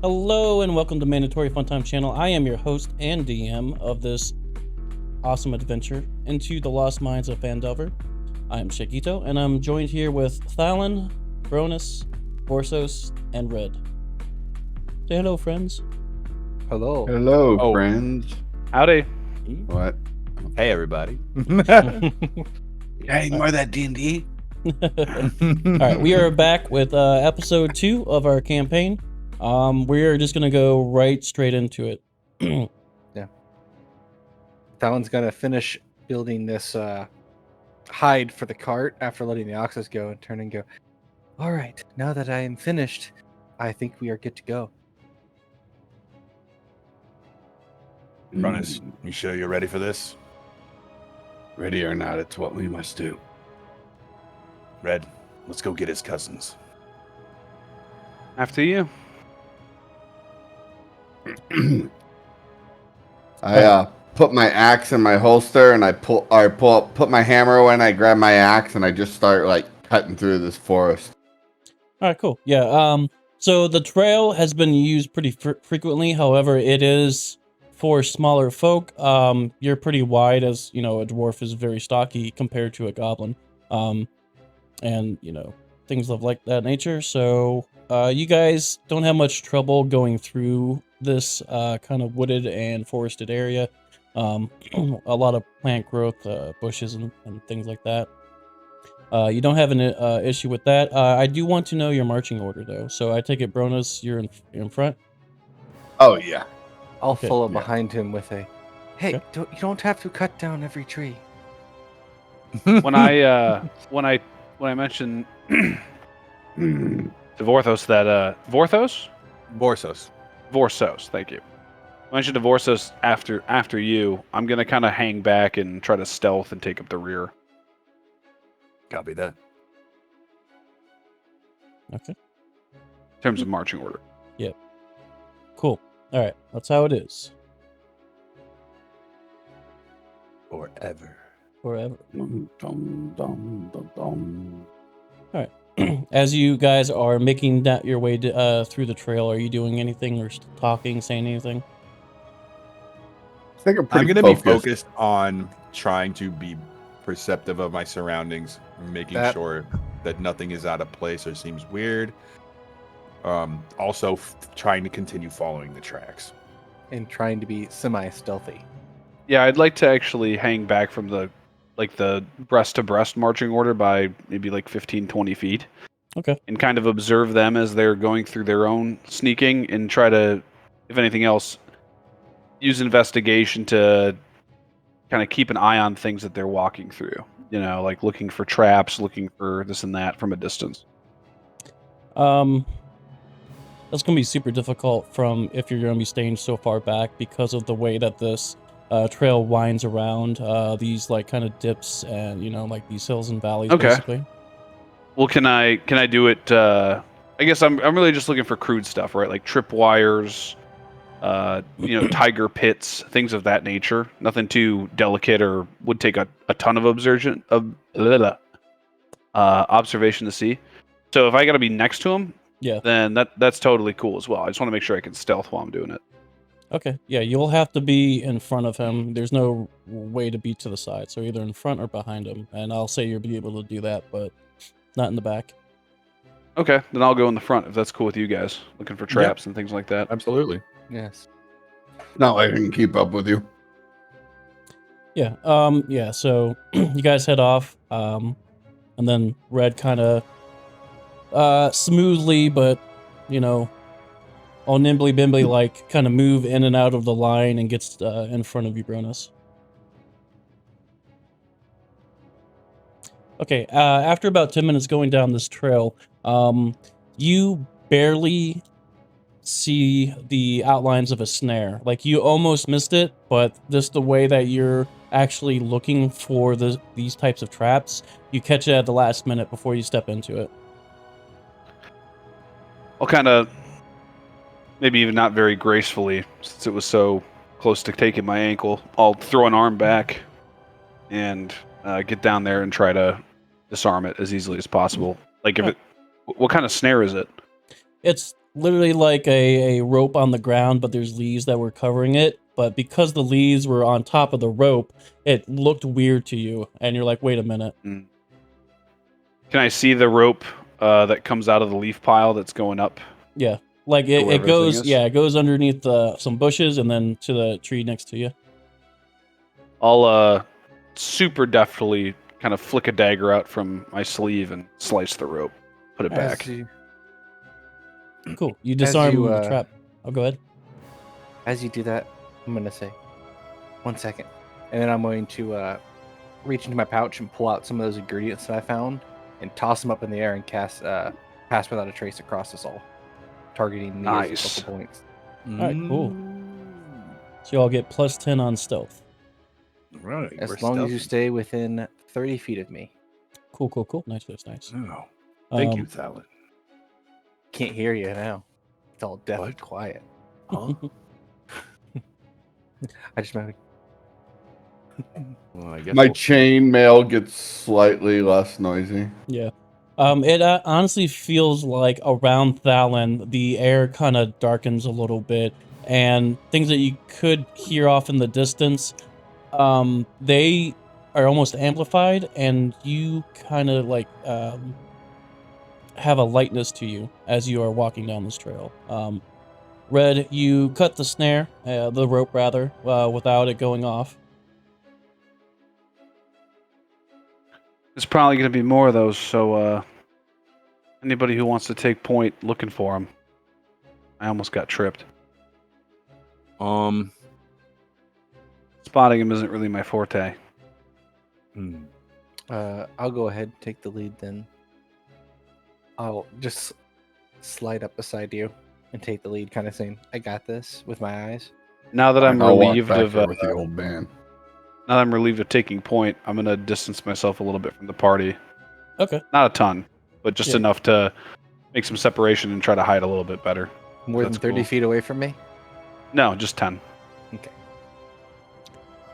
Hello and welcome to Mandatory Funtime Channel. I am your host and DM of this awesome adventure into the Lost Mines of Phandelver. I am Shakito, and I'm joined here with Thalon, Bronus, Vorsos, and Red. Say hello, friends. Hello. Hello, friends. Howdy. What? Hey, everybody. Hey, more of that D&D? All right, we are back with episode 2 of our campaign. We're just gonna go right straight into it. Yeah. Talon's gonna finish building this hide for the cart after letting the oxes go and turn and go, all right, now that I am finished, I think we are good to go. Bronus, you sure you're ready for this? Ready or not, it's what we must do. Red, let's go get his cousins. After you. I put my axe in my holster and I put my hammer away and I grab my axe and I just start like cutting through this forest. All right, cool. Yeah. So the trail has been used pretty frequently. However, it is for smaller folk. You're pretty wide, as you know, a dwarf is very stocky compared to a goblin. And you know, things of like that nature. So you guys don't have much trouble going through this kind of wooded and forested area. A lot of plant growth, bushes and things like that. You don't have an issue with that. I do want to know your marching order, though. So I take it, Bronus, you're in front? Oh, yeah. I'll Okay. follow Yeah. behind him with a, hey, Okay. you don't have to cut down every tree. When I mentioned to Vorthos that Vorthos? Vorsos, thank you. I mentioned to Vorsos after you, I'm gonna kinda hang back and try to stealth and take up the rear. Copy that. Okay. In terms of marching order. Cool. All right. That's how it is. Forever. Forever. Dum, dum, dum, dum, dum. As you guys are making your way through the trail, are you doing anything or talking, saying anything? I think I'm I'm pretty going to be focused. focused on trying to be perceptive of my surroundings, making sure that nothing is out of place or seems weird. Also, trying to continue following the tracks. And trying to be semi-stealthy. Yeah, I'd like to actually hang back from the breast to breast marching order by maybe like 15, 20 feet. Okay. And kind of observe them as they're going through their own sneaking and try to, if anything else, use investigation to kind of keep an eye on things that they're walking through. You know, like looking for traps, looking for this and that from a distance. That's going to be super difficult from if you're going to be staying so far back because of the way that this trail winds around these like kind of dips and, you know, like these hills and valleys, Okay. basically. Well, can I do it? I guess I'm really just looking for crude stuff, right? Like tripwires, you know, tiger pits, things of that nature. Nothing too delicate or would take a ton of observation to see. So if I got to be next to him, Yeah. then that's totally cool as well. I just want to make sure I can stealth while I'm doing it. Okay. Yeah, you'll have to be in front of him. There's no way to be to the side, so either in front or behind him. And I'll say you'll be able to do that, but not in the back. Okay, then I'll go in the front if that's cool with you guys. Looking for traps and things like that. Absolutely. Yes. Not like I can keep up with you. Yeah. Yeah. So you guys head off, and then Red kind of smoothly, but you know, all nimbly bimbly like, kind of move in and out of the line and gets in front of you, Bronus. Okay. After about 10 minutes going down this trail, you barely see the outlines of a snare. Like, you almost missed it, but just the way that you're actually looking for these types of traps, you catch it at the last minute before you step into it. I'll kind of, maybe even not very gracefully, since it was so close to taking my ankle, I'll throw an arm back and get down there and try to disarm it as easily as possible. Like, if it, what kind of snare is it? It's literally like a rope on the ground, but there's leaves that were covering it. But because the leaves were on top of the rope, it looked weird to you, and you're like, wait a minute. Can I see the rope that comes out of the leaf pile that's going up? Yeah, like where it everything goes. is? Yeah, it goes underneath some bushes and then to the tree next to you. I'll super deftly kind of flick a dagger out from my sleeve and slice the rope, put it back. Cool. You disarm you, the trap. Oh, go ahead. As you do that, I'm going to say, 1 second. And then I'm going to reach into my pouch and pull out some of those ingredients that I found and toss them up in the air and cast Pass Without a Trace across us all, targeting Nice. focal points. All right, cool. So you all get +10 on stealth. Right. As long as you stay within 30 feet of me. Cool. Nice. Oh, thank you, Thalen. Can't hear you now. It's all deaf and What? quiet. Huh? I just remember. Well, I guess My we'll see. chain mail gets slightly less noisy. Yeah. It honestly feels like around Thalen, the air kind of darkens a little bit, and things that you could hear off in the distance, they are almost amplified, and you kind of like have a lightness to you as you are walking down this trail. Red, you cut the snare, the rope rather, without it going off. There's probably going to be more of those, so anybody who wants to take point, looking for them. I almost got tripped. Spotting him isn't really my forte. I'll go ahead and take the lead then. I'll just slide up beside you and take the lead, kind of saying, I got this with my eyes. Now that I'm I'll walk relieved back of there with the old man. now that I'm relieved of taking point, I'm gonna distance myself a little bit from the party. Okay. Not a ton, but just Yeah. enough to make some separation and try to hide a little bit better. More That's than 30 cool. feet away from me? No, just 10. Okay.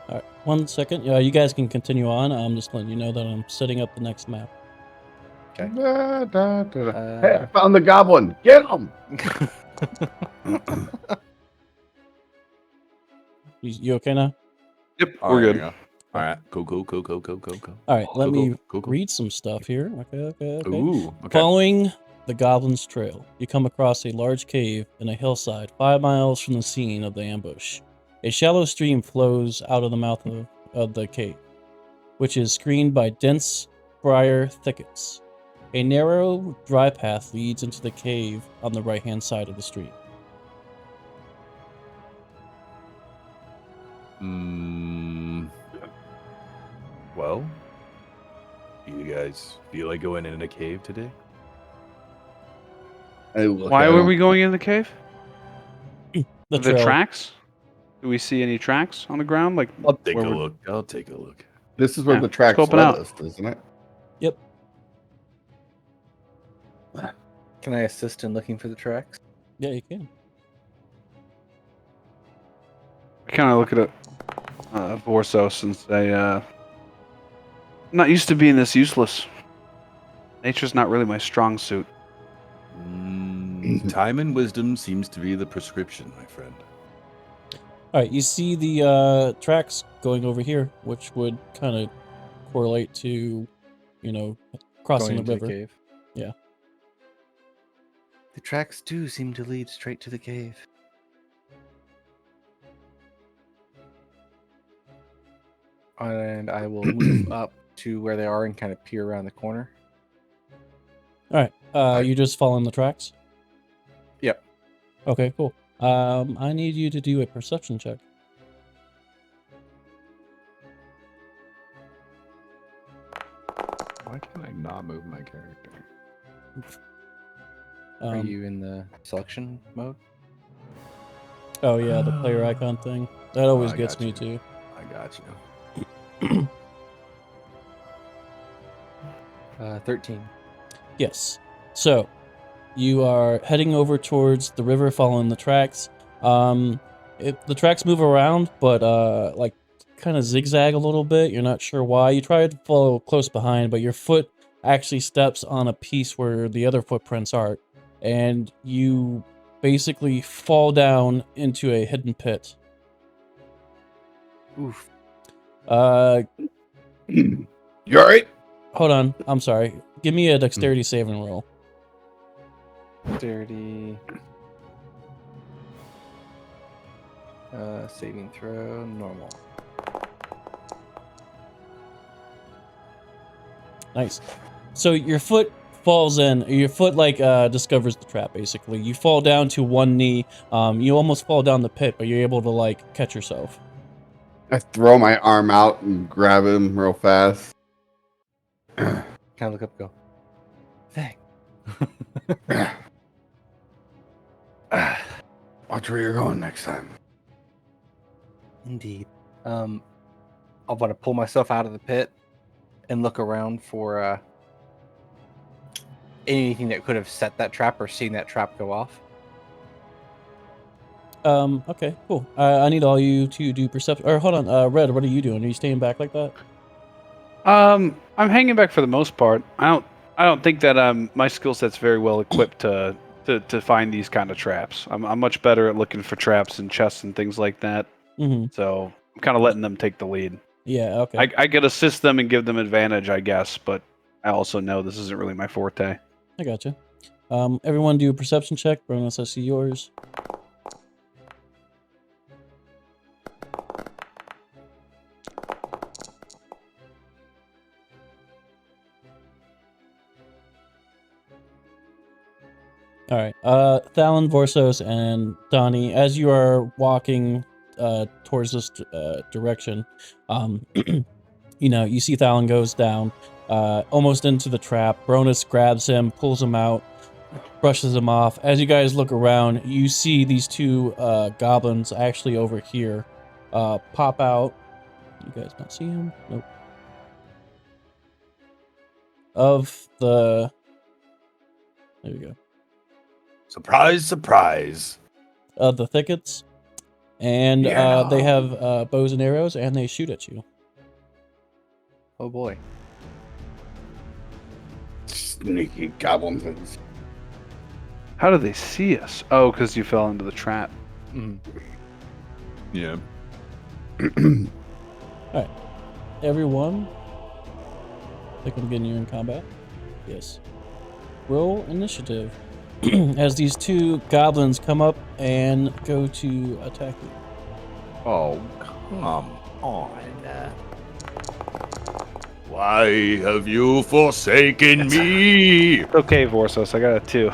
All right, 1 second. You guys can continue on. I'm just letting you know that I'm setting up the next map. Okay. Hey, I found the goblin. Get him! You okay now? Yep, All we're right, good. there you go. All right. Go. All right, let me Go. read some stuff here. Okay. Ooh. Okay. Following the Goblin's Trail, you come across a large cave in a hillside 5 miles from the scene of the ambush. A shallow stream flows out of the mouth of the cave, which is screened by dense briar thickets. A narrow, dry path leads into the cave on the right-hand side of the stream. Well, do you guys feel like going in a cave today? Hey, look, Why I were don't- we going in the cave? The The trail. tracks? Do we see any tracks on the ground? Like I'll take where a we're- look. I'll take a look. This is where Yeah, the tracks scoping led out. us, isn't it? Yep. Can I assist in looking for the tracks? Yeah, you can. I kind of look at it, Vorsos, and say, I'm not used to being this useless. Nature's not really my strong suit. Time and wisdom seems to be the prescription, my friend. All right, you see the tracks going over here, which would kind of correlate to, crossing Going the into river. cave. Yeah. The tracks do seem to lead straight to the cave. And I will move up to where they are and kind of peer around the corner. All right. You just following the tracks? Yep. Okay, cool. I need you to do a perception check. Why can I not move my character? Are you in the selection mode? Oh yeah, the player icon thing. That always I gets got me you. too. I got you. 13. Yes. So, you are heading over towards the river, following the tracks. The tracks move around, but like kind of zigzag a little bit. You're not sure why. You try to follow close behind, but your foot actually steps on a piece where the other footprints are, and you basically fall down into a hidden pit. Oof. You alright? Hold on. I'm sorry. Give me a dexterity saving roll. Dirty. Saving throw, normal. Nice. So your foot falls in. Your foot discovers the trap. Basically, you fall down to one knee. You almost fall down the pit, but you're able to catch yourself. I throw my arm out and grab him real fast. Kind of look up, and go. Thanks. Watch where you're going next time. Indeed. I want to pull myself out of the pit and look around for anything that could have set that trap or seen that trap go off. Okay, cool. I need all you to do perception. Or hold on, Red, what are you doing? Are you staying back like that? I'm hanging back for the most part. I don't think that my skill set's very well equipped to find these kind of traps. I'm much better at looking for traps and chests and things like that. Mm-hmm. So I'm kind of letting them take the lead. Yeah, okay. I could assist them and give them advantage, I guess, but I also know this isn't really my forte. I gotcha. Everyone do a perception check. Bonus, I see yours. All right. Thalon, Vorsos, and Donnie, as you are walking towards this direction, you see Thalon goes down almost into the trap. Bronus grabs him, pulls him out, brushes him off. As you guys look around, you see these two goblins actually over here pop out. You guys not see him? Nope. There we go. Surprise, surprise. Of the thickets, and Yeah. they have bows and arrows, and they shoot at you. Oh boy. Sneaky goblins. How do they see us? Oh, because you fell into the trap. Mm. Yeah. Everyone, I think I'm getting you in combat. Yes. Roll initiative. As these two goblins come up and go to attack you. Oh, come on. Why have you forsaken me? It's okay, Vorsos. I got a 2.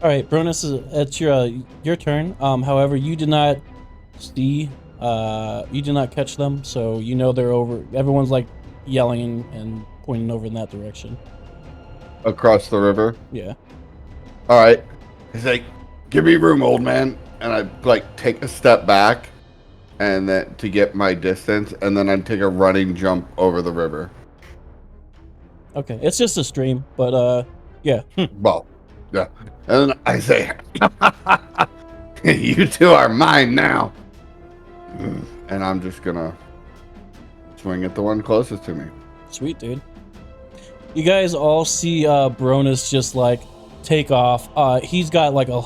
All right, Bronus, it's your turn. However, you did not see, you did not catch them, so you know they're over. Everyone's yelling and pointing over in that direction. Across the river. Yeah. All right. He's like, "Give me room, old man." And I take a step back, and then to get my distance, and then I take a running jump over the river. Okay, it's just a stream, but yeah. Well, yeah. And then I say, "You two are mine now." And I'm just gonna swing at the one closest to me. Sweet, dude. You guys all see Bronus just take off. He's got a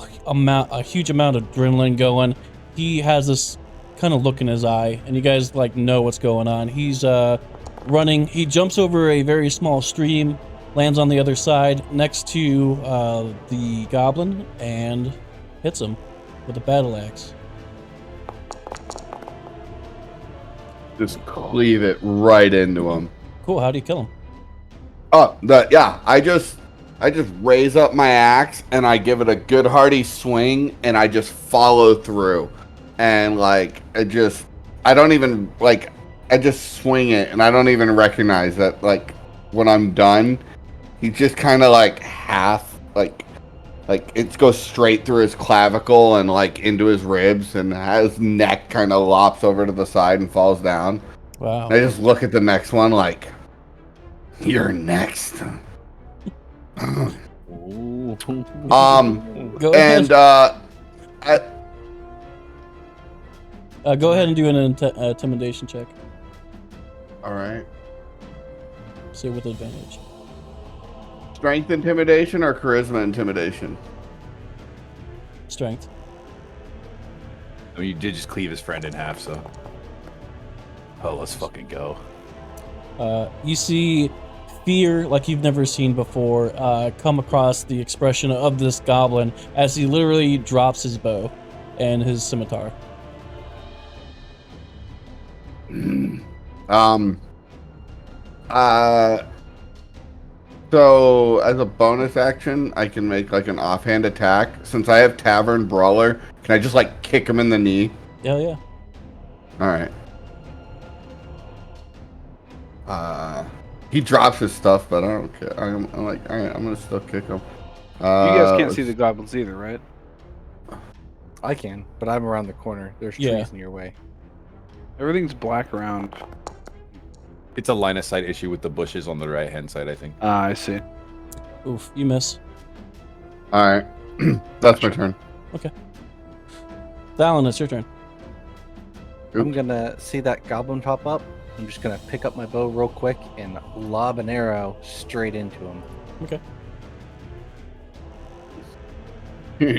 huge amount of adrenaline going. He has this kind of look in his eye, and you guys know what's going on. He's running. He jumps over a very small stream, lands on the other side next to the goblin, and hits him with a battle axe. Just cleave it right into him. Cool. How do you kill him? I just raise up my axe and I give it a good hearty swing and I just follow through. And I just swing it and I don't even recognize that when I'm done, he just kind of half it goes straight through his clavicle and into his ribs, and his neck kind of lops over to the side and falls down. Wow. I just look at the next one you're next. Go And go ahead and do an intimidation check. all right. Say with advantage. Strength intimidation or charisma intimidation? Strength. I mean, you did just cleave his friend in half, so. Oh, let's fucking go. You see fear like you've never seen before come across the expression of this goblin as he literally drops his bow and his scimitar. So as a bonus action, I can make like an offhand attack. Since I have Tavern Brawler, can I just like kick him in the knee? Hell yeah. All right. He drops his stuff, but I don't care. I'm like, all right, I'm gonna still kick him. You guys can't see the goblins either, right? I can, but I'm around the corner. There's trees in your way. Everything's black around. It's a line of sight issue with the bushes on the right hand side, I think. Ah, I see. Oof, you miss. All right, that's my turn. Okay. Dallin, it's your turn. I'm gonna see that goblin pop up. I'm just gonna pick up my bow real quick and lob an arrow straight into him. Okay.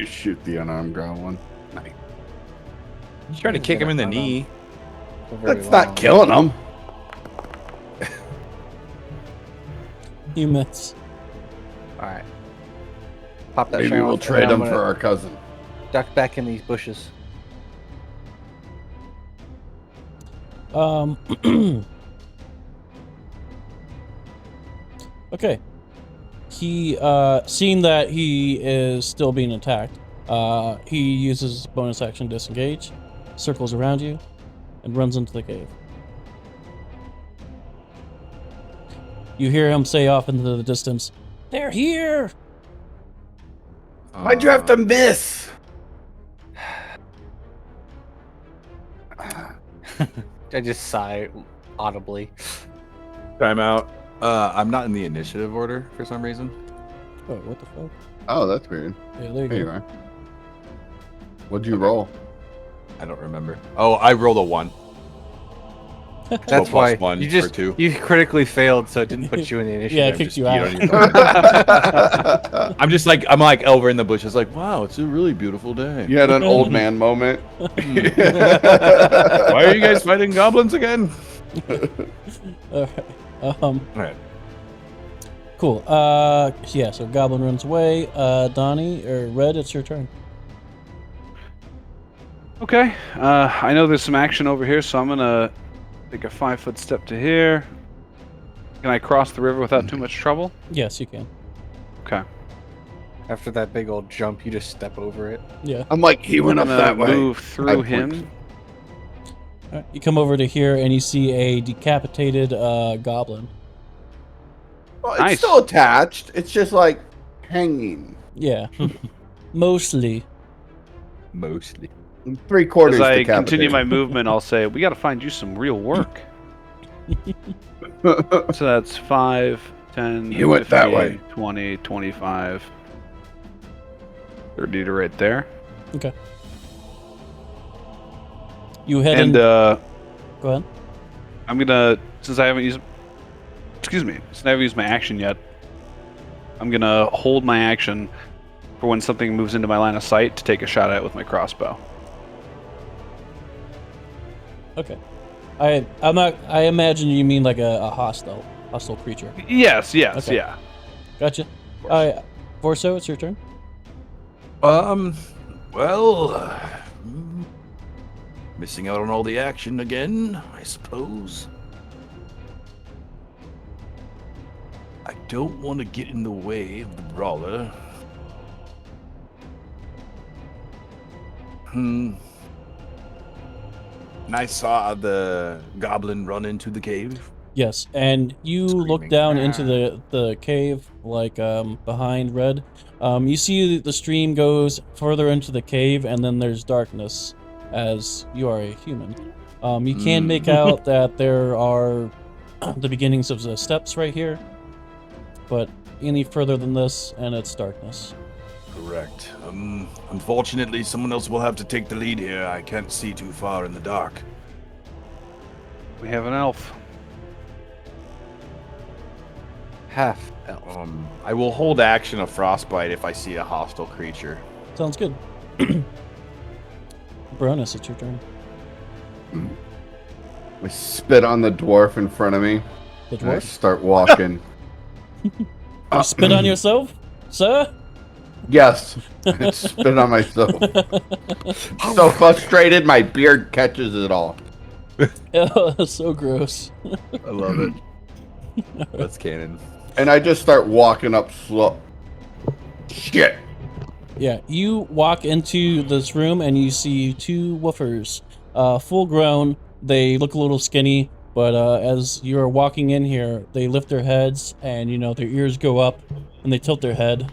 Shoot the unarmed goblin. Nice. You trying to kick him in the knee. That's not killing him. You miss. All right. Pop that. Maybe we'll trade him for our cousin. Duck back in these bushes. Okay. He, seeing that he is still being attacked, he uses bonus action disengage, circles around you, and runs into the cave. You hear him say off into the distance, "They're here!" Why'd you have to miss? I just sigh audibly. Time out. I'm not in the initiative order for some reason. Oh, what the fuck? Oh, that's weird. Yeah, there you There you go. are. What'd you roll? I don't remember. Oh, I rolled a 1. That's why +1 you for just 2. you critically failed, so it didn't put you in the initiative. Yeah, it kicked you out. I'm just like I'm like over in the bushes, like, wow, it's a really beautiful day. You had an old man moment. Why are you guys fighting goblins again? Alright. All right. Cool. Yeah, so Goblin runs away. Donnie, or Red, it's your turn. Okay. I know there's some action over here, so I'm gonna take a 5-foot step to here. Can I cross the river without too much trouble? Yes, you can. Okay. After that big old jump, you just step over it. Yeah. I'm like, he went up I'm gonna that way. move through I him. point. Alright, you come over to here and you see a decapitated goblin. Well, it's Nice. still attached. It's just like hanging. Yeah. Mostly. Mostly. 3/4 As I decapitated. continue my movement, I'll say, we gotta find you some real work. So that's 5, 10, You went that way. 20, 25, 30 to right there. Okay. You head And in. Go ahead. I'm gonna, since I haven't used my action yet, I'm gonna hold my action for when something moves into my line of sight to take a shot at it with my crossbow. Okay. I imagine you mean like a hostile creature. Yes, Okay. yeah. Gotcha. Alright, Vorso, it's your turn. Well, missing out on all the action again, I suppose. I don't want to get in the way of the brawler. And I saw the goblin run into the cave. Yes, and you look Screaming, down into the cave, like behind Red. You see the stream goes further into the cave, and then there's darkness, as you are a human. You can make out that there are the beginnings of the steps right here, but any further than this, and it's darkness. Correct. Unfortunately, someone else will have to take the lead here. I can't see too far in the dark. We have an elf. half elf. I will hold action of frostbite if I see a hostile creature. Sounds good. Bronus, it's your turn. I spit on the dwarf in front of me. The And I dwarf? start walking. You spit on yourself, sir? Yes, I spit on myself. So frustrated, my beard catches it all. Oh, that's so gross. I love it. That's canon. And I just start walking up slow. Shit. Yeah, you walk into this room and you see two woofers, full grown. They look a little skinny, but as you're walking in here, they lift their heads and, you know, their ears go up and they tilt their head.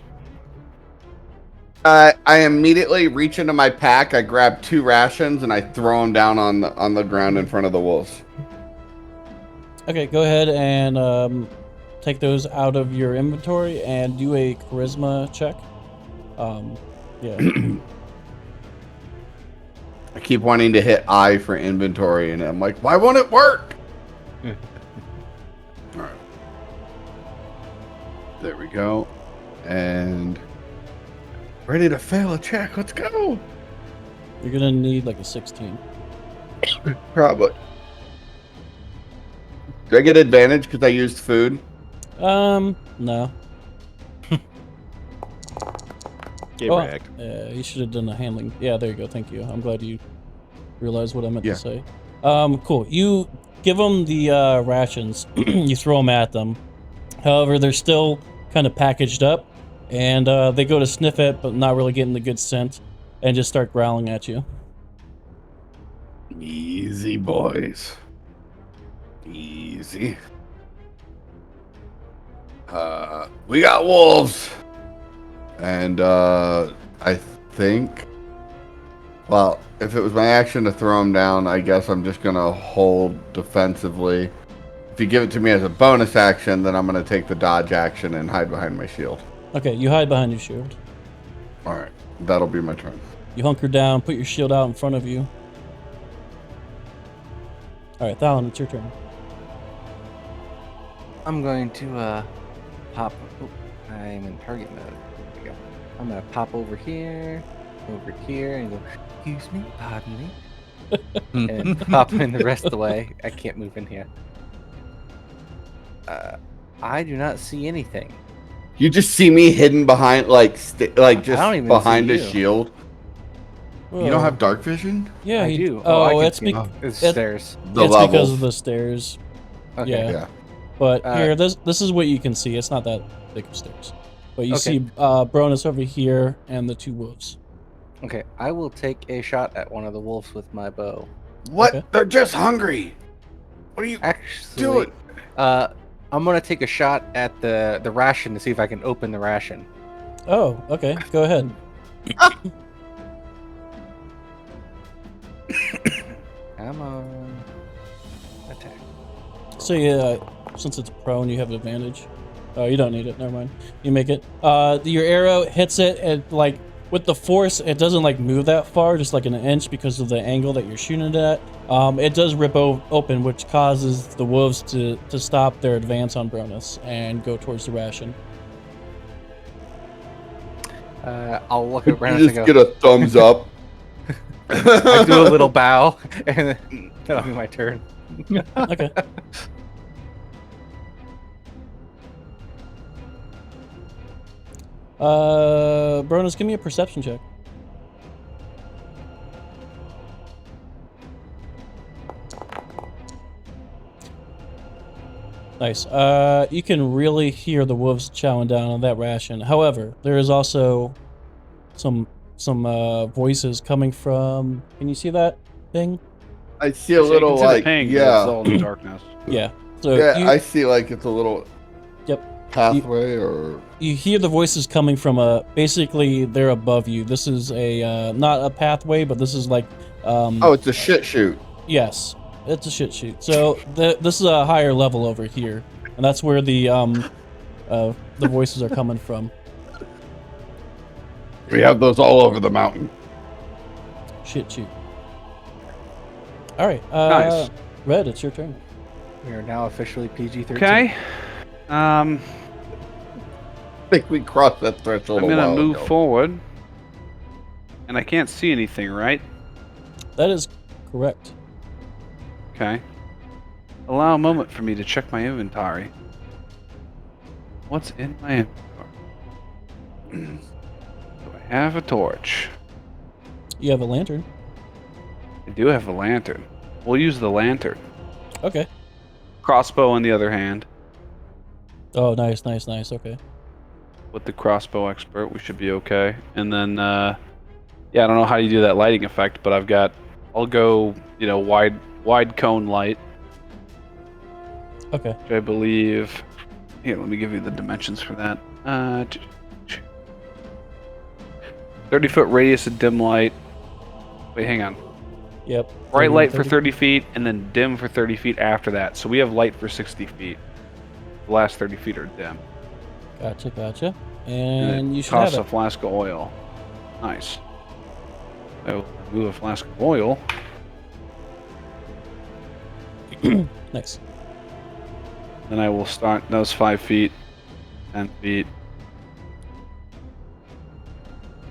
I immediately reach into my pack. I grab 2 rations and I throw them down on the ground in front of the wolves. Okay, go ahead and take those out of your inventory and do a charisma check. Yeah. I keep wanting to hit I for inventory, and I'm like, why won't it work? All right. There we go. And ready to fail a check. Let's go. You're gonna need like a 16. Probably. Do I get advantage because I used food? No. Get Oh, wrecked. you should have done a handling. Yeah, there you go. Thank you. I'm glad you realized what I meant Yeah. to say. Cool. You give them the rations. You throw them at them. However, they're still kind of packaged up, and they go to sniff it, but not really getting the good scent, and just start growling at you. Easy, boys. Easy. We got wolves. And I think, well, if it was my action to throw them down, I guess I'm just going to hold defensively. If you give it to me as a bonus action, then I'm going to take the dodge action and hide behind my shield. Okay, you hide behind your shield. All right, that'll be my turn. You hunker down, put your shield out in front of you. All right, Thalon, it's your turn. I'm going to pop. Oh, I'm in target mode. There we go. I'm gonna pop over here, and go. Excuse me, pardon me, and pop in the rest of the way. I can't move in here. I do not see anything. You just see me hidden behind, just don't even behind see a you. shield. You don't have dark vision? Yeah, I you do. Oh, I can it's, see it's it- stairs. The it's levels. because of the stairs. Okay. Yeah. Yeah. But here, this is what you can see. It's not that big of stairs. But you Okay. see Bronus over here and the 2 wolves. Okay, I will take a shot at one of the wolves with my bow. What? Okay. They're just hungry. What are you Actually, doing? I'm gonna take a shot at the ration to see if I can open the ration. Oh, okay. Go ahead. Come on. Attack. So yeah, since it's prone, you have advantage. Oh, you don't need it. Never mind. You make it. Your arrow hits it, and like with the force, it doesn't like move that far, just like an inch because of the angle that you're shooting it at. It does rip open, which causes the wolves to stop their advance on Bronus and go towards the ration. I'll look at You Brandon just and get go. a thumbs up. I do a little bow, and then that'll be my turn. Okay. Bronus, give me a perception check. Nice. You can really hear the wolves chowing down on that ration. However, there is also some voices coming from. Can you see that thing? I see a So you little can see the like ping, but it's yeah, all in the darkness. Yeah. So yeah. I see like it's a little pathway or you hear the voices coming from basically they're above you. This is a not a pathway, but this is like oh, it's a shit shoot. yes, it's a shit shoot. So this is a higher level over here, and that's where the voices are coming from. We have those all over the mountain. Shit shoot. All right. Nice. Red, it's your turn. We are now officially PG-13. Okay. think we crossed that threshold. I'm gonna move ago. forward, and I can't see anything, right? That is correct. Okay. Allow a moment for me to check my inventory. What's in my inventory? Do I have a torch? You have a lantern. I do have a lantern. We'll use the lantern. Okay. Crossbow on the other hand. Oh, nice, nice, nice. Okay. With the crossbow expert, we should be okay. And then, yeah, I don't know how you do that lighting effect, but I'll go, wide cone light. Okay. Which I believe, here, let me give you the dimensions for that. 30-foot radius of dim light. Wait, hang on. Yep. Bright 30, light for 30. 30 feet, and then dim for 30 feet after that. So we have light for 60 feet. The last 30 feet are dim. Gotcha, gotcha. And And it you should have costs a it. flask of oil. Nice. I will move a flask of oil. Nice. Then I will start those 5 feet, 10 feet.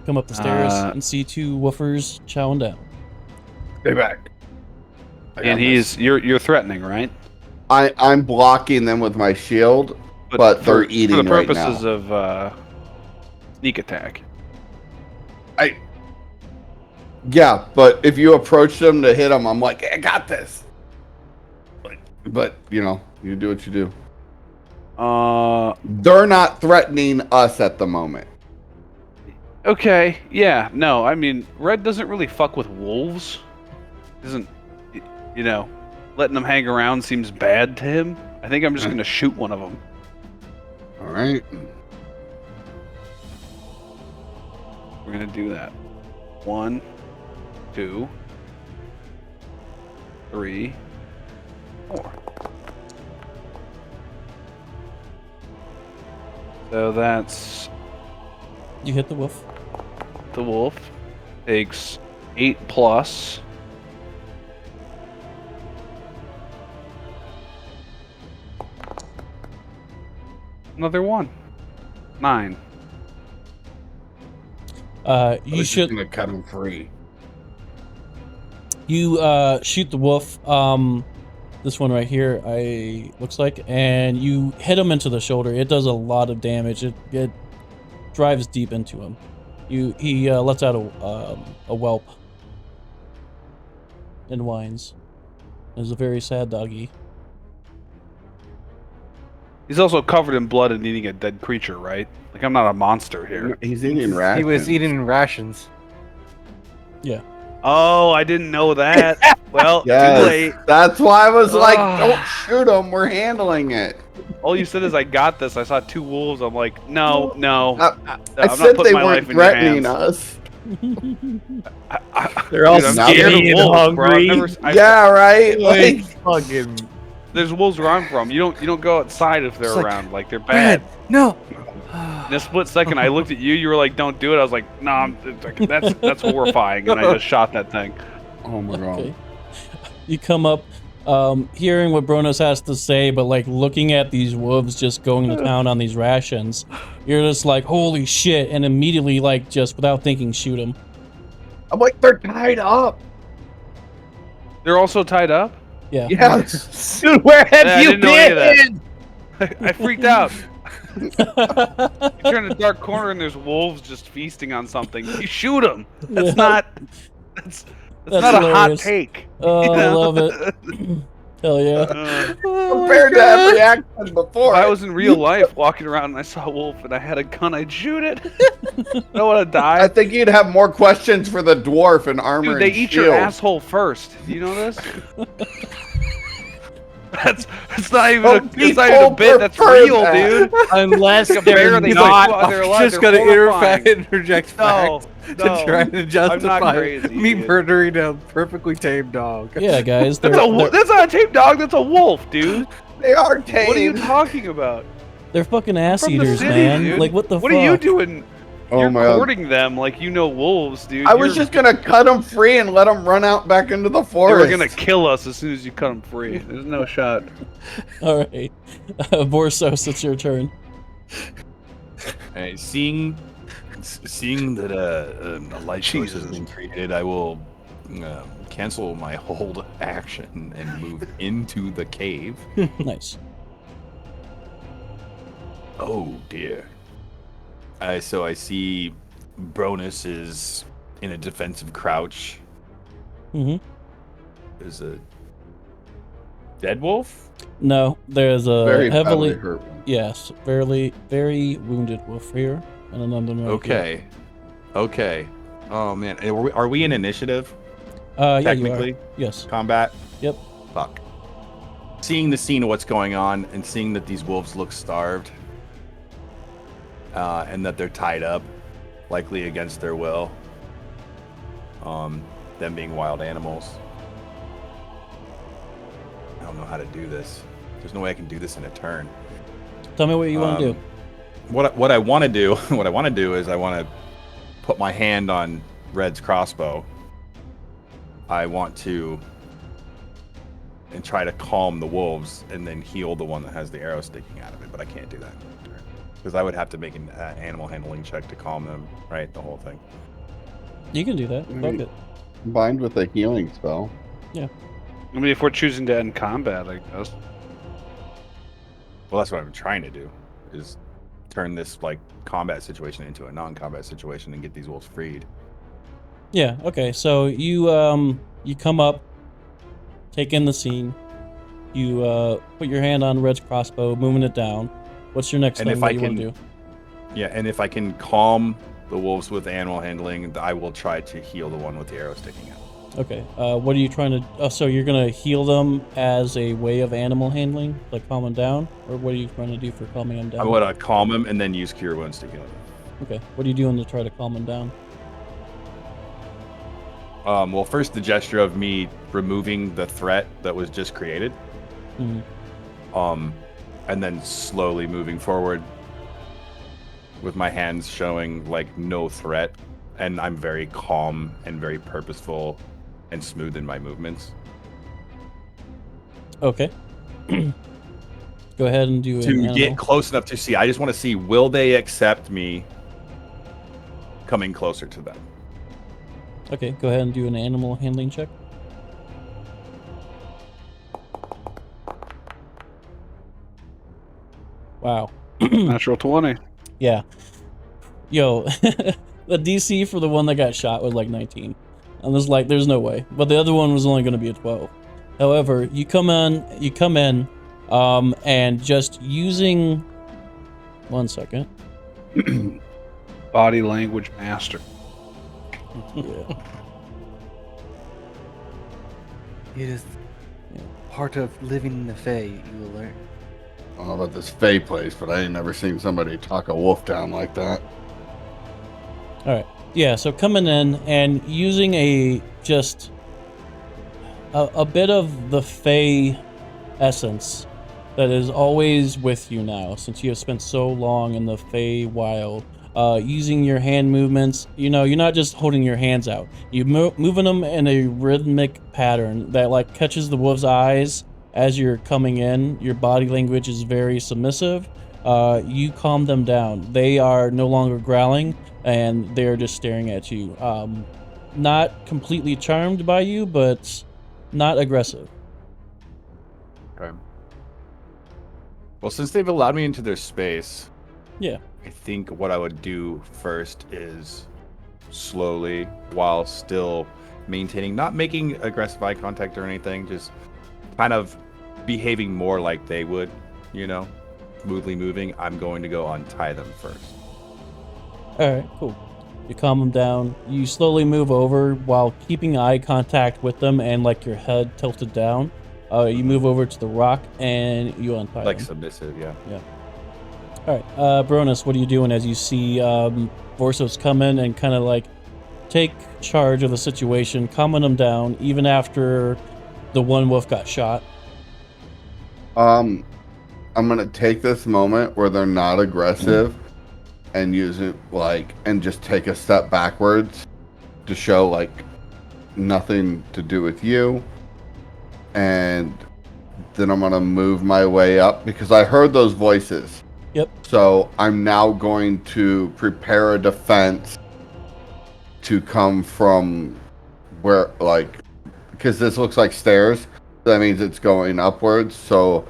Come up the stairs Uh, and see two woofers chowing down. Stay back. And you're threatening, right? I'm blocking them with my shield, but they're eating for the right purposes now. of sneak attack. Yeah, but if you approach them to hit them, I'm like, hey, I got this. But you do what you do. They're not threatening us at the moment. Okay, yeah, no, I mean, Red doesn't really fuck with wolves. Isn't, letting them hang around seems bad to him. I think I'm just gonna shoot one of them. All right. We're gonna do that. 1, 2, 3, 4. So that's You hit the wolf. the wolf. Takes 8 plus. Another 1. 9. You should. gonna cut them free. You shoot the wolf. This one right here, looks like, and you hit him into the shoulder. It does a lot of damage. It drives deep into him. He lets out a whelp and whines. It's a very sad doggy. He's also covered in blood and eating a dead creature, right? Like, I'm not a monster here. He's eating rations. He was eating rations. Yeah. Oh, I didn't know that. Well, Yes, too late. that's why I was like, Ugh. don't shoot them. We're handling it. All you said is I got this. I saw 2 wolves. I'm like, no. I I'm not said putting they my weren't life in your threatening hands. us. They're all Dude, I'm scared scared and of wolves, bro. hungry. Yeah, right. Like, Fucking. There's wolves where I'm from. You don't go outside if they're It's like, around. Like, they're bad. Red, no. In a split second, I looked at you. You were like, "Don't do it." I was like, "No, that's horrifying," and I just shot that thing. oh my god. Okay. You come up, hearing what Bronos has to say, but like looking at these wolves just going to town on these rations, you're just like, holy shit, and immediately, like, just without thinking, shoot him. I'm like, they're tied up. They're also tied up. Yeah. Yes. Dude, where have Yeah, I you didn't know any of been? I freaked out. You turn a dark corner and there's wolves just feasting on something. You shoot them. That's Yeah. not. That's That's not a hot hilarious. take. Oh, You I know? love it. Hell yeah. Compared to every action before. If I was in real life walking around and I saw a wolf and I had a gun, I'd shoot it. I don't want to I die. think you'd have more questions for the dwarf in armor Dude, they and eat shield. your asshole first. Do you know this? That's not even Well, a, it's not even people a bit. That's prefer real, that. dude. Unless Like a bear, they're they not. while they're alive, Just they're gonna horrifying. interject No, facts no, to try to justify crazy, me dude. murdering a perfectly tamed dog. Yeah, guys. That's that's not a tame dog. That's a wolf, dude. They are tame. What are you talking about? They're fucking ass From the eaters, city, man. dude. Like, what the What fuck? are you doing? Oh You're my god. courting them like you know wolves, dude. I was You're- just gonna cut them free and let them run out back into the They forest. were gonna kill us as soon as you cut them free. There's no shot. All right. Borsos, it's your turn. Seeing that a light source has been created, I will cancel my hold action and move into the cave. Nice. Oh dear. So I see Bronus is in a defensive crouch. Mm-hmm. There's a dead wolf? No, there's a Very heavily badly hurt one. yes, very wounded wolf here, and another one right here. Okay. Oh man, are we in initiative? Yeah, Technically, you are. Yes. combat. Yep. Fuck. Seeing the scene of what's going on and seeing that these wolves look starved, and that they're tied up, likely against their will. Them being wild animals. I don't know how to do this. There's no way I can do this in a turn. Tell me what you want to do. What I want to do, is I want to put my hand on Red's crossbow. I want to and try to calm the wolves and then heal the one that has the arrow sticking out of it, but I can't do that because I would have to make an animal handling check to calm them, right? The whole thing. You can do that. Fuck it. Combined with a healing spell. Yeah. I mean, if we're choosing to end combat, I guess. Well, that's what I'm trying to do, is turn this like combat situation into a non-combat situation and get these wolves freed. Yeah. Okay. So you come up, take in the scene. You put your hand on Red's crossbow, moving it down. What's your next And thing if that I you want can- to do? Yeah, and if I can calm the wolves with animal handling, I will try to heal the one with the arrow sticking out. Okay. What are you trying to? Oh, so you're gonna heal them as a way of animal handling, like calm them down, or what are you trying to do for calming them down? I want to calm them and then use Cure Wounds to heal them. Okay. What are you doing to try to calm them down? Well, first the gesture of me removing the threat that was just created. Mm-hmm. And then slowly moving forward with my hands showing like no threat, and I'm very calm and very purposeful and smooth in my movements. Okay. Go ahead and do To an get animal. close enough to see, I just want to see, will they accept me coming closer to them? Okay. Go ahead and do an animal handling check. Wow. Natural 20. Yeah. Yo, the DC for the one that got shot was like 19. And there's like, there's no way. But the other one was only going to be a 12. However, you come in, and just using, 1 second. Body language master. Yeah. It is part of living in the Fae, you will learn. I don't know about this Fey place, but I ain't never seen somebody talk a wolf down like that. All right. Yeah. So coming in and using a bit of the Fey essence that is always with you now, since you have spent so long in the Fey wild. Using your hand movements, you're not just holding your hands out. You're moving them in a rhythmic pattern that like catches the wolf's eyes as you're coming in. Your body language is very submissive. You calm them down. They are no longer growling, and they're just staring at you. Not completely charmed by you, but not aggressive. Okay. Well, since they've allowed me into their space, Yeah. I think what I would do first is slowly, while still maintaining, not making aggressive eye contact or anything, just kind of behaving more like they would, smoothly moving. I'm going to go untie them first. All right, cool. You calm them down. You slowly move over while keeping eye contact with them and like your head tilted down. You move over to the rock and you untie Like them. submissive, yeah. All right, Bronus, what are you doing as you see Vorsos come in and kind of like take charge of the situation, calming them down even after the one wolf got shot? I'm gonna take this moment where they're not aggressive and use it and just take a step backwards to show like nothing to do with you, and then I'm gonna move my way up because I heard those voices Yep. So I'm now going to prepare a defense to come from where, like, because this looks like stairs. That means it's going upwards. So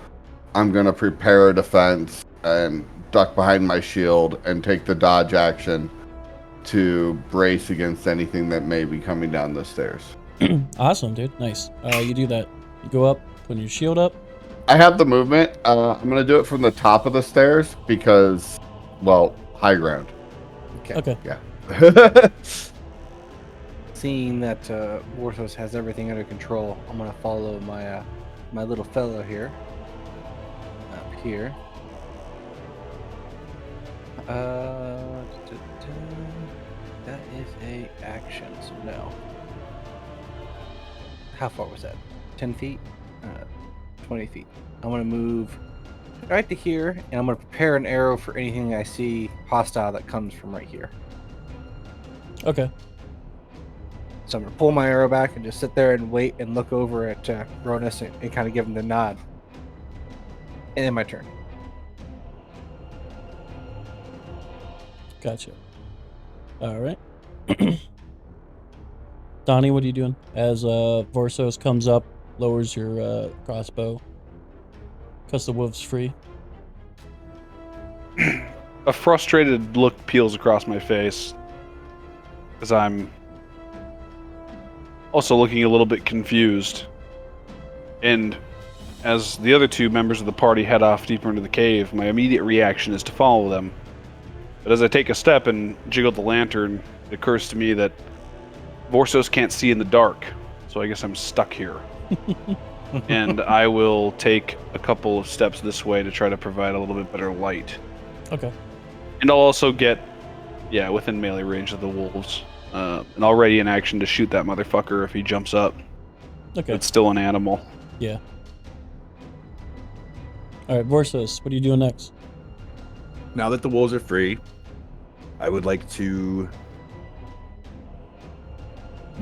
I'm going to prepare a defense and duck behind my shield and take the dodge action to brace against anything that may be coming down the stairs. Awesome, dude. Nice. You do that. You go up, put your shield up. I have the movement. I'm going to do it from the top of the stairs because, well, high ground. Okay. Yeah. Seeing that Warthos has everything under control, I'm gonna follow my my little fellow here. Up here. That is a action. So no. How far was that? 10 feet? 20 feet. I'm gonna move right to here, and I'm gonna prepare an arrow for anything I see hostile that comes from right here. Okay. So I'm gonna pull my arrow back and just sit there and wait and look over at Ronus and kind of give him the nod. And then my turn. Gotcha. All right. Donnie, what are you doing? As Vorsos comes up, lowers your crossbow. Cuts the wolves free. A frustrated look peels across my face as I'm also looking a little bit confused. And as the other two members of the party head off deeper into the cave, my immediate reaction is to follow them. But as I take a step and jiggle the lantern, it occurs to me that Vorsos can't see in the dark, so I guess I'm stuck here. And I will take a couple of steps this way to try to provide a little bit better light. Okay. And I'll also get, within melee range of the wolves. And already in action to shoot that motherfucker if he jumps up. Okay. It's still an animal. Yeah. All right, Vorsos, what are you doing next? Now that the wolves are free, I would like to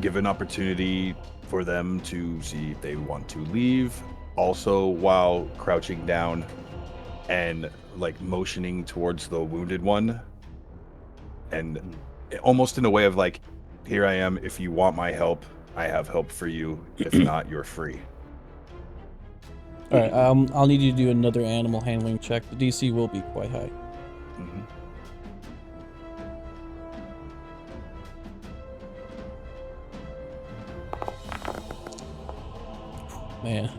give an opportunity for them to see if they want to leave. Also, while crouching down and like motioning towards the wounded one, and almost in a way of like, here I am. If you want my help, I have help for you. If not, you're free. All right, I'll need you to do another animal handling check. The DC will be quite high. Mm-hmm. Man.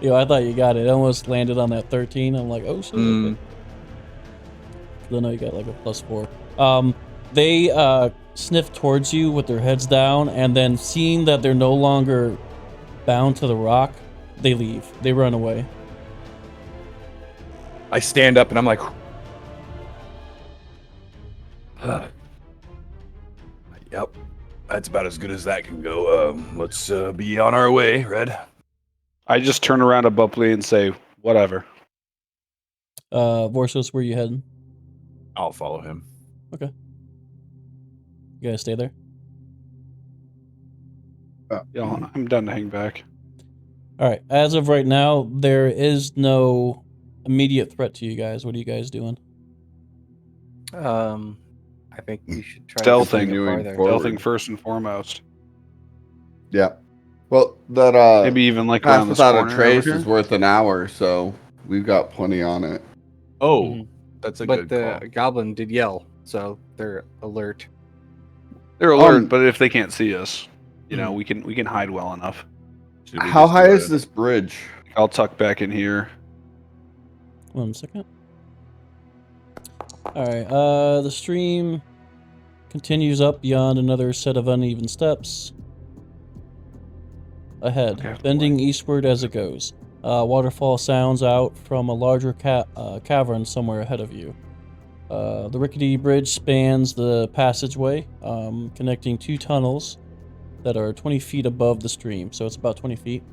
Yo, I thought you got it. It almost landed on that 13. I'm like, oh shit. Okay. Then I got like a +4. They sniff towards you with their heads down, and then seeing that they're no longer bound to the rock, they leave. They run away. I stand up and I'm like, yep, that's about as good as that can go. Let's be on our way, Red. I just turn around abruptly and say, whatever. Vorsos, where you heading? I'll follow him. Okay. You guys stay there? I'm done to hang back. All right. As of right now, there is no immediate threat to you guys. What are you guys doing? I think we should try Stealthing. to Continuing farther. forward. Stealthing first and foremost. Yeah. Well, that Maybe even like pass around this without corner a trace over is here. worth an hour, so we've got plenty on it. Oh, Mhm. that's a But good the call. goblin did yell, so they're alert. They're alert, but if they can't see us, we can hide well enough. Should we How just high do is this bridge? I'll tuck back in here. 1 second. All right. The stream continues up beyond another set of uneven steps. Ahead, Okay. bending eastward as it goes. Waterfall sounds out from a larger cavern somewhere ahead of you. The rickety bridge spans the passageway, connecting two tunnels that are 20 feet above the stream. So it's about 20 feet.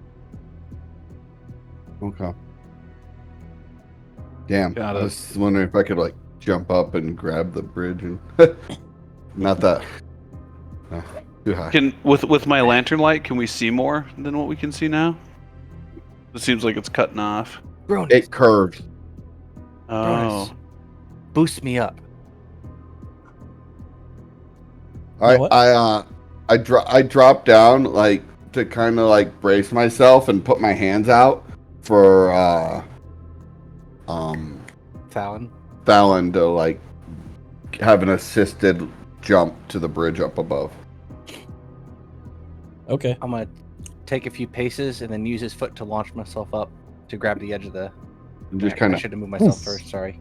Okay. Damn. Got I it. was wondering if I could like jump up and grab the bridge and not that. Too high. Can with my lantern light, can we see more than what we can see now? It seems like it's cutting off. Grown. It curved. Oh. Bronus, boost me up. Now what? I dropped down like to kind of like brace myself and put my hands out for Fallon. Fallon to like have an assisted jump to the bridge up above. Okay. I'm gonna take a few paces and then use his foot to launch myself up to grab the edge of the. And just I kind of should have moved myself first. Sorry.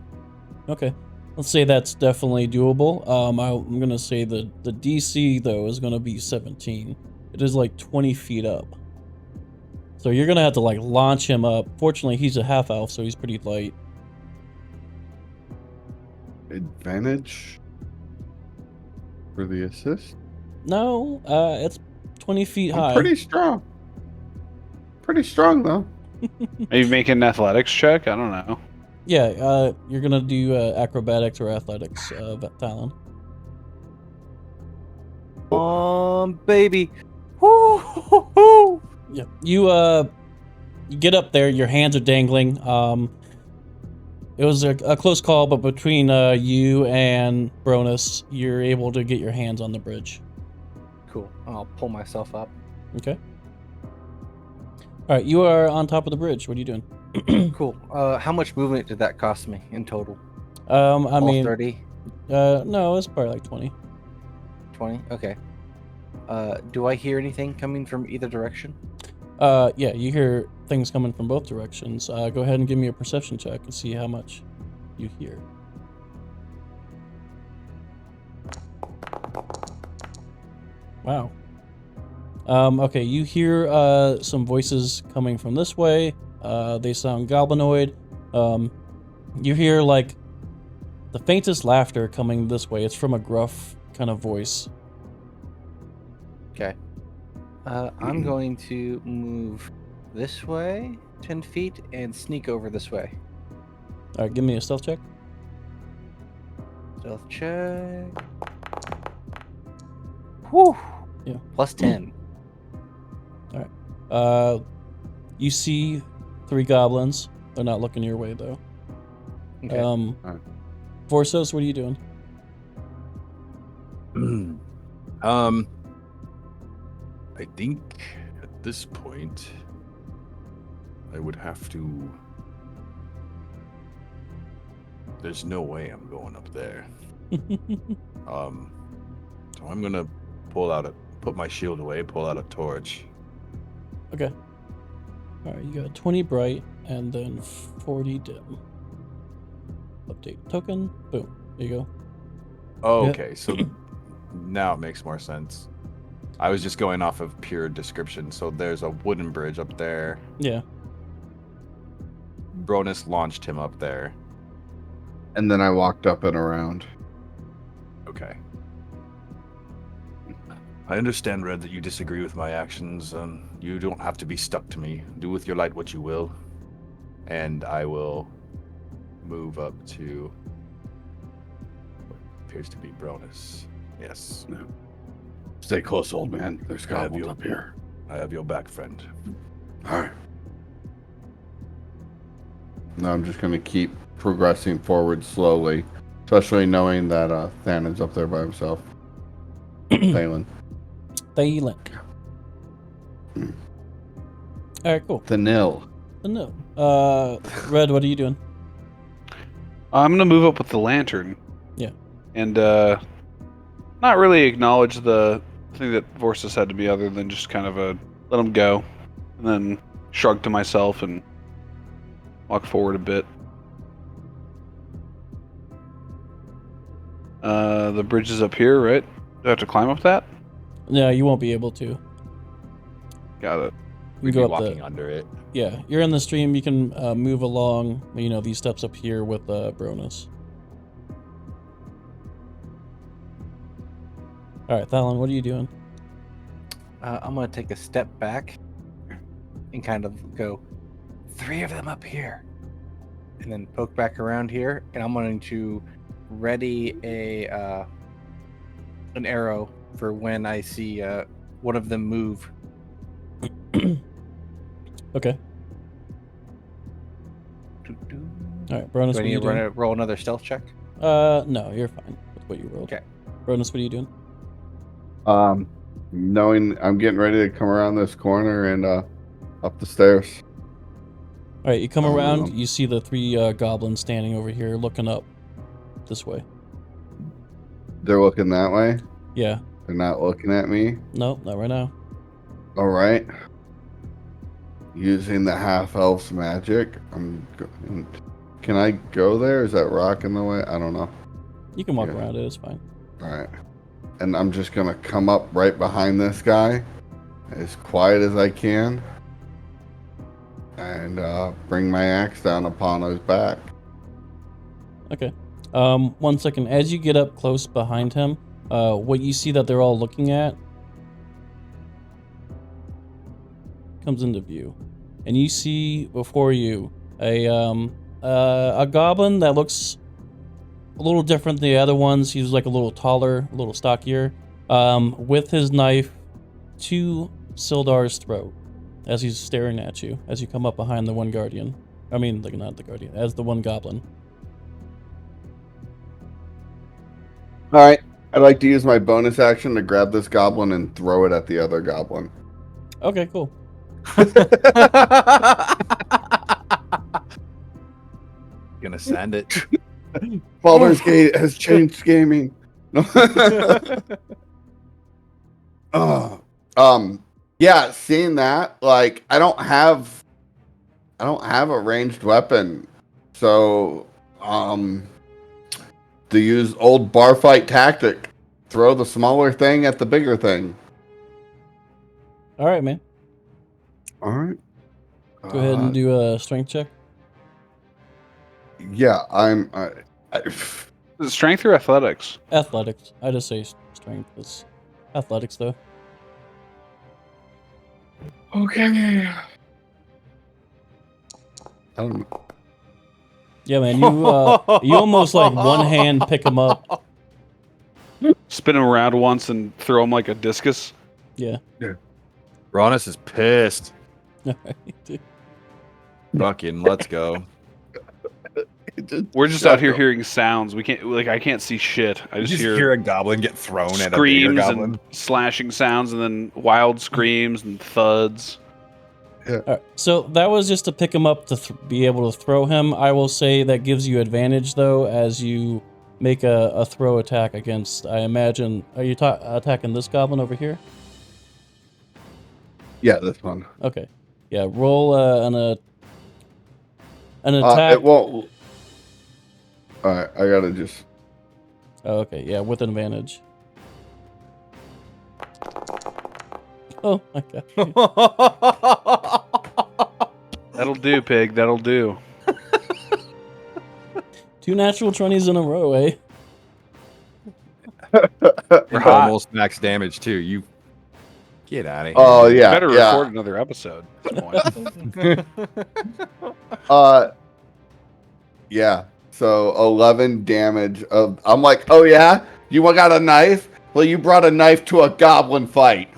Okay. Let's say that's definitely doable. I'm gonna say the DC though is gonna be 17. It is like 20 feet up. So you're gonna have to like launch him up. Fortunately, he's a half elf, so he's pretty light. advantage for the assist. No, it's 20 feet high. I'm pretty strong. Pretty strong though. Are you making an athletics check? I don't know. Yeah, you're gonna do acrobatics or athletics, Talon. Baby. Woo-hoo-hoo. Yeah, you get up there. Your hands are dangling. It was a close call, but between you and Bronus, you're able to get your hands on the bridge. Cool. I'll pull myself up. Okay. All right, you are on top of the bridge. What are you doing? Cool. How much movement did that cost me in total? I All mean, 30? no, it's probably like 20. 20? Okay. Do I hear anything coming from either direction? Yeah, you hear things coming from both directions. Go ahead and give me a perception check and see how much you hear. Wow. Okay, you hear some voices coming from this way. They sound goblinoid. You hear like the faintest laughter coming this way. It's from a gruff kind of voice. Okay. I'm going to move this way 10 feet and sneak over this way. All right, give me a stealth check. Stealth check. Whew. Yeah. Plus 10. You see 3 goblins. They're not looking your way though. Okay. Alright. Vorsos, what are you doing? I think at this point I would have to. There's no way I'm going up there. So I'm gonna put my shield away, pull out a torch. Okay. All right, you got 20 bright and then 40 dim. Update token. Boom. There you go. Oh, Yeah. okay, so now it makes more sense. I was just going off of pure description. So there's a wooden bridge up there. Yeah. Bronus launched him up there. And then I walked up and around. Okay. I understand, Red, that you disagree with my actions. You don't have to be stuck to me. Do with your light what you will. And I will move up to what appears to be Bronus. Yes. No. Stay close, old man. There's I have goblins you. up here. I have your back, friend. All right. Now I'm just gonna keep progressing forward slowly, especially knowing that Thanon's up there by himself. Thalen. Thalen. All right, cool. Thanil. No. Red, what are you doing? I'm gonna move up with the lantern. Yeah. And not really acknowledge the thing that Vorsis said to me, other than just kind of let him go, and then shrug to myself and walk forward a bit. The bridge is up here, right? Do I have to climb up that? No, you won't be able to. Got it. You We'd can be go up walking the. under it. Yeah, you're in the stream. You can move along. These steps up here with Bronus. All right, Thalen, what are you doing? I'm going to take a step back and kind of go, 3 of them up here. And then poke back around here. And I'm going to ready an arrow for when I see one of them move. Okay. All right, Bronus, Do I what are need you to doing? roll another stealth check? No, you're fine with what you rolled. Okay. Bronus, what are you doing? Knowing I'm getting ready to come around this corner and up the stairs. All right, you come around, you see the 3 goblins standing over here looking up this way. They're looking that way. Yeah. They're not looking at me. Nope, not right now. All right. Using the half elf's magic, can I go there? Is that rock in the way? I don't know. You can walk Yeah. around it, it's fine. All right. And I'm just gonna come up right behind this guy, as quiet as I can, and bring my axe down upon his back. Okay. 1 second. As you get up close behind him, what you see that they're all looking at comes into view, and you see before you a goblin that looks a little different than the other ones. He's like a little taller, a little stockier, with his knife to Sildar's throat as he's staring at you as you come up behind the one guardian. I mean, like, not the guardian, as the one goblin. All right. I'd like to use my bonus action to grab this goblin and throw it at the other goblin. Okay, cool. Gonna send it. Baldur's Gate has changed gaming. Yeah, seeing that, like, I don't have a ranged weapon, so to use old bar fight tactic, throw the smaller thing at the bigger thing. All right, man. All right. Go ahead and do a strength check. Yeah, Is it strength or athletics? Athletics. I just say strength. It's athletics, though. okay. I don't know. Yeah, man. You you almost like one hand pick him up. Spin him around once and throw him like a discus. Yeah. Ronus is pissed. All right. Fucking let's go. We're just out here hearing sounds. We can't, like, I can't see shit. I You just just hear a goblin get thrown at a bigger screams goblin. and slashing sounds, and then wild screams and thuds. All right. So that was just to pick him up to be able to throw him. I will say that gives you advantage, though, as you make a throw attack against, I imagine, are you attacking this goblin over here? Yeah, this one. Okay. Yeah, roll an attack. It won't. All right, I gotta just. Oh, okay, yeah, with advantage. Oh my god. That'll do, pig. That'll do. 2 natural 20s in a row, eh? You're almost max damage too. You get out of here. Oh yeah, Better yeah. record another episode at this point. Yeah. So 11 damage. I'm like, oh yeah, you got a knife? Well, you brought a knife to a goblin fight.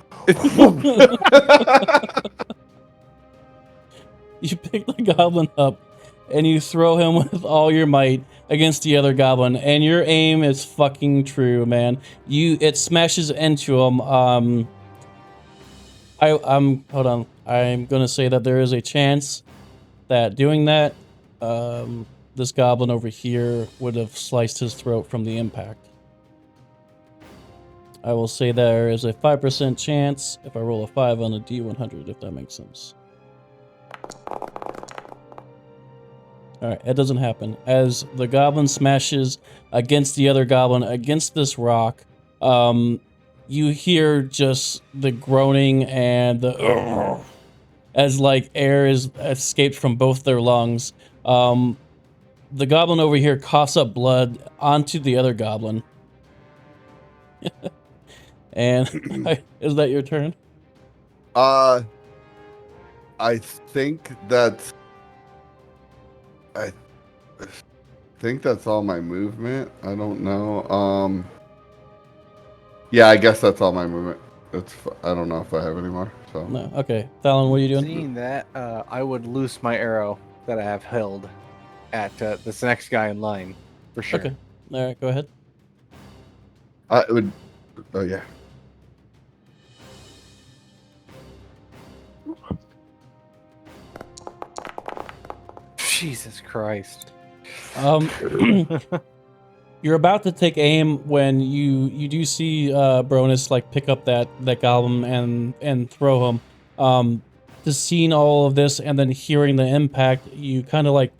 You pick the goblin up and you throw him with all your might against the other goblin, and your aim is fucking true, man. It smashes into him. Hold on. I'm gonna say that there is a chance that doing that, this goblin over here would have sliced his throat from the impact. I will say there is a 5% chance if I roll a 5 on a D100, if that makes sense. Alright, it doesn't happen. As the goblin smashes against the other goblin, against this rock, you hear just the groaning and the as like air is escaped from both their lungs. The goblin over here coughs up blood onto the other goblin. And is that your turn? I think that's all my movement. I don't know. Yeah, I guess that's all my movement. I don't know if I have any more. So No. Okay. Thalon, what are you doing? Seeing that, I would loose my arrow that I have held at this next guy in line, for sure. Okay. All right, go ahead. It would. Oh yeah. Jesus Christ. You're about to take aim when you do see Bronus like pick up that goblin and throw him. Just seeing all of this and then hearing the impact, you kind of like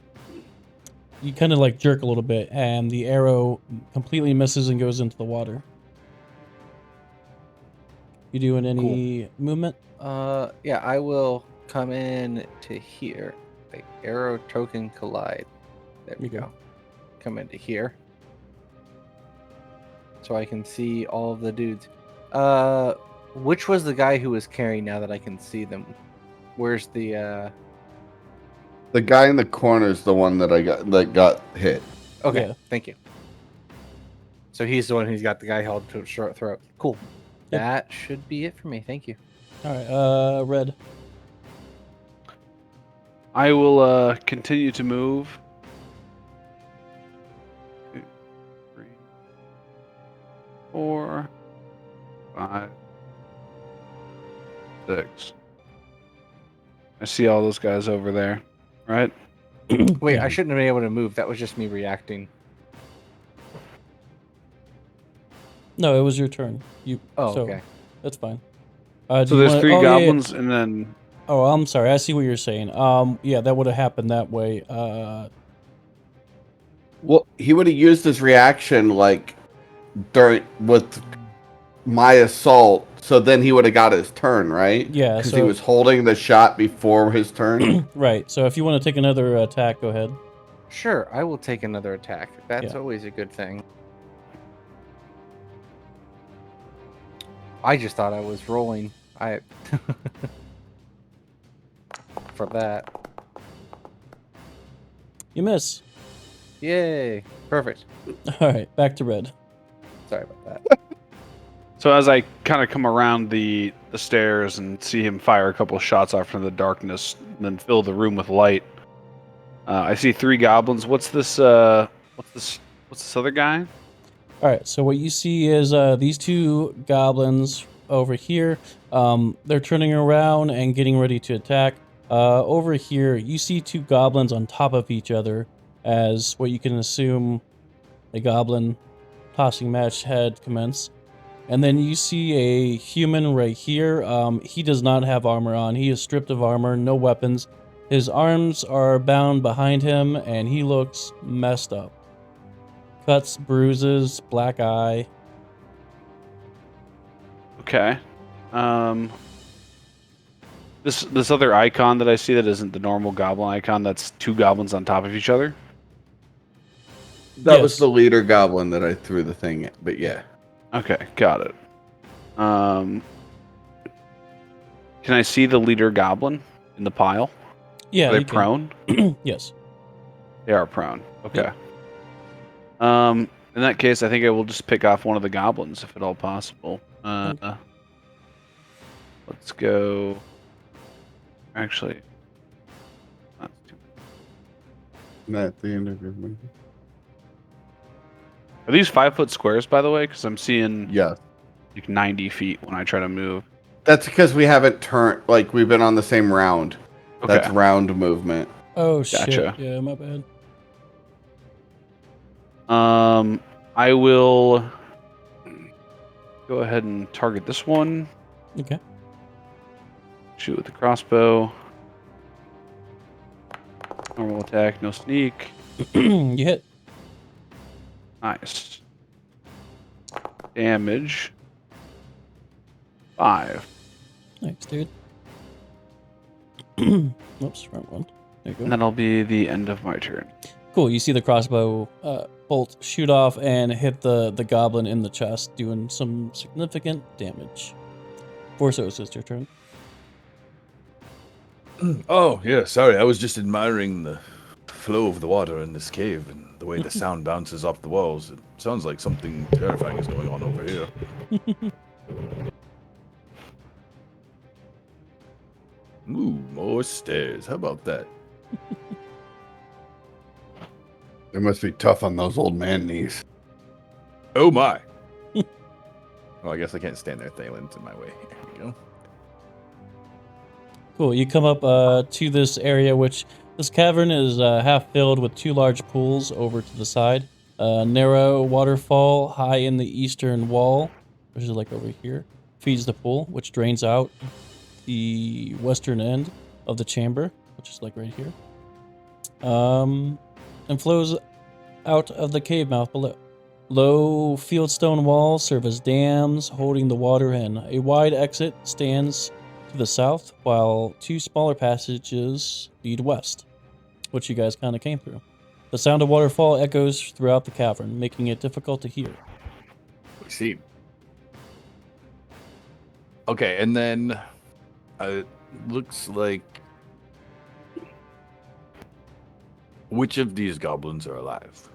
jerk a little bit, and the arrow completely misses and goes into the water. You doing any movement? Yeah, I will come in to here. The arrow token collide. There we Okay. go. Come into here. So I can see all of the dudes. Which was the guy who was carrying, now that I can see them? Where's the The guy in the corner is the one that got hit. Okay, Yeah. thank you. So he's the one who's got the guy held to his short throat. Cool. Yep. That should be it for me. Thank you. All right, Red. I will continue to move. 2, 3, 4, 5, 6. I see all those guys over there, right? Wait, Yeah. I shouldn't have been able to move. That was just me reacting. No, it was your turn. You. Oh, so okay. That's fine. So do you there's wanna- 3 oh, yeah, yeah. goblins, and then Oh, I'm sorry. I see what you're saying. Yeah, that would have happened that way. Well, he would have used his reaction like during with my assault, so then he would have got his turn, right? Yeah, because so- he was holding the shot before his turn. Right. So if you want to take another attack, go ahead. Sure, I will take another attack. That's Yeah. always a good thing. I just thought I was rolling. For that. You miss. Yay. Perfect. All right, back to Red. Sorry about that. so as I kind of come around the stairs and see him fire a couple of shots off into the darkness, and then fill the room with light, I see 3 goblins. What's this other guy? All right. So what you see is these 2 goblins over here. They're turning around and getting ready to attack. Over here, you see 2 goblins on top of each other, as what you can assume a goblin tossing match had commenced. And then you see a human right here. He does not have armor on. He is stripped of armor, no weapons. His arms are bound behind him, and he looks messed up. Cuts, bruises, black eye. Okay. This other icon that I see that isn't the normal goblin icon, that's 2 goblins on top of each other. That was Yes. the leader goblin that I threw the thing at, but yeah. Okay, got it. Can I see the leader goblin in the pile? Yeah, Are they you can. prone? Yes. They are prone. Okay. In that case, I think I will just pick off one of the goblins, if at all possible. Okay. Let's go. Actually, that's too Not at the end of your movie. Are these 5-foot squares, by the way? Because I'm seeing Yeah. like 90 feet when I try to move. That's because we haven't turned, like, we've been on the same round. Okay. That's round movement. Oh, Gotcha. shit. Yeah, my bad. I will go ahead and target this one. Okay. Shoot with the crossbow. Normal attack, no sneak. You hit. Nice. Damage. 5. Thanks, dude. Whoops, wrong one. There you go. And that'll be the end of my turn. Cool. You see the crossbow bolt shoot off and hit the goblin in the chest, doing some significant damage. Forsos, it's your turn. Oh, yeah, sorry. I was just admiring the flow of the water in this cave and the way the sound bounces off the walls. It sounds like something terrifying is going on over here. Ooh, more stairs. How about that? They must be tough on those old man knees. Oh my. Well, I guess I can't stand there. Thalen's in my way. There we go. Cool. You come up to this area, which this cavern is half filled with two large pools over to the side. A narrow waterfall high in the eastern wall, which is like over here, feeds the pool, which drains out the western end of the chamber, which is like right here, and flows out of the cave mouth below. Low fieldstone walls serve as dams holding the water in. A wide exit stands to the south, while two smaller passages lead west, which you guys kind of came through. The sound of waterfall echoes throughout the cavern, making it difficult to hear. We see. Okay, and then it looks like which of these goblins are alive?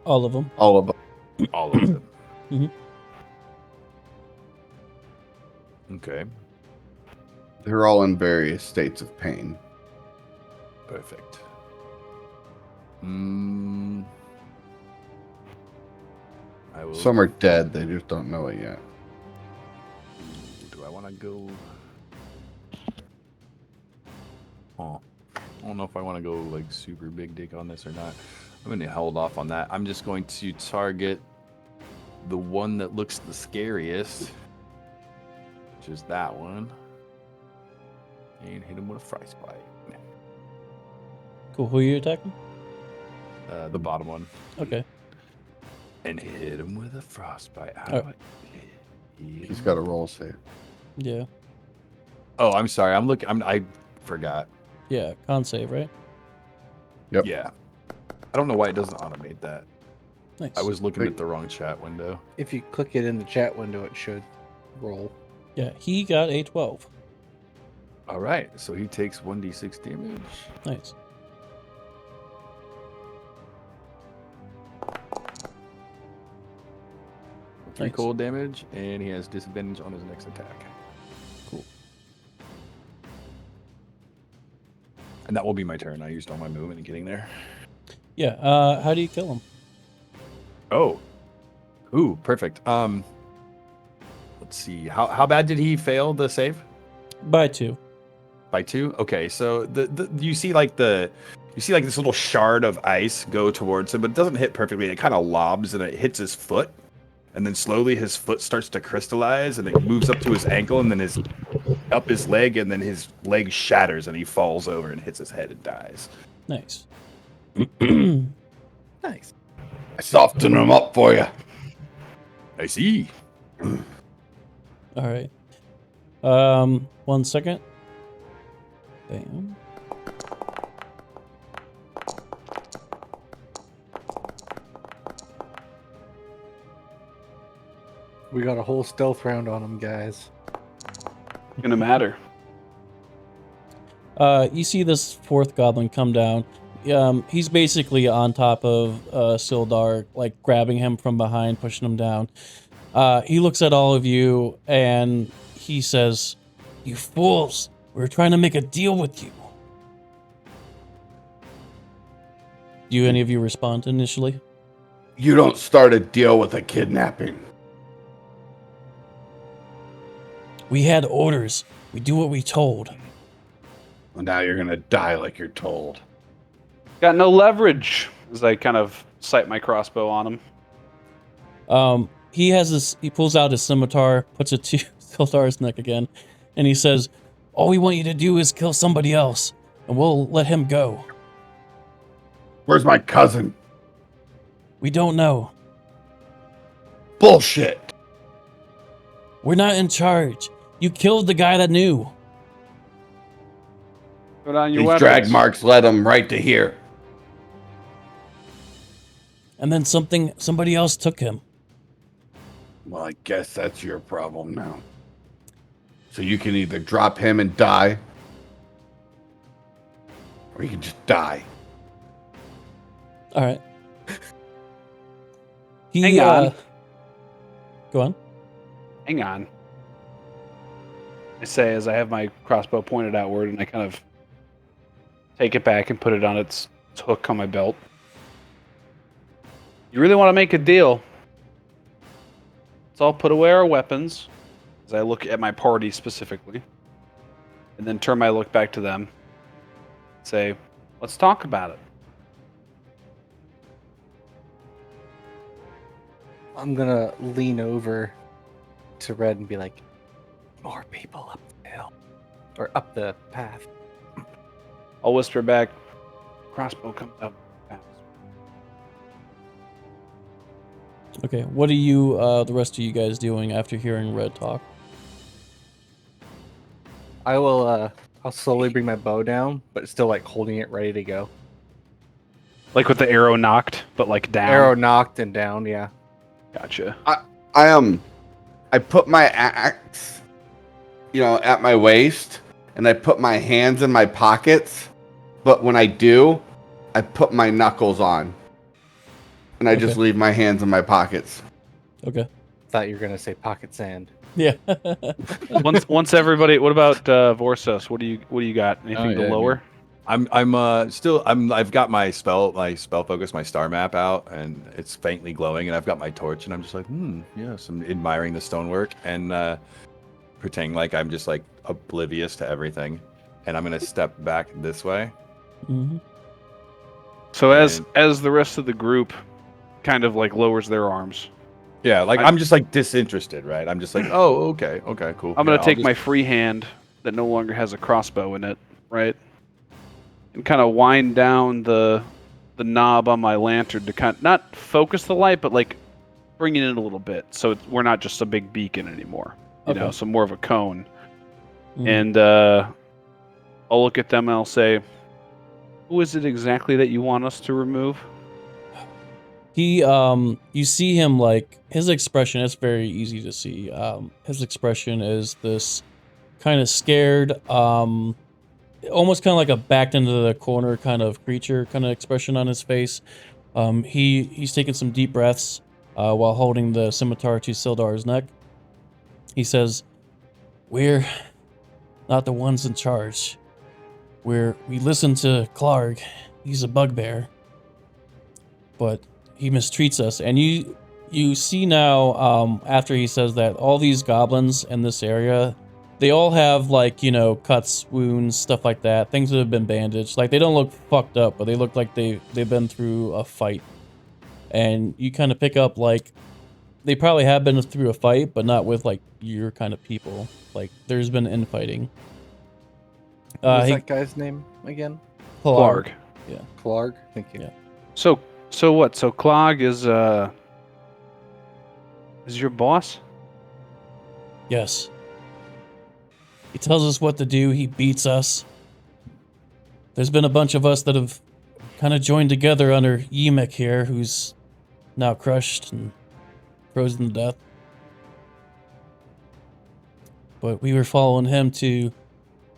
All of them. All of them. All of them. Mhm. Okay, They're all in various states of pain. perfect. I will. Some are dead. They just don't know it yet. Do I want to go? Oh, I don't know if I want to go like super big dick on this or not. I'm going to hold off on that. I'm just going to target the one that looks the scariest, which is that one, and hit him with a frostbite. Cool. Who are you attacking? The bottom one, Okay. and hit him with a frostbite. How Oh. do I hit He's him? got a roll save. Yeah. Oh, I'm sorry. I forgot. Yeah. Con save, right? Yep. Yeah. I don't know why it doesn't automate that. Nice. I was looking Wait. at the wrong chat window. If you click it in the chat window, it should roll. Yeah. He got a 12. All right, so he takes 1d6 damage. Nice. Three Nice. cold damage, and he has disadvantage on his next attack. Cool. And that will be my turn. I used all my movement in getting there. Yeah. How do you kill him? Oh, ooh, perfect. Let's see. How bad did he fail the save? By 2. By 2. Okay, so you see like this little shard of ice go towards him, but it doesn't hit perfectly. It kind of lobs and it hits his foot, and then slowly his foot starts to crystallize, and it moves up to his ankle, and then up his leg, and then his leg shatters, and he falls over and hits his head and dies. Nice. Nice. I softened him up for you. I see. All right. 1 second. Bam. We got a whole stealth round on him, guys. Gonna matter. You see this fourth goblin come down. He's basically on top of Sildar, like grabbing him from behind, pushing him down. He looks at all of you and he says, "You fools! We're trying to make a deal with you." Do any of you respond initially? You don't start a deal with a kidnapping. We had orders. We do what we told. Well, now you're going to die like you're told. Got no leverage. As I kind of sight my crossbow on him. He has this. He pulls out his scimitar, puts it to Sildar's neck again, and he says, "All we want you to do is kill somebody else, and we'll let him go." Where's my cousin? We don't know. Bullshit. We're not in charge. You killed the guy that knew. Put on your These weapons. drag marks led him right to here. And then somebody else took him. Well, I guess that's your problem now. So you can either drop him and die, or you can just die. All right. Hang on. Go on. Hang on. I say as I have my crossbow pointed outward, and I kind of take it back and put it on its hook on my belt. You really want to make a deal? Let's all put away our weapons. As I look at my party specifically, and then turn my look back to them. Say, let's talk about it. I'm gonna lean over to Red and be like, more people up the hill. Or up the path. I'll whisper back, crossbow comes up fast. Okay, what are you, the rest of you guys doing after hearing Red talk? I will, I'll slowly bring my bow down, but still, like, holding it ready to go. Like with the arrow knocked, but like down. Arrow knocked and down, yeah. Gotcha. I put my axe, at my waist, and I put my hands in my pockets. But when I do, I put my knuckles on, and I just Okay. leave my hands in my pockets. Okay. Thought you were gonna say pocket sand. Yeah. once everybody, what about Vorsos? What do you got? Anything to yeah, lower? I've got my spell focus, my star map out, and it's faintly glowing, and I've got my torch, and I'm just like, yes, I'm admiring the stonework and pretending like I'm just like oblivious to everything, and I'm gonna step back this way. Hmm. So as the rest of the group kind of like lowers their arms, Yeah, like I'm just like disinterested, right? I'm just like, oh, okay, cool. I'm gonna Yeah, take my free hand that no longer has a crossbow in it, right? And kind of wind down the knob on my lantern to kind of not focus the light, but like bring it in a little bit, so we're not just a big beacon anymore. You know, so more of a cone. Mhm. And I'll look at them and I'll say, "Who is it exactly that you want us to remove?" He, you see him, like, his expression, it's very easy to see. His expression is this kind of scared, almost kind of like a backed into the corner kind of creature kind of expression on his face. He's taking some deep breaths, while holding the scimitar to Sildar's neck. He says, "We're not the ones in charge. We listen to Clark. He's a bugbear. But he mistreats us." And you see now, after he says that, all these goblins in this area, they all have, like, cuts, wounds, stuff like that, things that have been bandaged. Like, they don't look fucked up, but they look like they've been through a fight. And you kind of pick up, like, they probably have been through a fight, but not with, like, your kind of people. Like, there's been infighting. What's that guy's name again? Clark. Clark? Thank you. Yeah. So what? So Clog is your boss? Yes. He tells us what to do. He beats us. There's been a bunch of us that have kind of joined together under Yemek here, who's now crushed and frozen to death. But we were following him to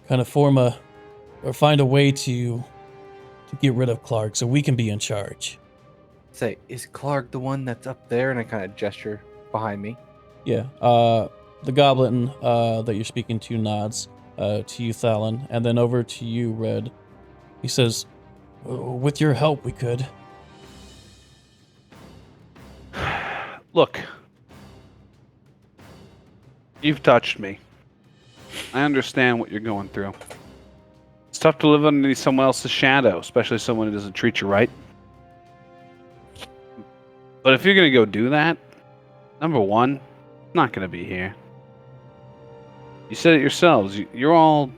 kind of find a way to get rid of Clark so we can be in charge. Say, is Clark the one that's up there? And I kind of gesture behind me. Yeah, the goblin that you're speaking to nods to you, Thalon, and then over to you, Red. He says, "With your help, we could." Look, you've touched me. I understand what you're going through. It's tough to live underneath someone else's shadow, especially someone who doesn't treat you right. But if you're going to go do that, number one, I'm not going to be here. You said it yourselves. You're all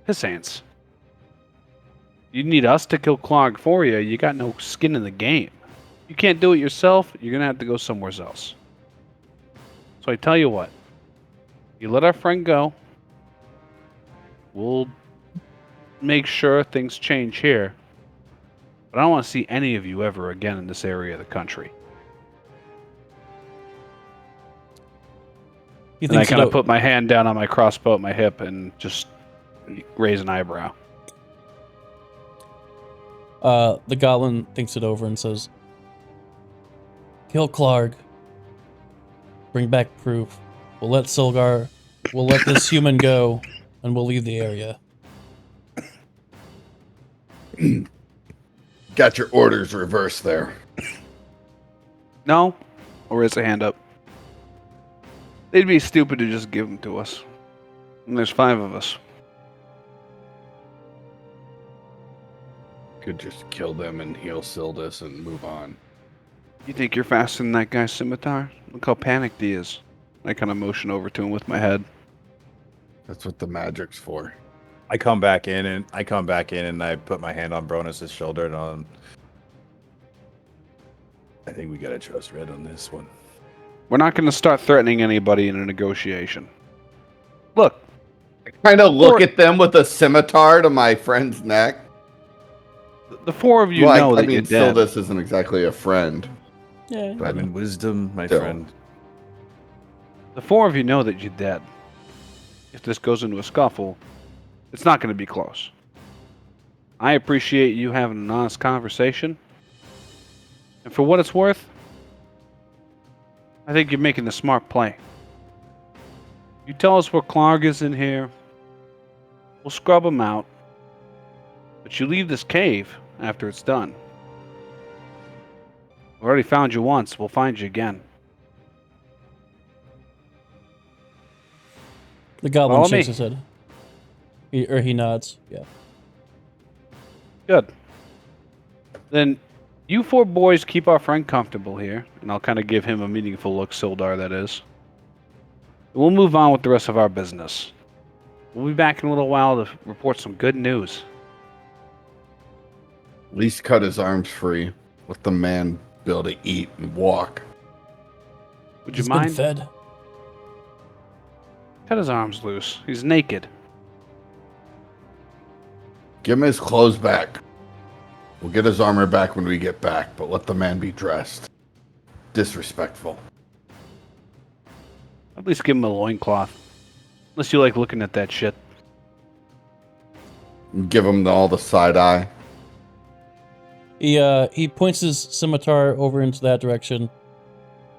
piss ants. You need us to kill Clog for you. You got no skin in the game. You can't do it yourself. You're going to have to go somewhere else. So I tell you what. You let our friend go. We'll make sure things change here. But I don't want to see any of you ever again in this area of the country. And I kind of put my hand down on my crossbow at my hip and just raise an eyebrow. The goblin thinks it over and says, "Kill Clark. Bring back proof. We'll let this human go, and we'll leave the area." Got your orders reversed there. No? Or is a hand up? They'd be stupid to just give them to us. And there's 5 of us. Could just kill them and heal Sildus and move on. You think you're faster than that guy's scimitar? Look how panicked he is. I kind of motion over to him with my head. That's what the magic's for. I come back in and I put my hand on Bronus's shoulder and I think we gotta trust Red on this one. We're not going to start threatening anybody in a negotiation. Look. I kind of look at them with a scimitar to my friend's neck. The 4 of you know that you're dead. Sildus isn't exactly a friend. Yeah. But I'm in wisdom, my Still. friend. The 4 of you know that you're dead. If this goes into a scuffle, it's not going to be close. I appreciate you having an honest conversation. And for what it's worth, I think you're making a smart play. You tell us where Clark is in here, we'll scrub him out. But you leave this cave after it's done. We already found you once, we'll find you again. The goblin Follow shakes me. his head. He nods. Yeah. Good. Then you 4 boys keep our friend comfortable here, and I'll kind of give him a meaningful look, Sildar that is. We'll move on with the rest of our business. We'll be back in a little while to report some good news. At least cut his arms free. Let the man be able to eat and walk. Would you He's been mind? fed. Cut his arms loose. He's naked. Give him his clothes back. We'll get his armor back when we get back, but let the man be dressed. Disrespectful. At least give him a loincloth. Unless you like looking at that shit. Give him all the side eye. He points his scimitar over into that direction.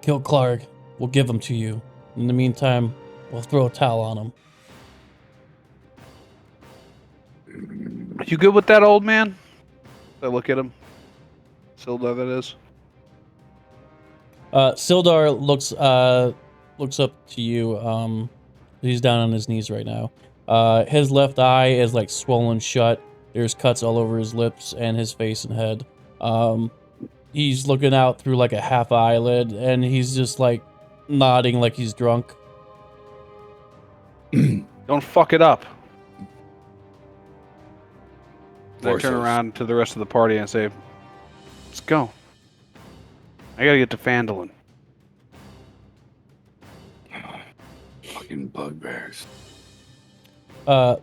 Kill Clark. We'll give him to you. In the meantime, we'll throw a towel on him. You good with that, old man? I look at him. Sildar, that is. Sildar looks up to you. He's down on his knees right now. His left eye is like swollen shut. There's cuts all over his lips and his face and head. He's looking out through like a half eyelid, and he's just like nodding like he's drunk. Don't fuck it up. I turn Forces. around to the rest of the party and say, let's go. I gotta get to Phandelver. Fucking bugbears.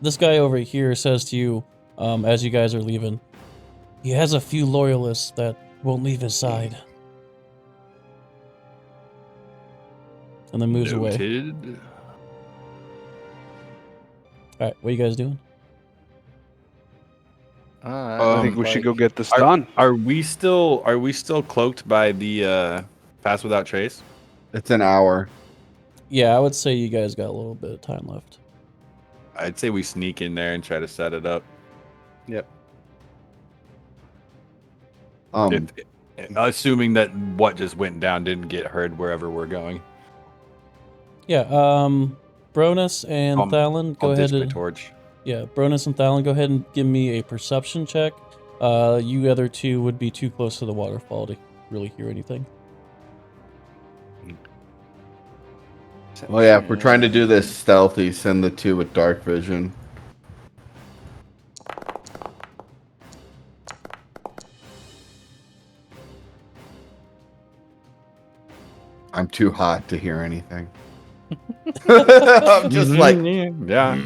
This guy over here says to you, as you guys are leaving, he has a few loyalists that won't leave his side. And then moves away. Noted. Alright, what are you guys doing? I think we should go get this Are- done. Are we still cloaked by the pass without trace? It's an hour. Yeah, I would say you guys got a little bit of time left. I'd say we sneak in there and try to set it up. Yep. Assuming that what just went down didn't get heard wherever we're going. Yeah, Bronus and Thalon, go I'll ahead ditch my and torch. Bronus and Thalon, go ahead and give me a perception check. You other two would be too close to the waterfall to really hear anything. Well, yeah, if we're trying to do this stealthy, send the 2 with dark vision. I'm too hot to hear anything. I'm just like, yeah.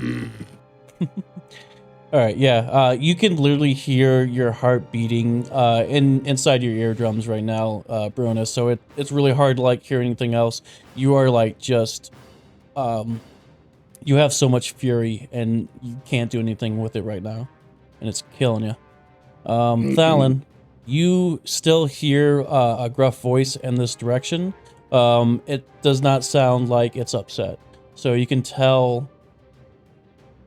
All right, yeah. You can literally hear your heart beating inside your eardrums right now, Bronus. So it's really hard to like hear anything else. You are like just, you have so much fury and you can't do anything with it right now, and it's killing you. Thalon, you still hear a gruff voice in this direction. It does not sound like it's upset, so you can tell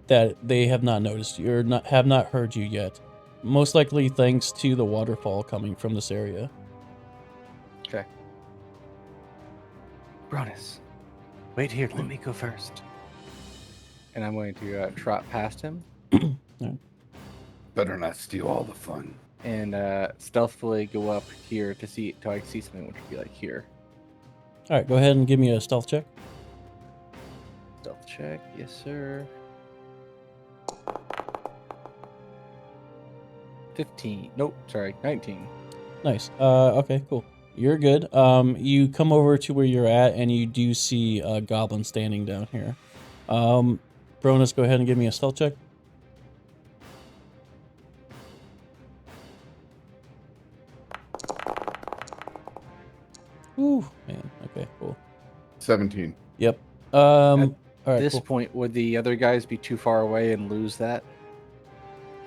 that they have not noticed you or have not heard you yet. Most likely thanks to the waterfall coming from this area. Okay. Gronus, wait here. Let me go first. And I'm going to trot past him Better not steal all the fun. and stealthily go up here to see till I see something, which would be like here. All right, go ahead and give me a stealth check. Stealth check, yes sir. 15. Nope, sorry, 19. Nice. Okay, cool. You're good. You come over to where you're at, and you do see a goblin standing down here. Bronus, go ahead and give me a stealth check. Ooh, man. Okay, cool. 17. Yep. All right, This cool. point, would the other guys be too far away and lose that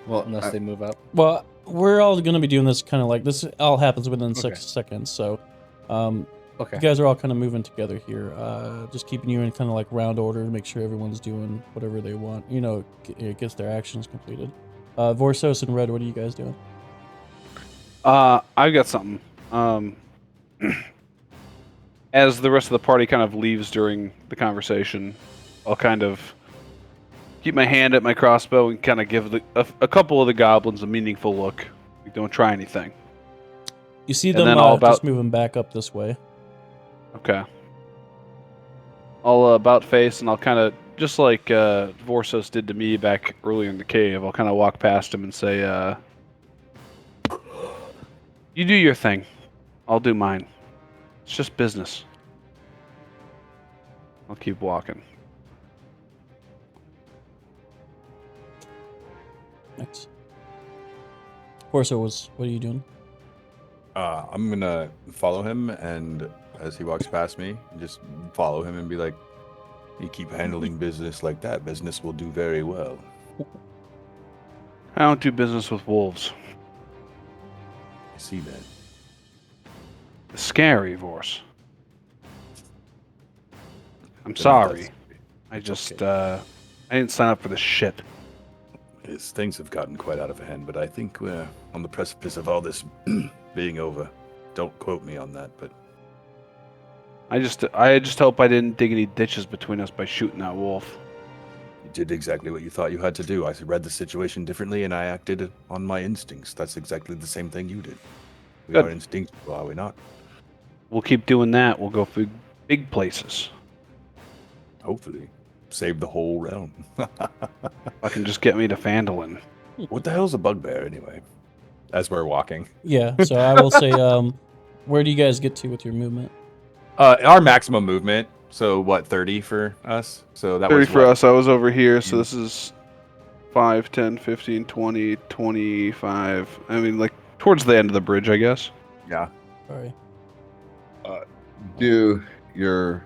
Well, unless they move up? Well, we're all going to be doing this kind of like this. All happens within 6 Okay. seconds, so Okay. you guys are all kind of moving together here. Just keeping you in kind of like round order to make sure everyone's doing whatever they want. You know, it gets their actions completed. Vorsos and Red, what are you guys doing? I've got something. As the rest of the party kind of leaves during the conversation, I'll kind of keep my hand at my crossbow and kind of give a couple of the goblins a meaningful look. Like, don't try anything. You see And them then all just about- moving back up this way. Okay. I'll about face and I'll kind of, just like Vorsos did to me back earlier in the cave, I'll kind of walk past him and say, you do your thing. I'll do mine. It's just business. I'll keep walking. Nice. Vorsos, what are you doing? I'm gonna follow him, and as he walks past me, just follow him and be like, "You keep handling business like that, business will do very well." I don't do business with wolves. I see that. It's scary, Vorse. I'm Then sorry. that's- I just, okay. I didn't sign up for this shit. Things have gotten quite out of hand, but I think we're on the precipice of all this being over. Don't quote me on that, but I just hope I didn't dig any ditches between us by shooting that wolf. you did exactly what you thought you had to do. I read the situation differently, and I acted on my instincts. That's exactly the same thing you did. We Good. are instinctual, are we not? We'll keep doing that. We'll go for big places. Hopefully. Save the whole realm. I can just get me to Phandelver. What the hell's a bugbear, anyway? As we're walking. Yeah, so I will say, where do you guys get to with your movement? Our maximum movement, so what, 30 for us? So that 30 was for what? us. I was over here, so You- this is 5, 10, 15, 20, 25. I mean, like, towards the end of the bridge, I guess. Yeah. Sorry. Do your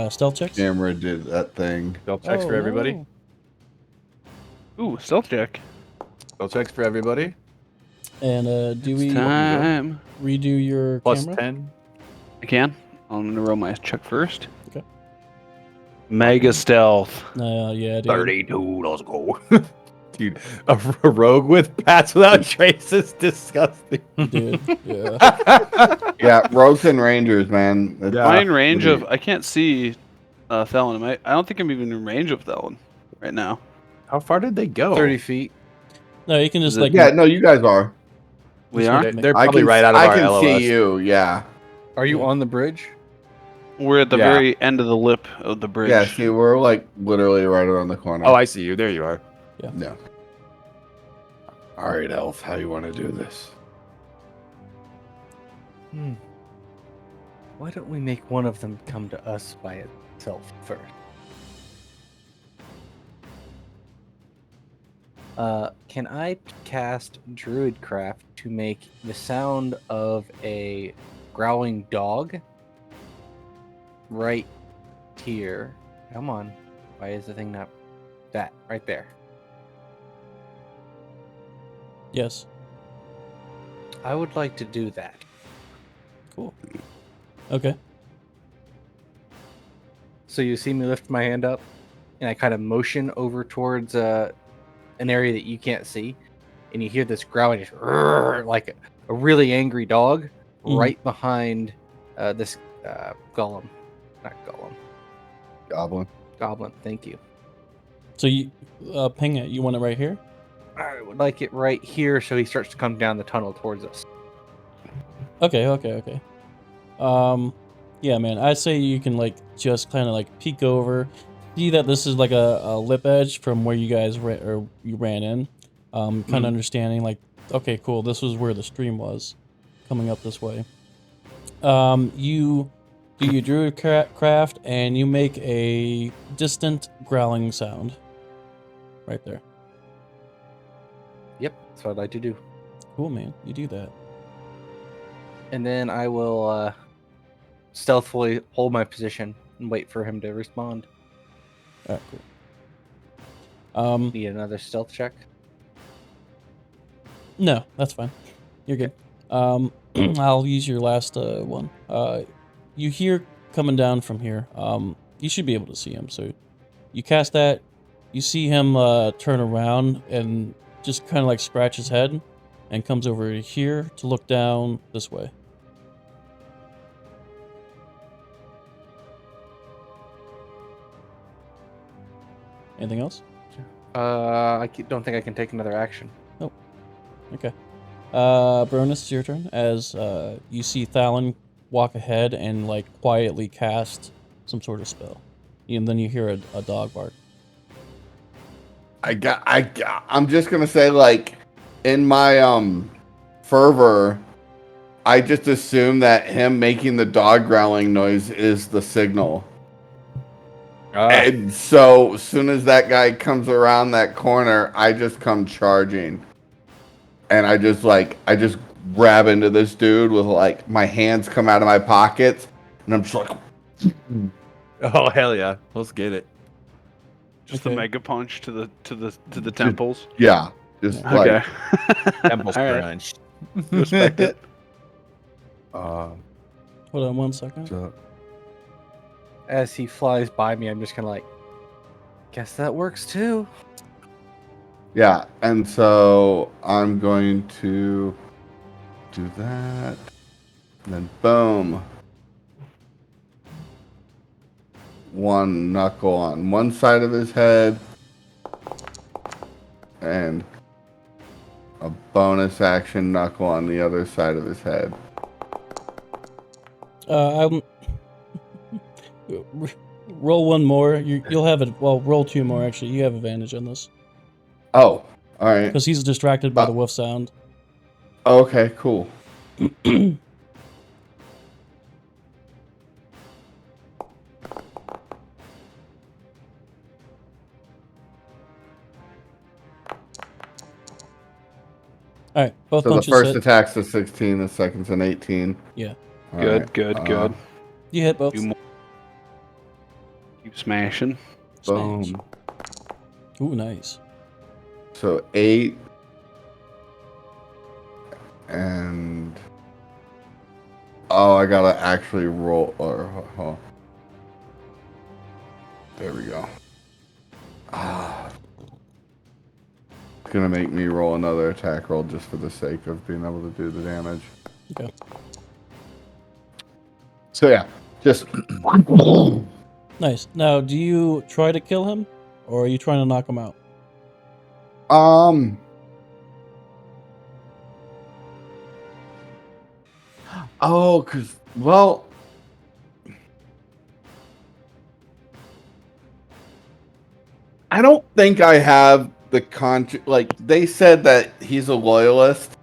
Stealth checks? camera did that thing. Stealth checks for everybody. no. Ooh, stealth check. Stealth checks for everybody. And do we Time. redo your Plus camera? 10. I can. I'm going to roll my check first. Okay. Mega stealth. Yeah, dude. 32, let's go. Dude, a rogue with paths without traces, disgusting. Dude, yeah. Yeah, rogues and rangers, man. That's- Yeah. Am I in range What do of... I can't see Thelen. I don't think I'm even in range of Thelen right now. How far did they go? 30 feet. No, you can just Is it- like... Yeah, no, you guys are. We Just are? like- They're I probably can- right out of I our can LOS. see you, yeah. Are you Yeah. on the bridge? We're at the Yeah. very end of the lip of the bridge. Yeah, see, we're like literally right around the corner. Oh, I see you. There you are. Yeah. All right, Elf, how you want to do this? Why don't we make one of them come to us by itself first? Can I cast Druidcraft to make the sound of a growling dog right here? Come on. Why is the thing not that right there? Yes. I would like to do that. Cool. Okay. So you see me lift my hand up, and I kind of motion over towards an area that you can't see, and you hear this growling, just, "Rrrr," like a really angry dog, Mhm. right behind this Gollum. Not Gollum. Goblin. Goblin, thank you. So you ping it. You want it right here? I would like it right here so he starts to come down the tunnel towards us. Okay. Yeah, man. I say you can like just kind of like peek over, see that this is like a lip edge from where you guys you ran in. Kind of understanding like, okay, cool. This was where the stream was, coming up this way. You do your druid craft and you make a distant growling sound. Right there. Yep, that's what I'd like to do. Cool, man. You do that. And then I will stealthily hold my position and wait for him to respond. All right, cool. Need another stealth check? No, that's fine. You're good. I'll use your last one. You hear coming down from here. You should be able to see him. So you cast that. You see him turn around and just kind of like scratch his head and comes over here to look down this way. Anything else? I don't think I can take another action. Okay. Bronus, it's your turn as you see Thalon walk ahead and like quietly cast some sort of spell. And then you hear a dog bark. I'm just gonna say, like, in my fervor, I just assume that him making the dog growling noise is the signal. And so as soon as that guy comes around that corner, I just come charging. And I just grab into this dude with like my hands come out of my pockets and I'm just like, Oh hell yeah, let's get it. Just Okay. the mega punch to the temples. yeah, just Okay. Temples All right. crunch. Respect it. Hold on 1 second. So, As he flies by me, I'm just kind of like, guess that works too. yeah, and so I'm going to do that, and then boom. One knuckle on one side of his head, and a bonus action knuckle on the other side of his head. Roll one more. You'll have it. Well, roll two more. Actually, you have advantage on this Oh, all right. because he's distracted by the wolf sound. Okay, cool. All right, both So the punches first hit. attack's a 16, the second's an 18. Yeah, All Good, right, good. you hit both. Few more. Keep smashing. Smash. Boom. Ooh, nice. So 8 and I gotta actually roll. There we go. It's gonna make me roll another attack roll just for the sake of being able to do the damage. Okay. So yeah, just Nice. Now, do you try to kill him, or are you trying to knock him out? Well, I don't think I have the like, they said that he's a loyalist,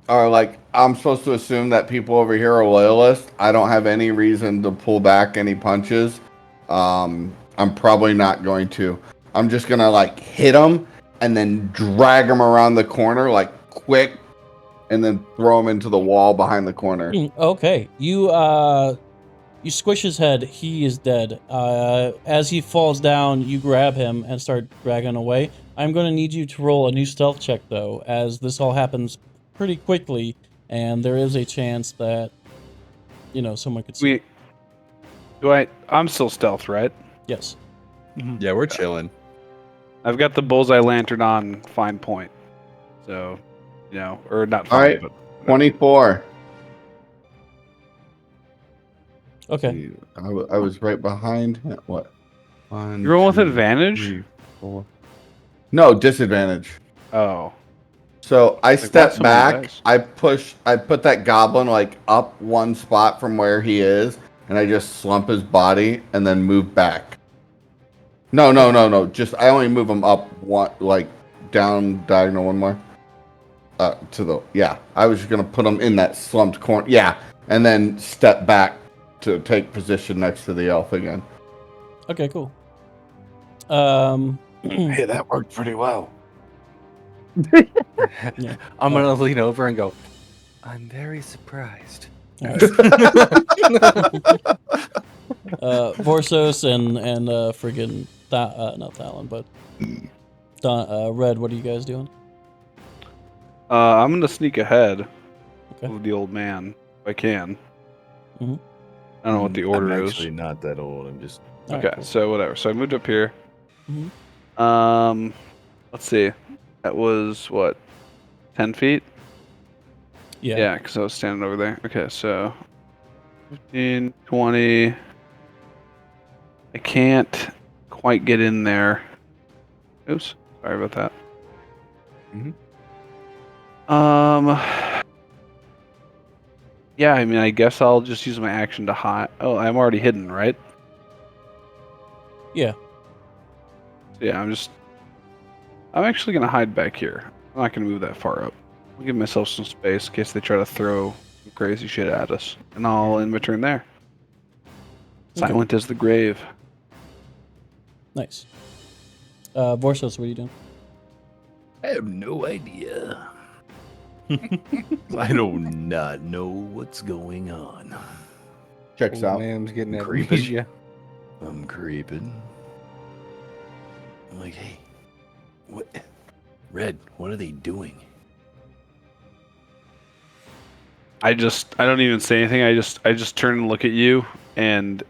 or like, I'm supposed to assume that people over here are loyalists. I don't have any reason to pull back any punches. I'm probably not going to. I'm just gonna like hit him and then drag him around the corner like quick, and then throw him into the wall behind the corner. Okay. You squish his head. He is dead. As he falls down, you grab him and start dragging away. I'm going to need you to roll a new stealth check, though, as this all happens pretty quickly, and there is a chance that, someone could see. I'm still stealth, right? Yes. Yeah, we're chilling. I've got the bullseye lantern on fine point. So, or not fine, All right. but 24. Okay. I was right behind him. What? One, You're rolling with two, advantage? 3, 4. No, disadvantage. Oh. So I why step so many back. dice? I put that goblin like up one spot from where he is, and I just slump his body and then move back. No. Just I only move him up one, like down diagonal one more. I was just gonna put him in that slumped corner. Yeah, and then step back to take position next to the elf again. Okay, cool. Hey, that worked pretty well. Yeah. I'm gonna lean over and go, I'm very surprised. All right. Vorsos and friggin' not Talon, but Red. What are you guys doing? I'm gonna sneak ahead Okay. of the old man if I can. Mhm. I don't know what the order I'm is. actually not that old. I'm just All Okay, right, cool. so whatever. So I moved up here. Mhm. Let's see. That was what, 10 feet? Yeah. Yeah, because I was standing over there. Okay, so 15, 20. I can't quite get in there. Oops, sorry about that. Mhm. Yeah, I mean, I guess I'll just use my action to hide. Oh, I'm already hidden, right? Yeah. So yeah, I'm actually gonna hide back here. I'm not gonna move that far up. I'll give myself some space in case they try to throw some crazy shit at us, and I'll in return there. Okay. Silent as the grave. Nice. Vorsos, what are you doing? I have no idea. I do not know what's going on. Checks Old out. man's getting Creepy. amnesia. I'm creeping. I'm like, hey, what? Red, what are they doing? I don't even say anything. I just turn and look at you, and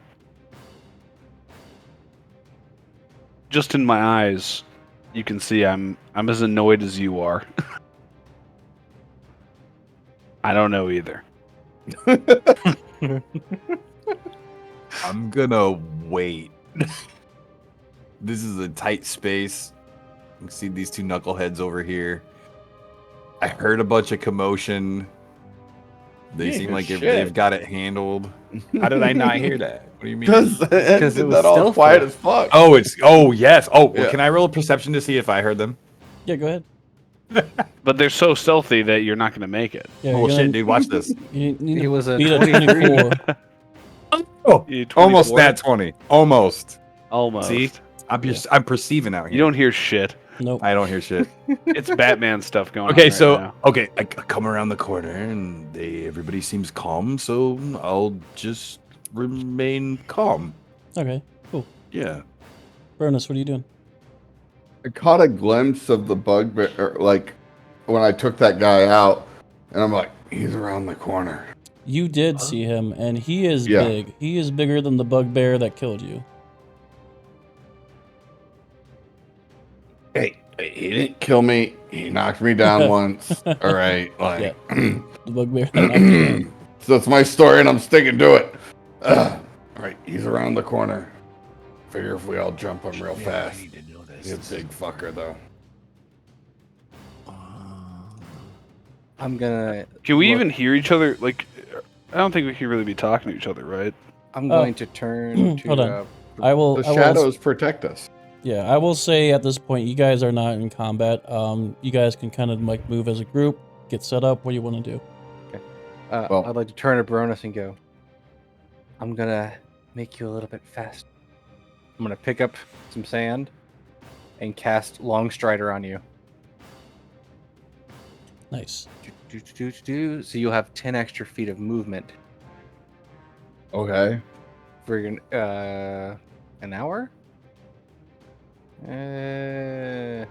just in my eyes, you can see I'm as annoyed as you are. I don't know either. I'm gonna wait. This is a tight space. You can see these two knuckleheads over here. I heard a bunch of commotion. They You seem hear like shit. they've got it handled. How did I not hear that? What do you mean? Because it was that all stealth quiet though. as fuck. Oh yes. Oh, well, Yeah. can I roll a perception to see if I heard them? Yeah, go ahead. But they're so stealthy that you're not going to make it. Yeah, Oh you're gonna- shit, dude, watch this. You need It to was a beat a 23. 24. Oh, You almost 24? that 20. Almost. Almost. See? Yeah. I'm perceiving out here. You don't hear shit. Nope. I don't hear shit. It's Batman stuff going on. Okay, right so now. I come around the corner and everybody seems calm, so I'll just remain calm. Okay, cool. Yeah. Burnus, what are you doing? I caught a glimpse of the bugbear, like when I took that guy out, and I'm like, he's around the corner. You did see him, and he is Yeah. big. He is bigger than the bugbear that killed you. Hey, he didn't kill me. He knocked me down once. All right, like, The bugbear that knocked you down. so that's my story, and I'm sticking to it. All right, he's around the corner. Figure if we all jump him real fast. I need to know this. He's a big fucker, though. I'm gonna. Can we look- even hear each other? Like, I don't think we can really be talking to each other, right? I'm going to turn to. Hold on. I will. The I will. shadows protect us. Yeah, I will say at this point, you guys are not in combat. You guys can kind of like move as a group, get set up. What do you want to do? Well- I'd like to turn to Baroness and go. I'm gonna make you a little bit fast. I'm gonna pick up some sand and cast Long Strider on you. Nice. So you'll have 10 extra feet of movement Okay. for an hour. I'll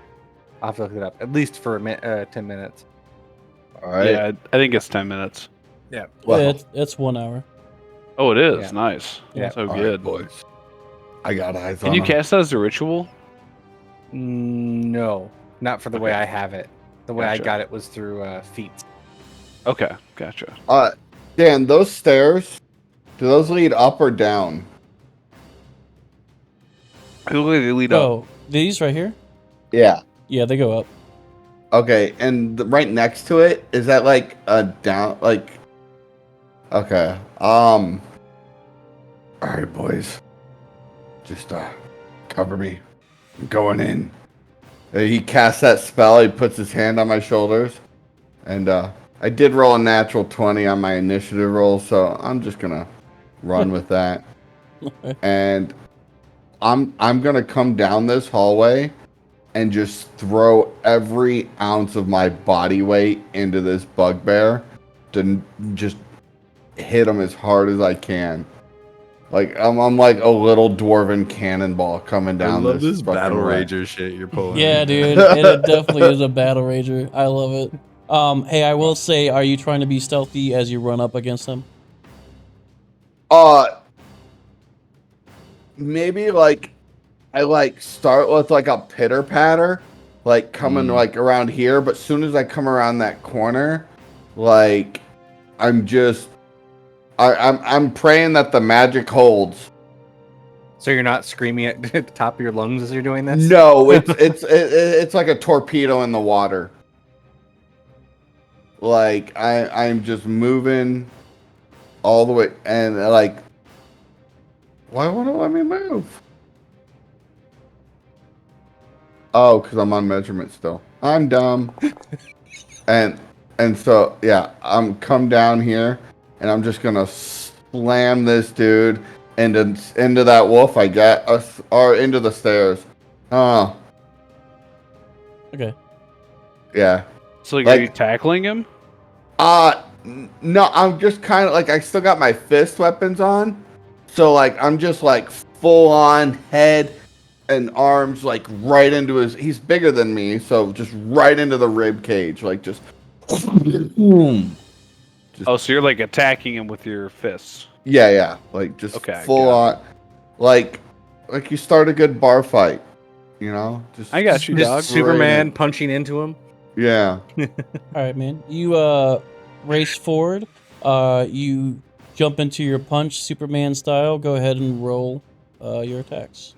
have to look it up. At least for 10 minutes. All right. Yeah, I think it's 10 minutes. Yeah. Well, Yeah, it's 1 hour. Oh, it is. Yeah. Nice. Yeah. So all right, good. boys. I got eyes Can on you him. cast that as a ritual? No, not for the way Okay. I have it. The way I Gotcha. got it was through feats. Okay, gotcha. Dan, those stairs, Do those lead up or down? Who do they lead up? Oh, these right here? Yeah. Yeah, they go up. Okay, and right next to it, is that like a down, like... Okay, alright, boys. Just, cover me. I'm going in. He casts that spell, he puts his hand on my shoulders, and, I did roll a natural 20 on my initiative roll, so I'm just gonna run with that. And I'm gonna come down this hallway and just throw every ounce of my body weight into this bugbear to just hit him as hard as I can. Like I'm like a little dwarven cannonball coming down. I love this fucking battle way. rager shit you're pulling. Yeah, dude. It definitely is a battle rager. I love it. Hey, I will say, are you trying to be stealthy as you run up against them? Maybe like I like start with like a pitter patter, like coming like around here, but soon as I come around that corner, like I'm praying that the magic holds. So you're not screaming at the top of your lungs as you're doing this? No, it's like a torpedo in the water. Like I'm just moving all the way, and like, why won't it let me move? Oh, because I'm on measurement still. I'm dumb. and so yeah, I'm come down here, and I'm just gonna slam this dude into that wolf I get, or into the stairs. Oh. Okay. Yeah. So like, are you tackling him? No, I'm just kind of like, I still got my fist weapons on. So like, I'm just like full on head and arms, like right into he's bigger than me. So just right into the rib cage, like just. Boom. Oh, so you're like attacking him with your fists. Yeah. Like just full on, like you start a good bar fight, you know? I got you, dog. Superman punching into him. Yeah. All right, man. You race forward. You jump into your punch, Superman style. Go ahead and roll your attacks.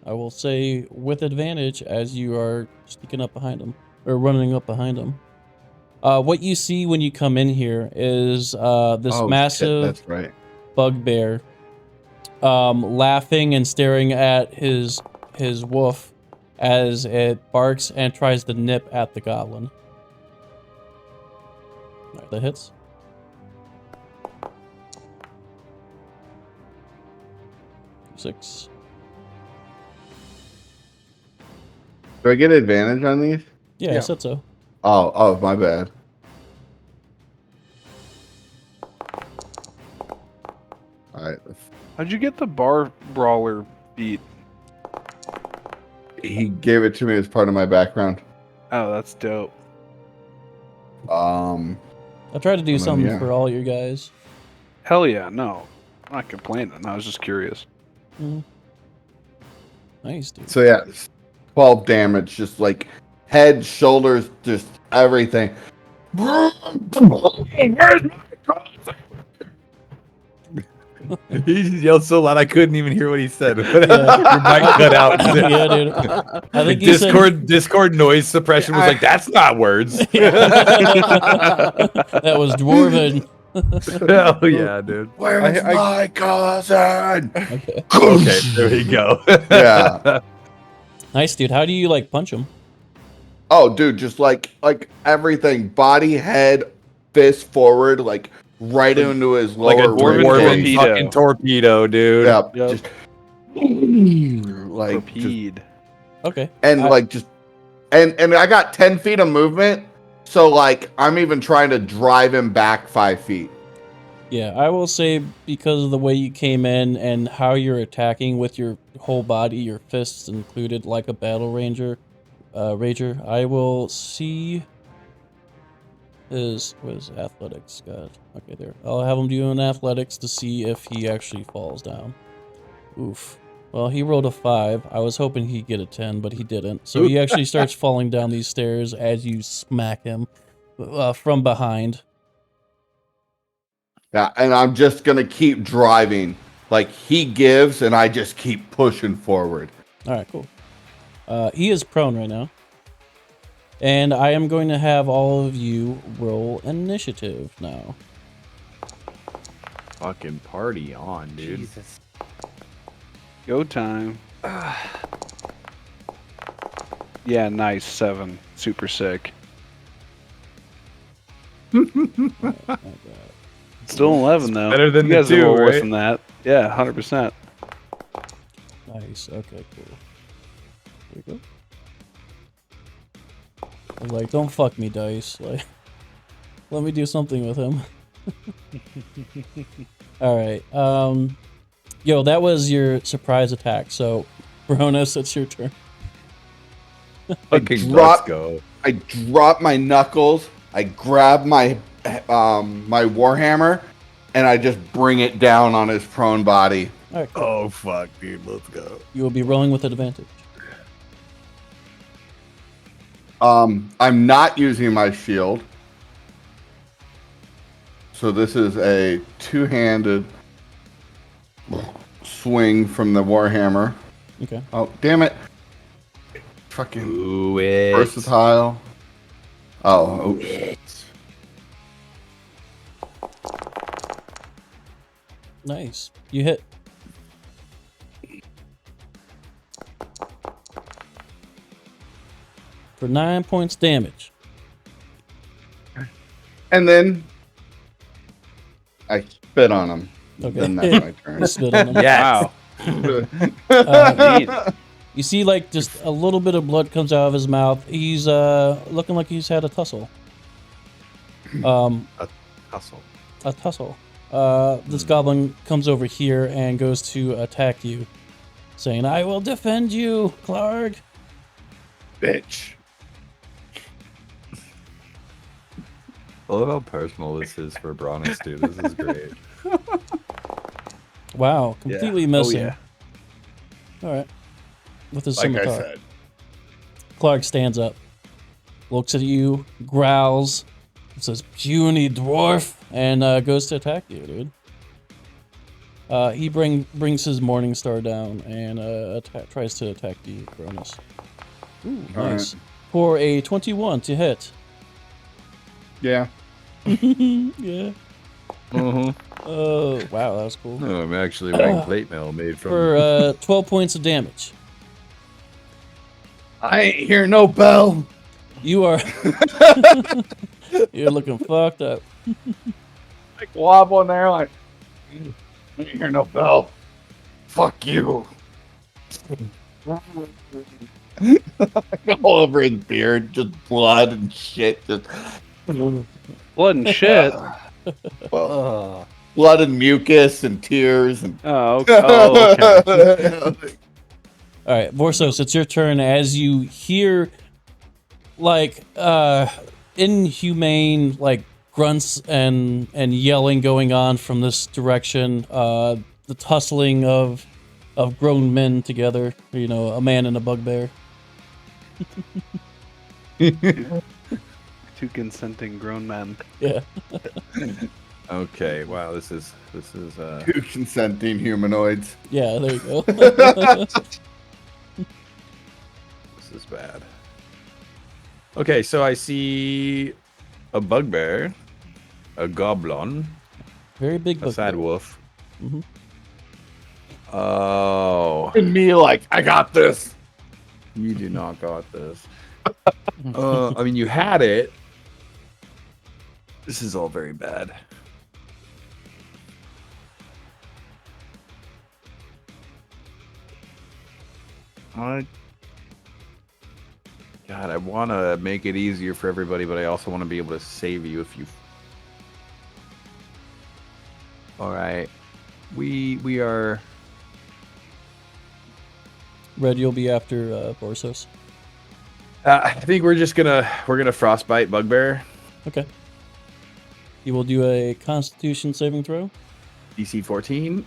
I will say with advantage as you are sneaking up behind him or running up behind him. What you see when you come in here is this massive that's right. bugbear laughing and staring at his wolf as it barks and tries to nip at the goblin. All right, that hits. Six. Do I get advantage on these? Yeah, I said so. Oh, my bad. All right. How'd you get the bar brawler beat? He gave it to me as part of my background. Oh, that's dope. I tried to do something for all you guys. Hell yeah, no. I'm not complaining. I was just curious. Nice, dude. So yeah, 12 damage, just like head, shoulders, just everything. He yelled so loud I couldn't even hear what he said. Your mic cut out. Yeah, dude. I think you Discord noise suppression was like, that's not words. That was dwarven. Hell yeah, dude. Where's my cousin? Okay, there we go. Yeah. Nice, dude. How do you like punch him? Oh, dude, just like everything, body, head, fist forward, like right into his lower like a dwarven torpedo. fucking torpedo, dude. Yeah, Yep. just like Torpedo. Okay. and like just and I got 10 feet of movement, so like I'm even trying to drive him back 5 feet. Yeah, I will say because of the way you came in and how you're attacking with your whole body, your fists included, like a battle rager, I will see his athletics. God, okay, there. I'll have him do an athletics to see if he actually falls down. Oof. Well, he rolled a 5. I was hoping he'd get a 10, but he didn't. So he actually starts falling down these stairs as you smack him from behind. Yeah, and I'm just gonna keep driving. Like he gives, and I just keep pushing forward. All right, cool. He is prone right now. And I am going to have all of you roll initiative now. Fucking party on, dude. Jesus. Go time. Yeah, nice. 7. Super sick. Oh my God. Still 11 though. better than you the guys 2, roll worse right? than that. Yeah, 100%. Nice. Okay, cool. There we go. I was like, don't fuck me, dice. Like, let me do something with him. All right. Yo, that was your surprise attack. So, Bronos, it's your turn. Fucking drop- let's go. I drop my knuckles. I grab my my warhammer, and I just bring it down on his prone body. All right, cool. Oh fuck, dude, let's go. You will be rolling with advantage. I'm not using my shield, so this is a two-handed swing from the warhammer. Okay. Oh damn it! Fucking Do it. versatile. Oh shit. Nice. You hit. For 9 points damage. And then I spit on him. Okay. Then that's my turn. You spit on him. Yes. Uh, you see, like, just a little bit of blood comes out of his mouth. He's looking like he's had a tussle. Hustle. A tussle. This goblin comes over here and goes to attack you, saying, "I will defend you, Clark." Bitch. I love how personal this is for Bronis, dude. This is great. Wow, completely missing. Oh, yeah. All right. With his Like I scimitar. said. Clark stands up, looks at you, growls, says, "Puny dwarf," and goes to attack you, dude. He brings his Morning Star down and tries to attack you, Cronus. Ooh, All nice. For a 21 to hit. Yeah. Yeah. Mm-hmm. Oh, wow, that was cool. No, I'm actually wearing plate mail made from. For 12 points of damage. I ain't hear no bell. You are... You're looking fucked up. Like wobbling there, like I ain't hear no bell. Fuck you. All over his beard, just blood and shit. Just Blood and shit. blood and mucus and tears and. Oh, okay. Oh, okay. All right, Vorsos, it's your turn as you hear, like, inhumane, like, grunts and yelling going on from this direction. The tussling of grown men together. You know, a man and a bugbear. Two consenting grown men. Yeah. Okay, wow, this is Two consenting humanoids. Yeah, there you go. this is bad. Okay, so I see a bugbear, a goblin, Very big a sad bugbear. wolf. Mhm. Oh, And me like, I got this. you do not got this. I mean, you had it. This is all very bad. God, I want to make it easier for everybody, but I also want to be able to save you if you. All right, we are. Red, you'll be after Vorsos. I think we're gonna frostbite bugbear. Okay. You will do a Constitution saving throw. DC 14.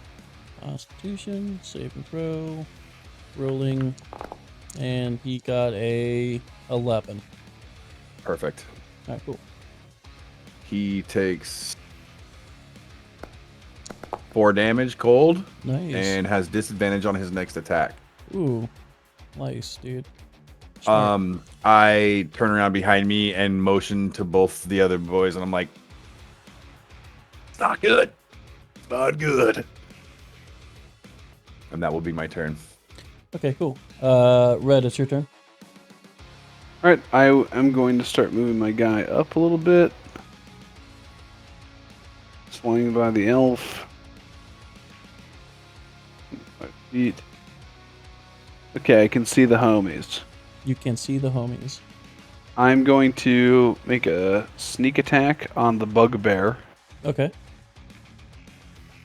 Constitution saving throw. Rolling. And he got a 11. Perfect. Alright, cool. He takes 4 damage cold Nice. and has disadvantage on his next attack. Ooh, nice, dude. Smart. I turn around behind me and motion to both the other boys, and I'm like, "It's not good. It's not good." And that will be my turn. Okay, cool. Red, it's your turn. All right, I am going to start moving my guy up a little bit. Swinging by the elf. 5 feet. Okay, I can see the homies. You can see the homies. I'm going to make a sneak attack on the bugbear. Okay.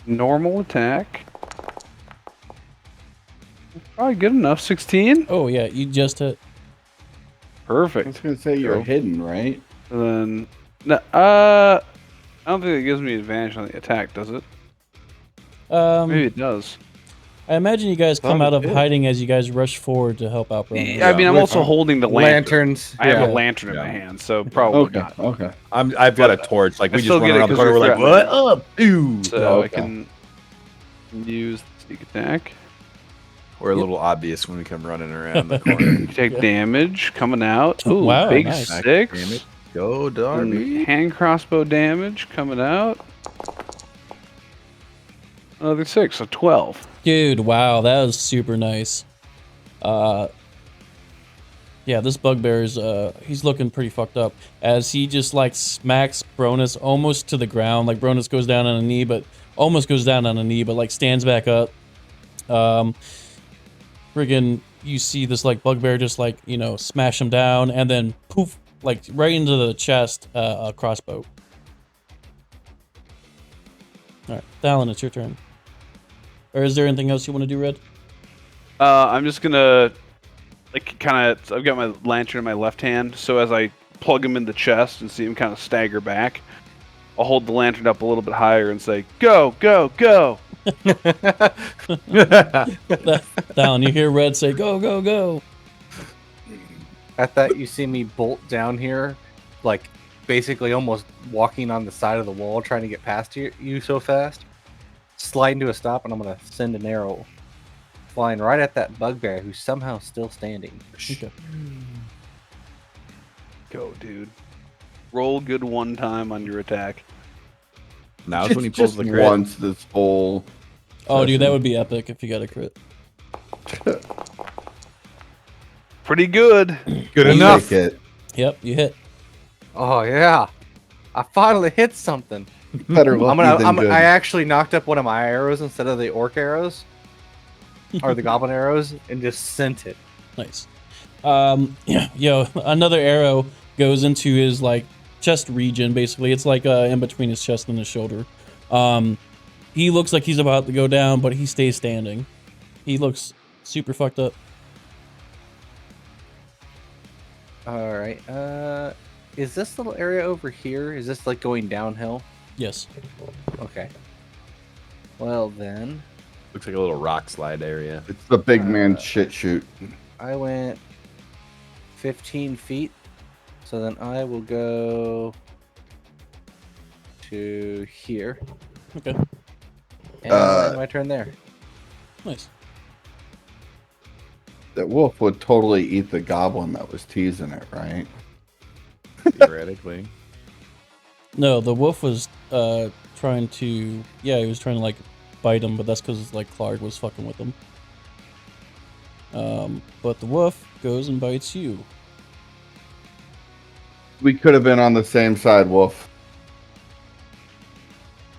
Normal attack. Probably good enough. 16. Oh yeah, you just hit. I was Perfect. gonna say you're Cool. hidden, right? And then, no, I don't think it gives me advantage on the attack, does it? Maybe it does. I imagine you guys come Thought out it of did. hiding as you guys rush forward to help out Bronis. I mean, I'm With also holding the lantern. Lanterns. I have yeah. a lantern in my Yeah. hand, so probably not. Okay. I've got a torch. Like I we just still run get it around the 'cause corner. you're We're like, threatening. "What up, dude?" So Okay. I can use the sneak attack. We're a little obvious when we come running around the corner. You take Yeah. damage coming out. Ooh, Wow, big nice. 6. Damn it. Go, And Darby. hand crossbow damage coming out. Another 6, so 12. Dude, wow, that was super nice. Yeah, this bugbear is he's looking pretty fucked up as he just like smacks Bronis almost to the ground. Like Bronis goes down on a knee, but almost goes down on a knee, but like stands back up. Friggin' you see this like bugbear just like, you know, smash him down and then poof, like right into the chest, a crossbow. Alright, Dallin, it's your turn. Or is there anything else you want to do, Red? I'm just gonna, like, kind of. I've got my lantern in my left hand, so as I plug him in the chest and see him kind of stagger back, I'll hold the lantern up a little bit higher and say, "Go, go, go!" Dallin, you hear Red say, "Go, go, go!" At that, you see me bolt down here, like basically almost walking on the side of the wall, trying to get past you so fast. Slide into a stop, and I'm gonna send an arrow flying right at that bugbear who's somehow still standing. Okay. Go, dude. Roll good one time on your attack. Now's when he pulls Just the crit. once this whole. Oh, dude, that would be epic if you got a crit. Pretty good. Good We'll enough. take it. Yep, you hit. Oh yeah, I finally hit something. Better lucky than good. I actually knocked up one of my arrows instead of the orc arrows, or the goblin arrows, and just sent it. Nice. Yo, another arrow goes into his like chest region. Basically, it's like in between his chest and his shoulder. He looks like he's about to go down, but he stays standing. He looks super fucked up. All right. Is this little area over here? Is this like going downhill? Yes. Okay. Well then, Looks like a little rock slide area. It's the big man shit shoot. I went 15 feet, so then I will go to here. Okay. And I'll end my turn there. Nice. That wolf would totally eat the goblin that was teasing it, right? Theoretically. No, the wolf was trying to. Yeah, he was trying to like bite him, but that's because like Clark was fucking with him. But the wolf goes and bites you. We could have been on the same side, Wolf.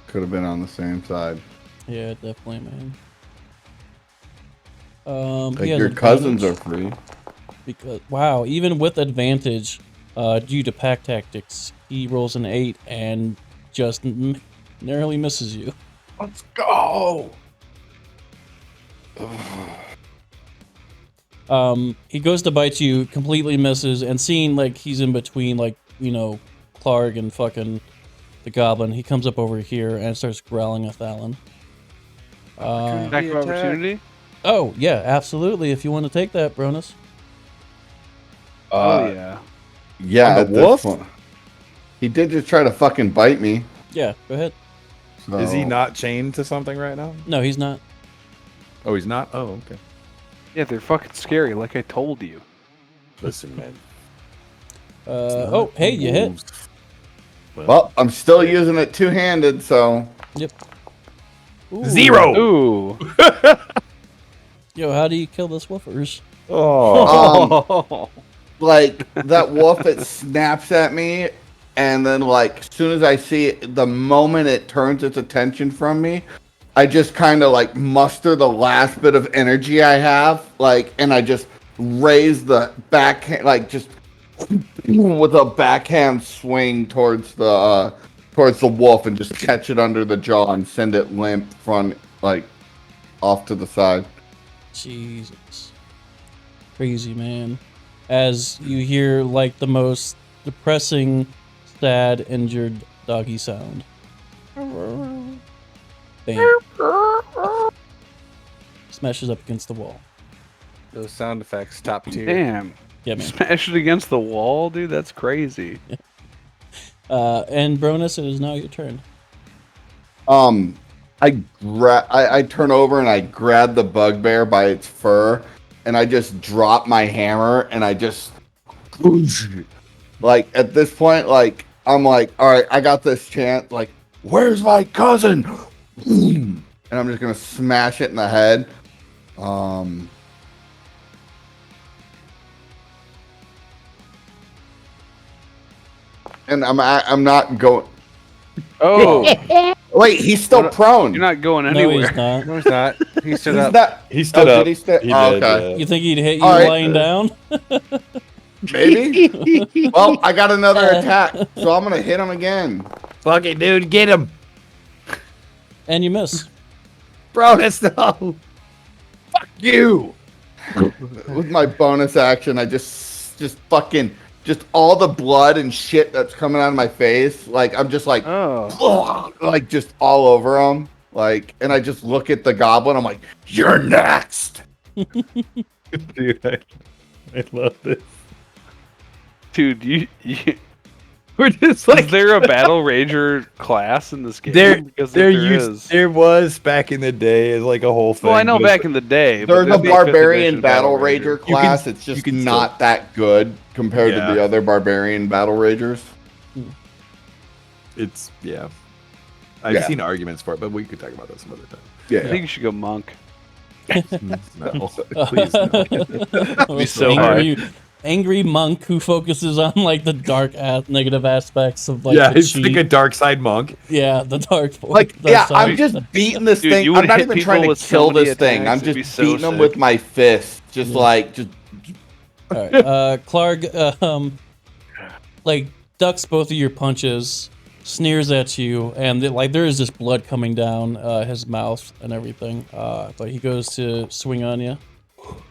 Could have been on the same side. Yeah, definitely, man. Like he has your cousins are advantage free. because wow, even with advantage, due to pack tactics, he rolls an 8 and just narrowly misses you. Let's go. He goes to bite you, completely misses, and seeing like he's in between, like, you know, Clark and fucking the goblin, he comes up over here and starts growling at Thalon. Attack of opportunity. Oh yeah, absolutely. If you want to take that, Bronus. Oh yeah. Yeah, On the at this wolf? point. He did just try to fucking bite me. Yeah, go ahead. So, Is he not chained to something right now? No, he's not. Oh, he's not? Oh, okay. Yeah, they're fucking scary, like I told you. Listen, man. Oh, hey, you hit. Well, I'm still using it two-handed, so Yep. Ooh. 0! Ooh. Yo, how do you kill this woofers? Oh. like that wolf, it snaps at me, and then like as soon as I see it, the moment it turns its attention from me, I just kind of like muster the last bit of energy I have, like, and I just raise the backhand, like just with a backhand swing towards the wolf, and just catch it under the jaw and send it limp front, like, off to the side. Jesus. Crazy, man. As you hear, like, the most depressing, sad, injured doggy sound. Bam. Smashes up against the wall. Those sound effects, top tier. Damn. Yeah, man. Smash it against the wall, dude. That's crazy. And Bronus, it is now your turn. I turn over and I grab the bugbear by its fur, and I just drop my hammer, and I just, like, at this point, like, I'm like, all right, I got this chance. Like, where's my cousin? And I'm just gonna smash it in the head. And I'm not going. Oh, Wait, he's still prone. you're not going No, anywhere. he's not. No, he's not. He stood He's up. not. He stood Oh, up. did he stand? He Oh, did, okay. You think he'd hit you All right. lying down? Maybe. Well, I got another attack, so I'm gonna hit him again. Fuck it, dude. Get him. And you miss. Bro, that's no. Fuck you. With my bonus action, I just fucking, just all the blood and shit that's coming out of my face. Like, I'm just like, Oh. like just all over him. Like, and I just look at the goblin. I'm like, you're next. Dude, I love this. Dude, you We're just is there a battle rager class in this game? Because if there was back in the day as like a whole thing. Well, I know but it's- back in the day. There's a there'd be a 5th barbarian edition battle rager You class. can- It's just you can not that good compared to Yeah. the other barbarian battle ragers. It's I've Yeah. seen arguments for it, but we could talk about that some other time. I Yeah. think you should go monk. No, please no. Be so angry monk who focuses on like the dark negative aspects of like Yeah, the it's cheat. like a dark side monk. Yeah, the dark Like, dark yeah, side. I'm just beating this Dude, thing. you I'm would not hit even people trying to with so kill many this thing. attacks, I'm it'd be just so beating them sick. with my fist. Just Yeah. like, just All right, Clark, like ducks both of your punches, sneers at you, and like there is just blood coming down his mouth and everything. But he goes to swing on you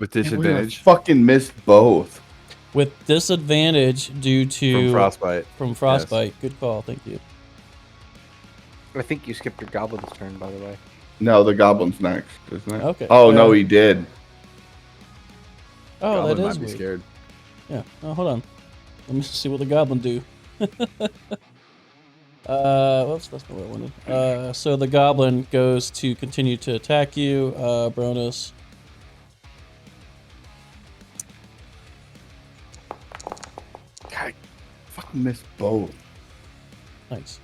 With we're gonna disadvantage fucking missed both. with disadvantage due to from frostbite. frostbite. Good call, thank you. I think you skipped your goblin's turn, by the way. No, the goblin's next, isn't it? Okay. Oh no, he did. Oh, Goblin that might is be weird. scared. Yeah. Oh, hold on. Let me see what the goblin do. Whoops, that's not what I wanted. So the goblin goes to continue to attack you, Bronus. God, fucking missed both. Nice.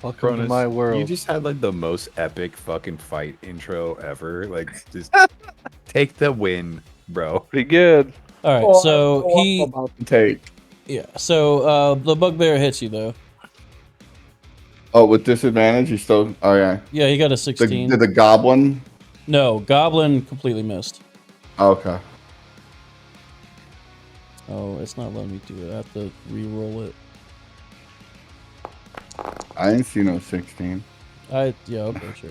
Welcome to Cronus, my world. You just had like the most epic fucking fight intro ever. Like, just take the win, bro. Pretty good. All right. Oh, So I'm he, about to take. yeah. So the bugbear hits you though. Oh, with disadvantage, he's still. Oh yeah. Yeah, he got a 16. The goblin. No, goblin completely missed. Oh, okay. Oh, it's not letting me do it. I have to re-roll it. I didn't see no 16. Yeah, okay, sure.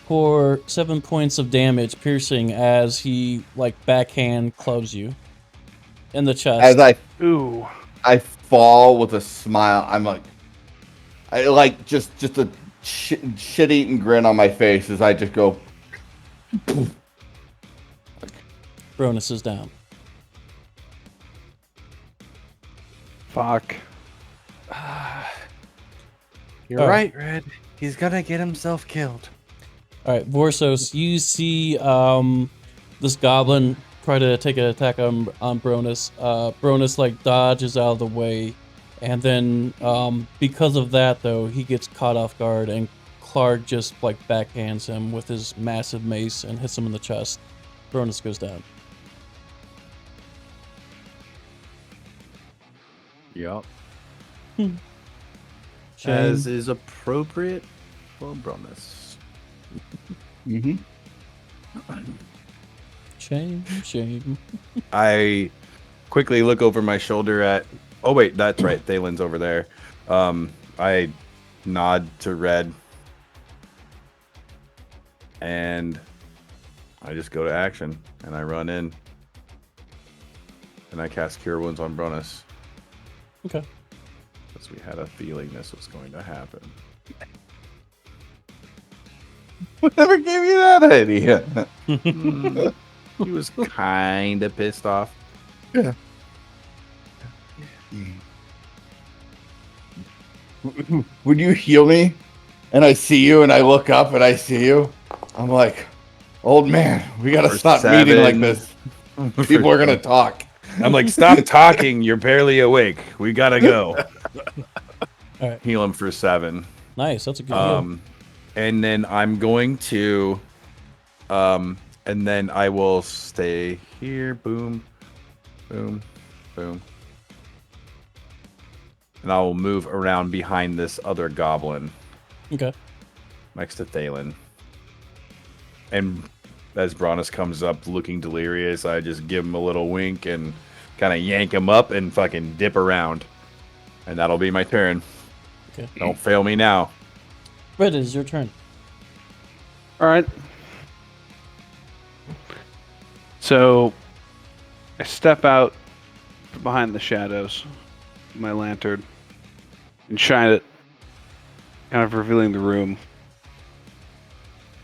For 7 points of damage, piercing, as he like backhand clubs you in the chest. As Ooh. I fall with a smile. I'm like, I like just a shit-eating grin on my face as I just go. Bronus is down. Fuck. You're right, Red. He's gonna get himself killed. All right, Vorsos, you see this goblin try to take an attack on Bronus. Bronus like dodges out of the way, and then because of that though, he gets caught off guard, and Clark just like backhands him with his massive mace and hits him in the chest. Bronus goes down. Yup. Shame. As is appropriate for Bronus. Mm-hmm. Shame. I quickly look over my shoulder at. Oh wait, that's right. Thalen's over there. I nod to Red, and I just go to action, and I run in, and I cast Cure Wounds on Bronus. Okay. Because we had a feeling this was going to happen. Whatever gave you that idea? He was kind of pissed off. Yeah. When you heal me, and I see you, and I look up, and I see you, I'm like, old man, we gotta For stop meeting like 7. this. People are gonna talk. I'm like, stop talking. You're barely awake. We gotta go. All right. Heal him for 7. Nice. That's a good heal. And then I'm going to, and then I will stay here. Boom, boom, boom. And I will move around behind this other goblin Okay. next to Thalen. And as Bronus comes up looking delirious, I just give him a little wink and kind of yank him up and fucking dip around. And that'll be my turn. Okay. Don't fail me now. Red, it is your turn. All right. So I step out from behind the shadows with my lantern and shine it, kind of revealing the room.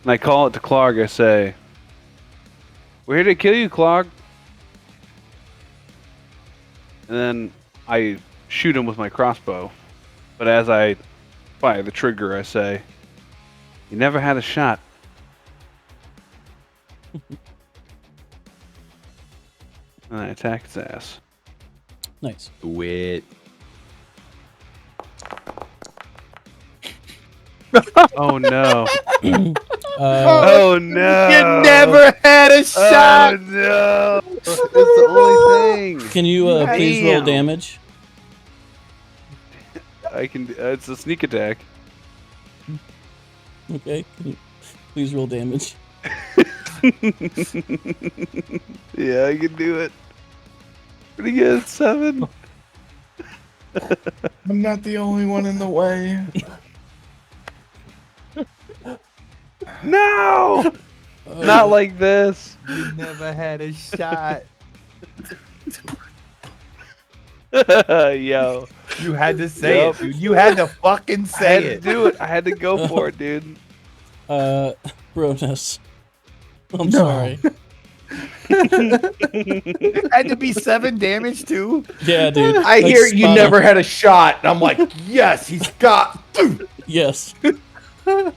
And I call it to Clark. I say, "We're here to kill you, Clark." And then I shoot him with my crossbow. But as I fire the trigger, I say, "You never had a shot." And I attack his ass. Nice. Wit. Oh no. Uh, Oh no. You never had a shot. Oh no. That's the only thing. can you please roll Damn. damage? I can. It's a sneak attack. Okay. Can you please roll damage? Yeah, I can do it. Pretty good. 7. I'm not the only one in the way. No. Not like this. You never had a shot. Yo. You had to say Yup. it, dude. You had to fucking I say had to it. do it. I had to go for it, dude. Bronus. I'm sorry. It had to be 7 damage too. Yeah, dude. I Like, hear you spot never on. had a shot, and I'm like, yes, he's got. Yes. And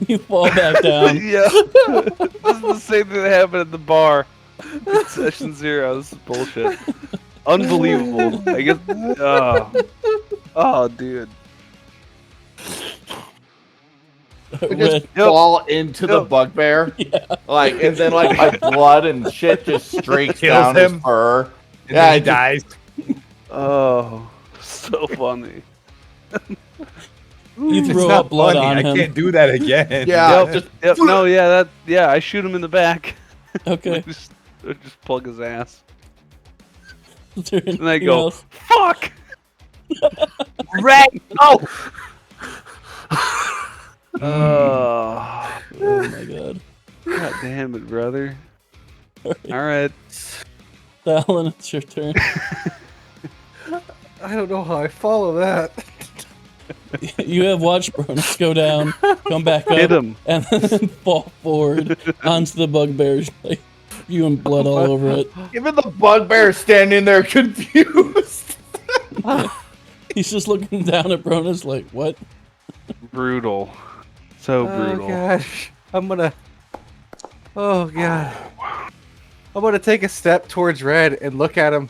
you fall back down. Yeah. This is the same thing that happened at the bar. In session 0. This is bullshit. Unbelievable. I guess. Oh, dude. I Red. just fall into the Yep. bugbear, Yeah. like, and then like my blood and shit just streaks Kills down his him. fur. And Yeah, then he it just- dies. Oh, so funny. You It's throw not up blood funny. on I him. can't do that again. Yeah, Yep, just yep, no, yeah, yeah, I shoot him in the back. Okay. I just plug his ass. Is there And I anything go, else? fuck! Red. Oh. Oh, Oh my god. God damn it, brother. Alright. Alan, it's your turn. I don't know how I follow that. You have watched Bronus go down, come back up, Hit him. and then fall forward onto the bugbear's like you and blood all over it. even the bugbear standing there confused. He's just looking down at Bronus like, what? Brutal. So brutal. Oh gosh, I'm gonna. Oh god, I'm gonna take a step towards Red and look at him,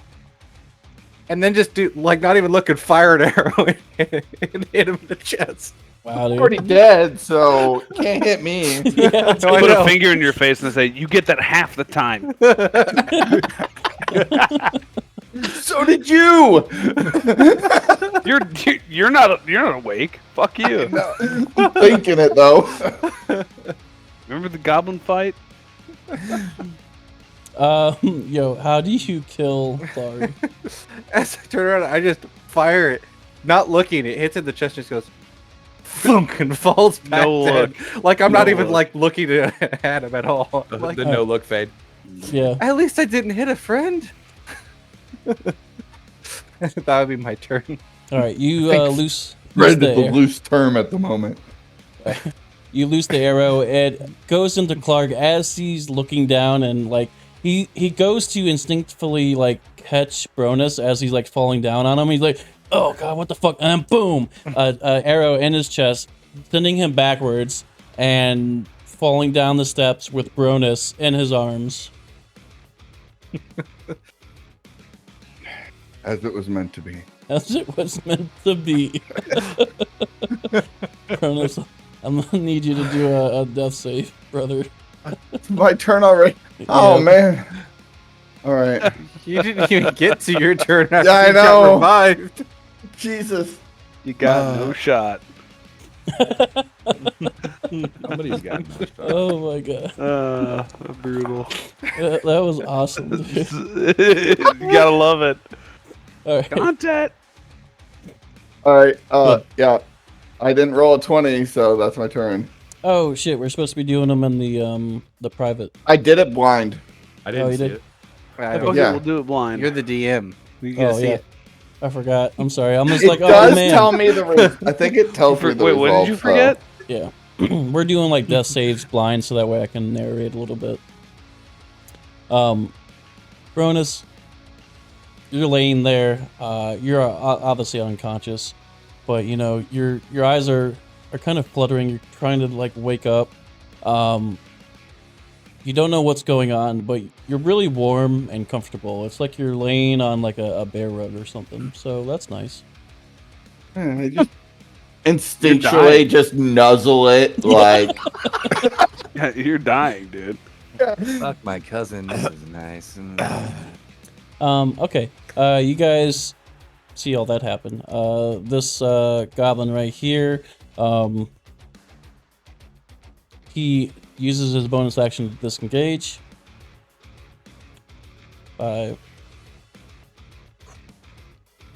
and then just do like not even look and fire an arrow and hit him in the chest. Wow, I'm dude. already dead, so can't hit me. Yeah, No, I Put know. a finger in your face and say, "You get that half the time." So did you. You're not awake. Fuck you. I'm thinking it though. Remember the goblin fight? Yo, how do you kill Clark? As I turn around, I just fire it, not looking. It hits in the chest, just goes, thunk, and falls back No dead. look. Like I'm No not even look. like looking at him at all. Like, The no look fade. Yeah. at least I didn't hit a friend. That would be my turn. All right, you Thanks. loose Red the is the air- loose term at the moment. you loose the arrow. It goes into Clark as he's looking down, and like he goes to instinctively like catch Bronus as he's like falling down on him. He's like, "Oh god, what the fuck!" And then boom, arrow in his chest, sending him backwards and falling down the steps with Bronus in his arms. As it was meant to be. As it was meant to be. Bronus, I'm gonna need you to do a death save, brother. It's my turn already. Oh Yeah. man. All right. You didn't even get to your turn after Yeah, I you got know. revived. Jesus. You got no shot. Somebody's got no shot. Oh my god. Brutal. That was awesome, dude. You gotta love it. All right. Content. All right. Yeah. I didn't roll a 20, so that's my turn. Oh shit, we're supposed to be doing them in the private. I did it blind. I Oh, didn't you see did? it. Okay, Yeah. we'll do it blind. You're the DM. You gotta Oh see yeah. it. I forgot. I'm sorry. I'm just It like, does oh man. tell me the I think it tells me the Wait, what did you results, forget? Yeah. We're doing like death saves blind so that way I can narrate a little bit. Bronus, you're laying there. You're obviously unconscious, but you know your eyes are kind of fluttering. You're trying to like wake up. You don't know what's going on, but you're really warm and comfortable. It's like you're laying on like a bear rug or something. So that's nice. I just instinctually just nuzzle it like Yeah, you're dying, dude. Fuck my cousin. This is nice. Okay. You guys see all that happen. This goblin right here, he uses his bonus action to disengage. 5.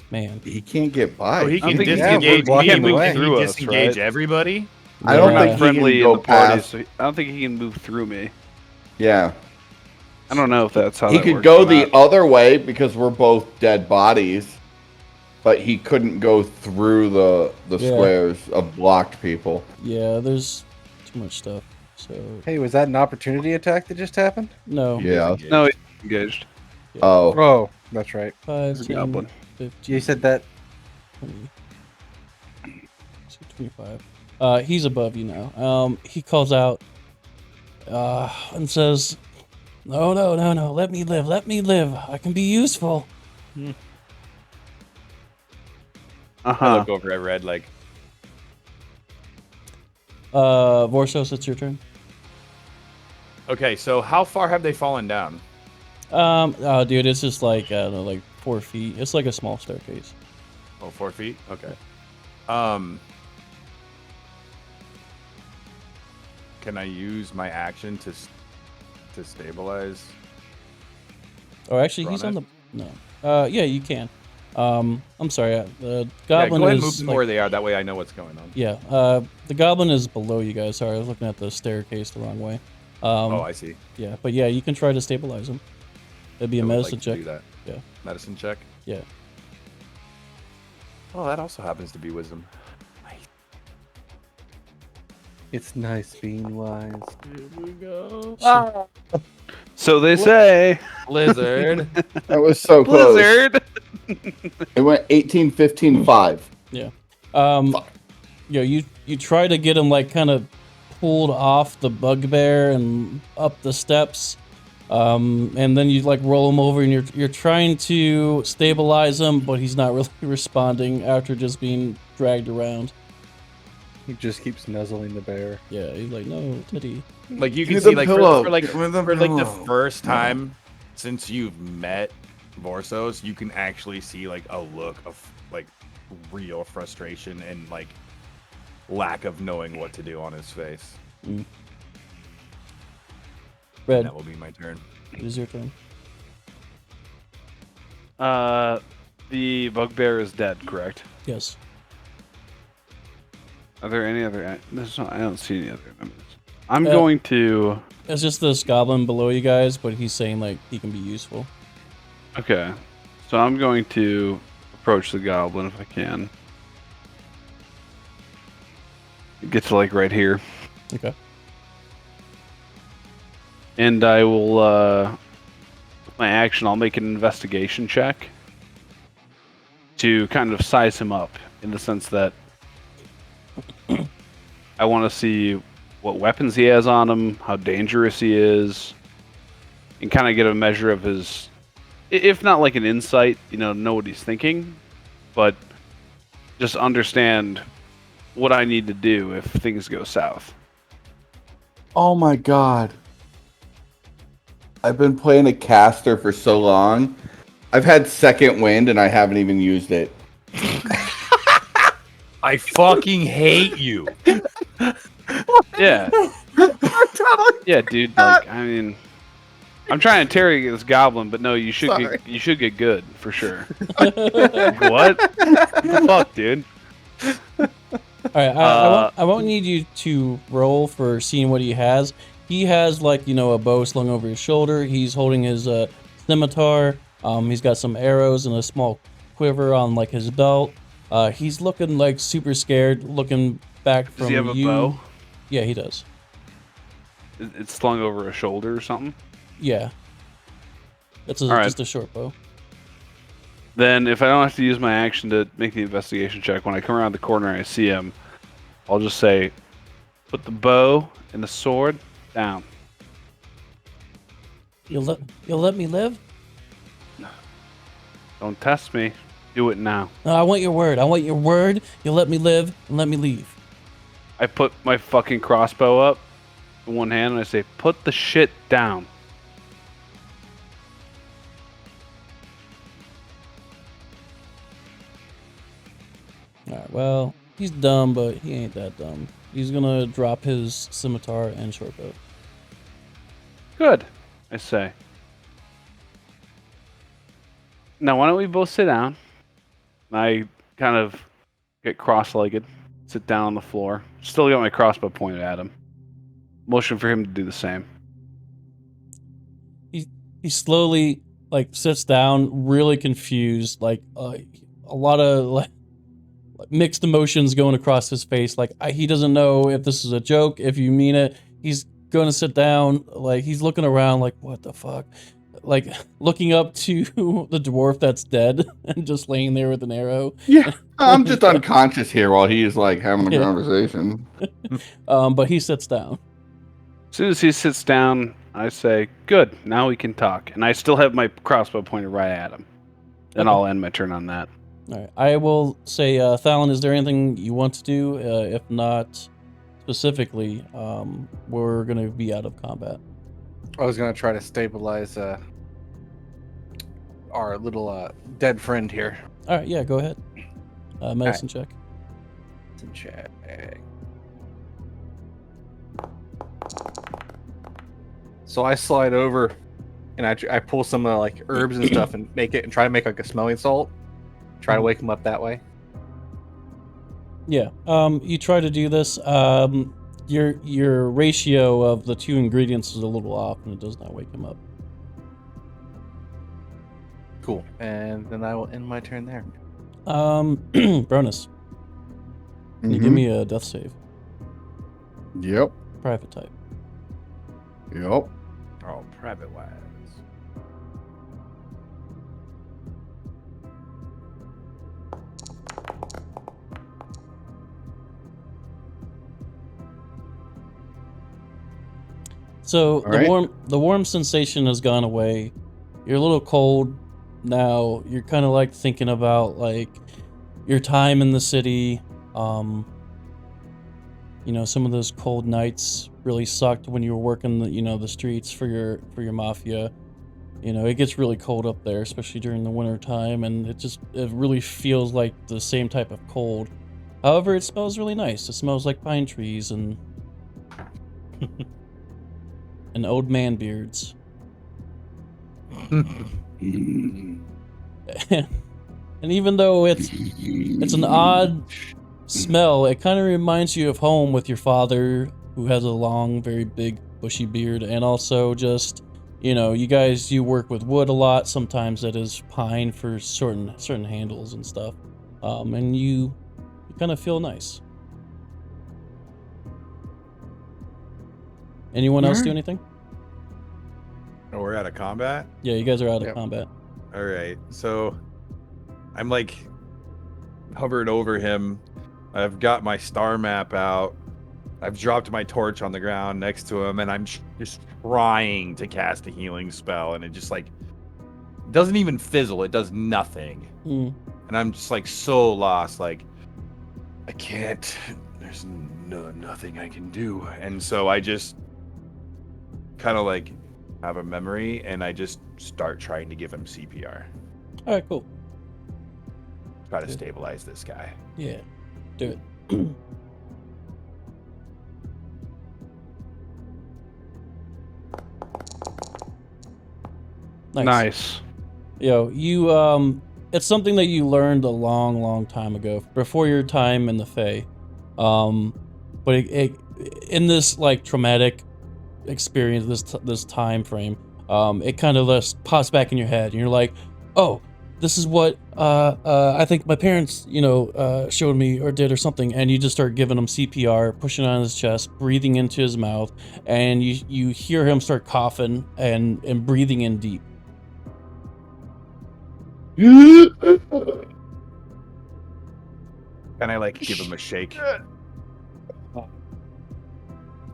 Man. he can't get by. Oh, he I can think he's disengage. blocking He can the way. move Through us, disengage right? everybody. I don't Yeah. think he Friendly can in go the party, past. so I don't think he can move through me. Yeah. I don't know if that's how He that could works go or the not. other way because we're both dead bodies, but he couldn't go through the Yeah. squares of blocked people. Yeah, there's too much stuff. So, Hey, was that an opportunity attack that just happened? no. Yeah. No, he's engaged. Oh. Oh, that's right. 5, There's a 10, goblin. 15, You said that. 20, 25. He's above you now. He calls out and says, No, let me live. I can be useful. I Uh-huh. look over at Red like, Vorsos, it's your turn. okay, so how far have they fallen down? Oh, dude, it's just like, I don't know, like 4 feet. It's like a small staircase. Oh, 4 feet? Okay. Can I use my action to stabilize? Oh, actually, he's on the, no. Yeah, you can. I'm sorry, the Yeah, goblin go ahead and is, move them like- where they are. That way I know what's going on. yeah, the goblin is below you guys. Sorry, I was looking at the staircase the wrong way. Oh, I see. Yeah, but yeah, you can try to stabilize him. It'd be a I would medicine like to check. do that. Yeah. Medicine check. Yeah. Oh, that also happens to be wisdom. It's nice being wise. Here we go. So they say. Blizzard. That was so close. Blizzard. It went 18, 15, 5. Yeah. Fuck. You try to get him like kind of pulled off the bugbear and up the steps, and then you like roll him over and you're trying to stabilize him, but he's not really responding after just being dragged around. He just keeps nuzzling the bear. Yeah, he's like, no, Teddy. Like you Give can me see, the like pillow. for like Give me the for like the pillow. first time since you've met Vorsos, you can actually see like a look of like real frustration and like lack of knowing what to do on his face. Red, That will be my turn. it is your turn. The bugbear is dead, correct? Yes. Are there any other? I don't see any other enemies. I'm Uh, going to. It's just this goblin below you guys, but he's saying like he can be useful. Okay, so I'm going to approach the goblin if I can. Get to like right here, Okay. and I will. With my action, I'll make an investigation check to kind of size him up in the sense that I want to see what weapons he has on him, how dangerous he is, and kind of get a measure of his, if not like an insight, know what he's thinking, but just understand what I need to do if things go south. Oh my god. I've been playing a caster for so long. I've had second wind and I haven't even used it. I fucking hate you. Yeah. Yeah, dude. Like, I mean, I'm trying to interrogate this goblin, but no, you should get good for sure. What? What the fuck, dude? All right, I won't need you to roll for seeing what he has. He has like a bow slung over his shoulder. He's holding his scimitar. He's got some arrows and a small quiver on like his belt. He's looking like super scared, looking back from you. Does he have a bow? Yeah, he does. It's slung over a shoulder or something? Yeah. It's All right. just a short bow. Then, if I don't have to use my action to make the investigation check, when I come around the corner and I see him, I'll just say, put the bow and the sword down. You'll let me live? Don't test me. Do it now. No, I want your word. I want your word. You'll let me live and let me leave. I put my fucking crossbow up in one hand and I say, put the shit down. Alright, well, he's dumb, but he ain't that dumb. He's gonna drop his scimitar and short bow. Good, I say. Now, why don't we both sit down? I kind of get cross-legged, sit down on the floor. Still got my crossbow pointed at him. Motion for him to do the same. He slowly like sits down, really confused, like a lot of like mixed emotions going across his face. Like he doesn't know if this is a joke, if you mean it. He's gonna sit down, like he's looking around, like what the fuck, like looking up to the dwarf that's dead and just laying there with an arrow. Yeah, I'm just unconscious here while he's like having a Yeah. conversation. But he sits down. As soon as he sits down, I say, good, now we can talk. And I still have my crossbow pointed right at him. Then Okay. I'll end my turn on that. All right. I will say, Thalon, is there anything you want to do? If not specifically, we're going to be out of combat. I was gonna try to stabilize our little dead friend here. All right. Yeah, go ahead. Medicine check. Check. So I slide over, and I pull some like herbs and stuff and try to make like a smelling salt. Try to wake him up that way. Yeah. You try to do this. Your ratio of the two ingredients is a little off, and it does not wake him up. Cool. And then I will end my turn there. Bronus, can you give me a death save? Yep. Private type. Yep. Oh, private wise. So All right. the warm sensation has gone away. You're a little cold now. You're kind of like thinking about like your time in the city. Some of those cold nights really sucked when you were working the streets for your mafia. It gets really cold up there, especially during the winter time, and it really feels like the same type of cold. However, it smells really nice. It smells like pine trees and old man beards. And even though it's an odd smell, it kind of reminds you of home with your father, who has a long, very big, bushy beard, and also just you work with wood a lot. Sometimes that is pine for certain handles and stuff, and you kind of feel nice. Anyone else do anything? Oh, we're out of combat? Yeah, you guys are out of Yep. combat. All right. So I'm like hovered over him. I've got my star map out. I've dropped my torch on the ground next to him, and I'm just trying to cast a healing spell, and it just like doesn't even fizzle. It does nothing. Mm. And I'm just like so lost. Like, I can't. There's nothing I can do. And so I just kind of like have a memory, and I just start trying to give him CPR. All right, cool. Try to stabilize this guy. Yeah, do it. Nice. It's something that you learned a long, long time ago, before your time in the Fae. But in this like traumatic experience, this time frame, it kind of just pops back in your head, and you're like, oh, this is what I think my parents, showed me or did or something, and you just start giving him CPR, pushing on his chest, breathing into his mouth, and you hear him start coughing and breathing in deep. And I like give him a shake.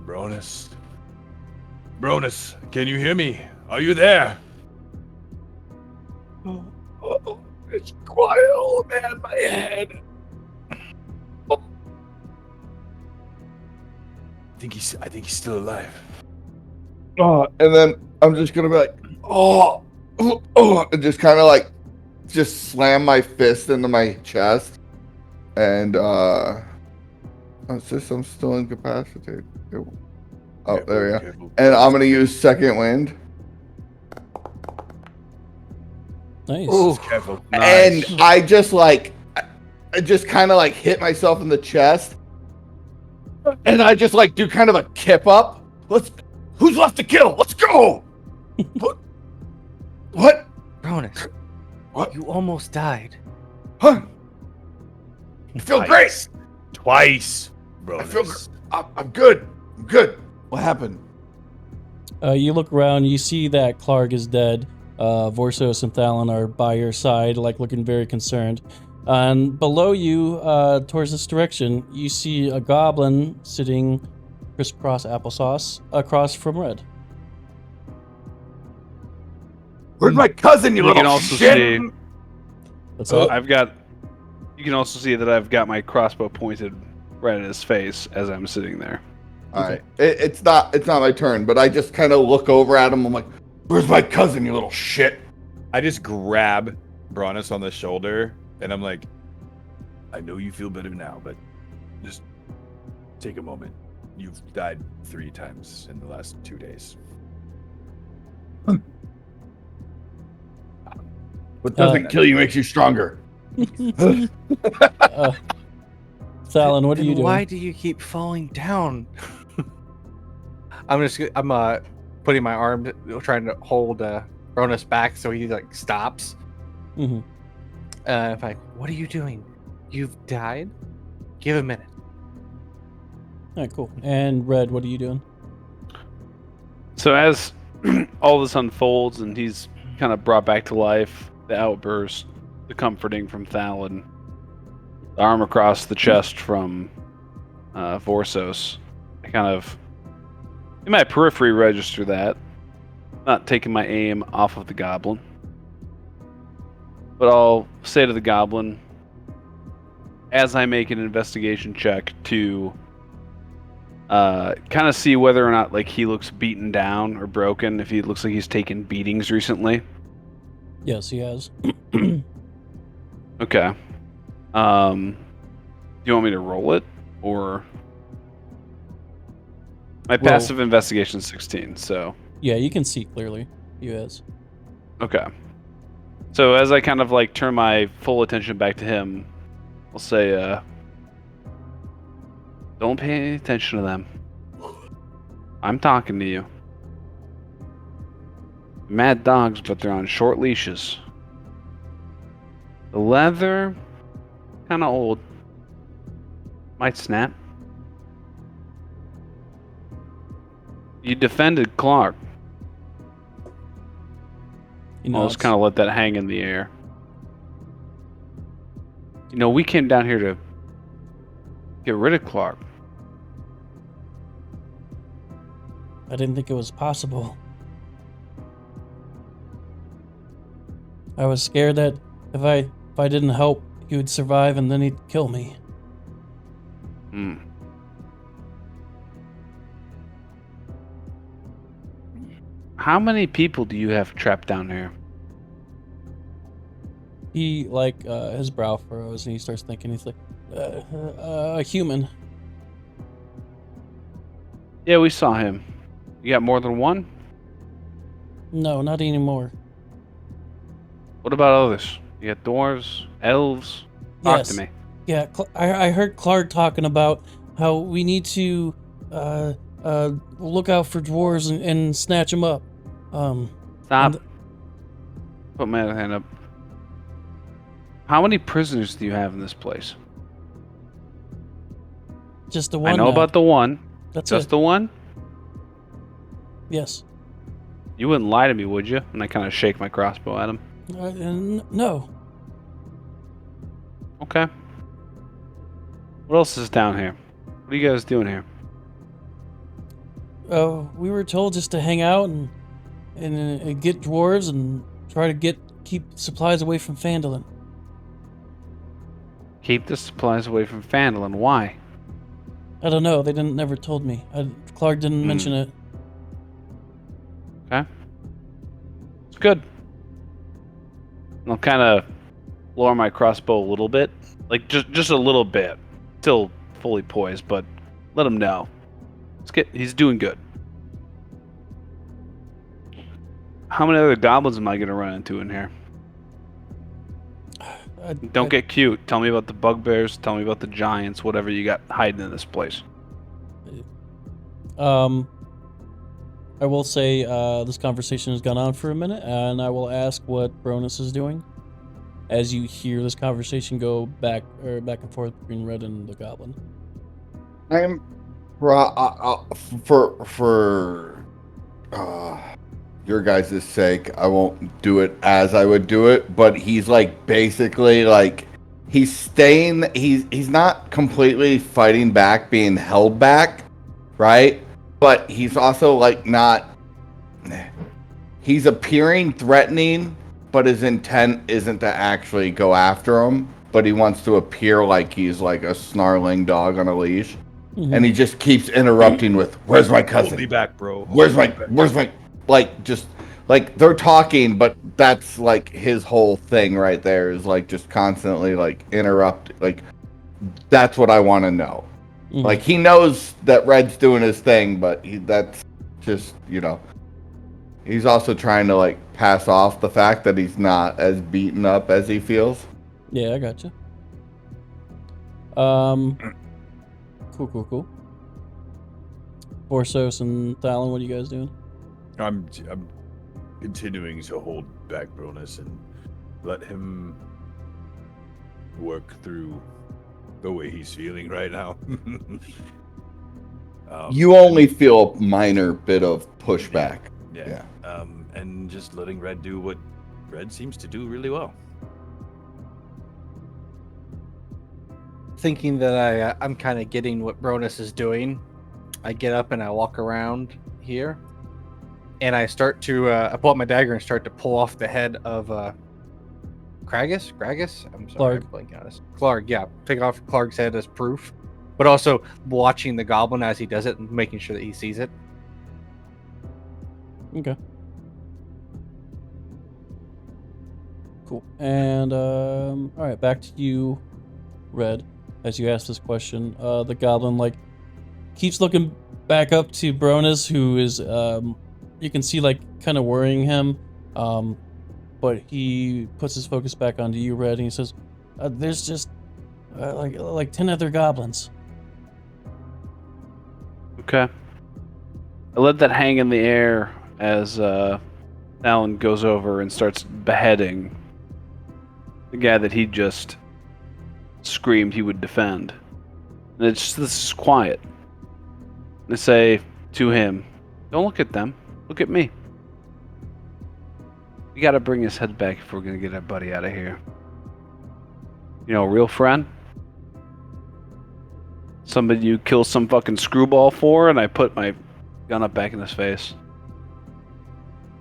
Bronus, can you hear me? Are you there? Oh, it's quiet, old man. My head. I think he's still alive. Oh, and then I'm just gonna be like, and just kind of like, just slam my fist into my chest, and it's just I'm still incapacitated. Oh, there we go. And I'm gonna use second wind. Nice. Ooh. Careful. And I just kind of like hit myself in the chest, and I just like do kind of a kip up. Who's left to kill? Let's go. What? Cronus, What? you almost died. Huh? I feel great. Twice, bro. I feel. I'm good. I'm good. What happened? You look around, you see that Clark is dead. Vorsos and Thalon are by your side, like looking very concerned. And below you, towards this direction, you see a goblin sitting crisscross applesauce across from Red. Where's my cousin? You You can little also shit. see What's up? You can also see that I've got my crossbow pointed right at his face as I'm sitting there. All right. It's not my turn, but I just kind of look over at him. I'm like, "Where's my cousin? You little shit." I just grab Bronus on the shoulder, and I'm like, I know you feel better now, but just take a moment. You've died 3 times in the last 2 days. What doesn't kill you makes you stronger. Thalon, what are you Then doing? why do you keep falling down? I'm putting my arm, trying to hold Cronus back so he like stops. Mm-hmm. I'm like, what are you doing? You've died? Give a minute. All right, cool. And Red, what are you doing? So as all this unfolds and he's kind of brought back to life, the outburst, the comforting from Thalon, the arm across the chest from Vorsos, I kind of In my periphery, register that. Not taking my aim off of the goblin. But I'll say to the goblin, as I make an investigation check to kind of see whether or not like he looks beaten down or broken, if he looks like he's taken beatings recently. Yes, he has. Okay. Do you want me to roll it, or my Roll. passive investigation is 16? So Yeah, you can see clearly. He has. okay. So as I kind of like turn my full attention back to him, I'll say, "Don't pay any attention to them. I'm talking to you. Mad dogs, but they're on short leashes. The leather, kind of old. Might snap. You defended Clark. He I'll nods. just kind of let that hang in the air. You know, we came down here to get rid of Clark. I didn't think it was possible. I was scared that if I didn't help, he would survive and then he'd kill me. Hmm. How many people do you have trapped down here? He his brow furrows and he starts thinking. He's like, a human. Yeah, we saw him. You got more than one? No, not anymore. What about others? You got dwarves, elves? Talk Yes. to me. Yeah, I heard Clark talking about how we need to look out for dwarves and snatch them up. Stop. and- Put my other hand up. How many prisoners do you have in this place? just the one. I know now. about the one. That's Just it. the one? Yes. You wouldn't lie to me, would you? And I kind of shake my crossbow at him. No. Okay. What else is down here? What are you guys doing here? We were told just to hang out and get dwarves and try to keep supplies away from Phandelver. Keep the supplies away from Phandelver. Why? I don't know. They never told me. Clark didn't mention it. Okay. It's good. And I'll kind of lower my crossbow a little bit. Like, just a little bit. Still fully poised, but let him know. He's doing good. How many other goblins am I going to run into in here? Don't get cute. Tell me about the bugbears. Tell me about the giants. Whatever you got hiding in this place. I will say this conversation has gone on for a minute, and I will ask what Bronus is doing as you hear this conversation go back and forth between Red and the Goblin. I'm for your guys' sake, I won't do it as I would do it, but he's like basically like he's not completely fighting back, being held back, right? But he's also like he's appearing threatening, but his intent isn't to actually go after him, but he wants to appear like he's like a snarling dog on a leash. Mm-hmm. And he just keeps interrupting with, "Where's my cousin? Hold me back, bro. Where's my like just like they're talking, but that's like his whole thing right there is like just constantly like interrupt. Like that's what I want to know. Mm-hmm. Like he knows that Red's doing his thing, but that's just he's also trying to like pass off the fact that he's not as beaten up as he feels. Yeah, I gotcha. Cool. Borsos and Thalon, what are you guys doing? I'm continuing to hold back Bronus and let him work through the way he's feeling right now. You only feel a minor bit of pushback. Yeah. And just letting Red do what Red seems to do really well. Thinking that I'm kind of getting what Bronus is doing, I get up and I walk around here, and I start to I pull out my dagger and start to pull off the head of Kragus. I'm sorry, Clark. I'm blanking on this. Clark, yeah, take off Clark's head as proof, but also watching the goblin as he does it and making sure that he sees it. Okay. Cool. And all right, back to you, Red. As you ask this question, the goblin like keeps looking back up to Bronus, who is you can see like kind of worrying him, but he puts his focus back onto you, Red, and he says, "There's just like 10 other goblins." Okay. I let that hang in the air as Alan goes over and starts beheading the guy that he just screamed he would defend. And this is quiet. And I say to him, don't look at them. Look at me. We gotta bring his head back if we're gonna get our buddy out of here. You know, a real friend? Somebody you kill some fucking screwball for, and I put my gun up back in his face.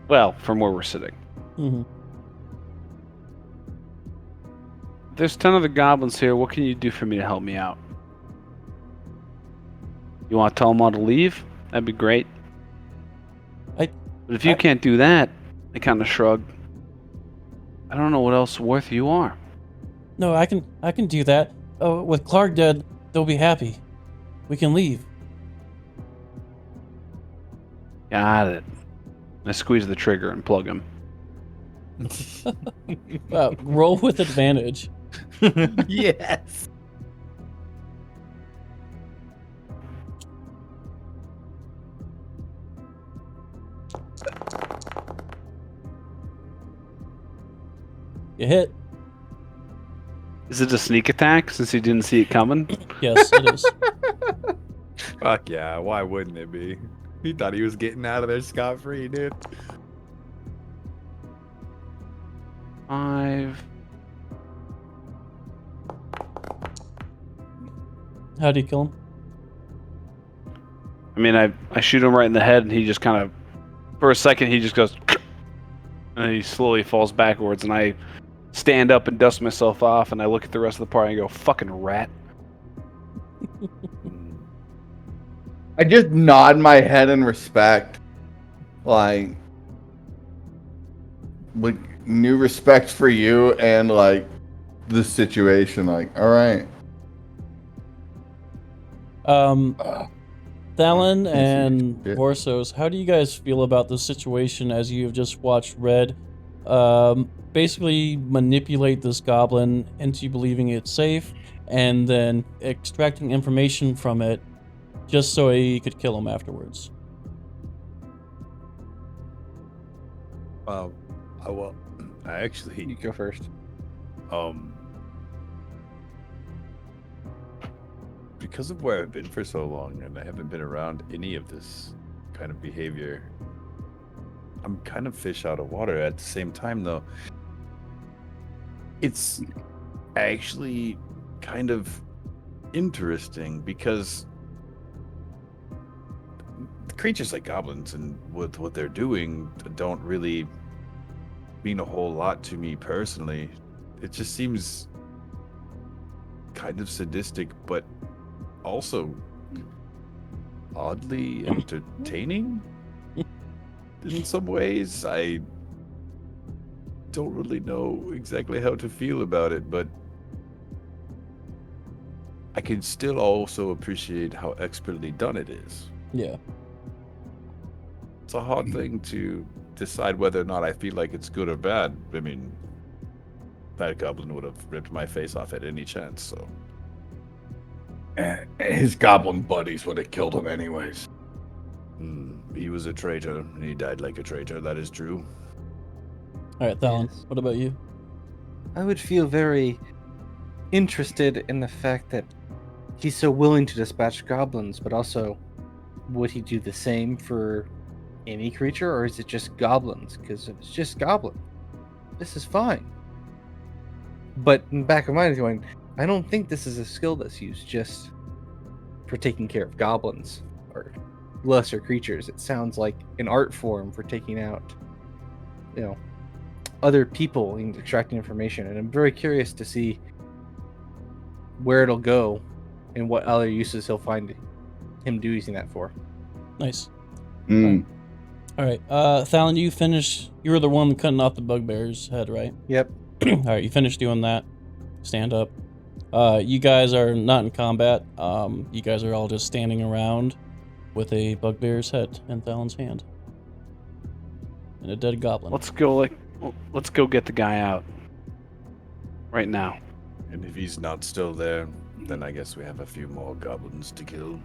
Well, from where we're sitting. Mm-hmm. There's 10 other goblins here. What can you do for me to help me out? You want to tell them all to leave? That'd be great. But if you can't do that, I kind of shrug. I don't know what else worth you are. No, I can do that. Oh, with Clark dead, they'll be happy. We can leave. Got it. I squeeze the trigger and plug him. Roll with advantage. Yes. You hit. Is it a sneak attack since he didn't see it coming? Yes, it is. Fuck yeah, why wouldn't it be? He thought he was getting out of there scot-free, dude. 5. How do you kill him? I mean, I shoot him right in the head, and he just kind of, for a second, he just goes, and he slowly falls backwards, and I stand up and dust myself off, and I look at the rest of the party and go, fucking rat. I just nod my head in respect, like with new respect for you and like the situation. Like, all right. Thalon and shit. Vorsos, how do you guys feel about the situation as you have just watched Red basically manipulate this goblin into believing it's safe and then extracting information from it just so he could kill him afterwards? I actually You go first. Because of where I've been for so long and I haven't been around any of this kind of behavior, I'm kind of fish out of water. At the same time, though, it's actually kind of interesting because creatures like goblins and with what they're doing don't really mean a whole lot to me personally. It just seems kind of sadistic, but also oddly entertaining in some ways. I don't really know exactly how to feel about it, but I can still also appreciate how expertly done it is. Yeah. It's a hard thing to decide whether or not I feel like it's good or bad. I mean, that goblin would have ripped my face off at any chance, so. His goblin buddies would have killed him anyways. He was a traitor, and he died like a traitor, that is true. All right, Thalon, Yes. what about you? I would feel very interested in the fact that he's so willing to dispatch goblins, but also, would he do the same for any creature, or is it just goblins? Because if it's just goblin, this is fine. But in the back of my mind, going, I don't think this is a skill that's used just for taking care of goblins, or lesser creatures. It sounds like an art form for taking out, other people and extracting information. And I'm very curious to see where it'll go and what other uses he'll find him using that for. Nice. Mm. All right. Thalen, you finished. You were the one cutting off the bugbear's head, right? Yep. All right. You finished doing that. Stand up. You guys are not in combat. You guys are all just standing around with a bugbear's head in Thalen's hand and a dead goblin. Let's go get the guy out right now. And if he's not still there, then I guess we have a few more goblins to kill.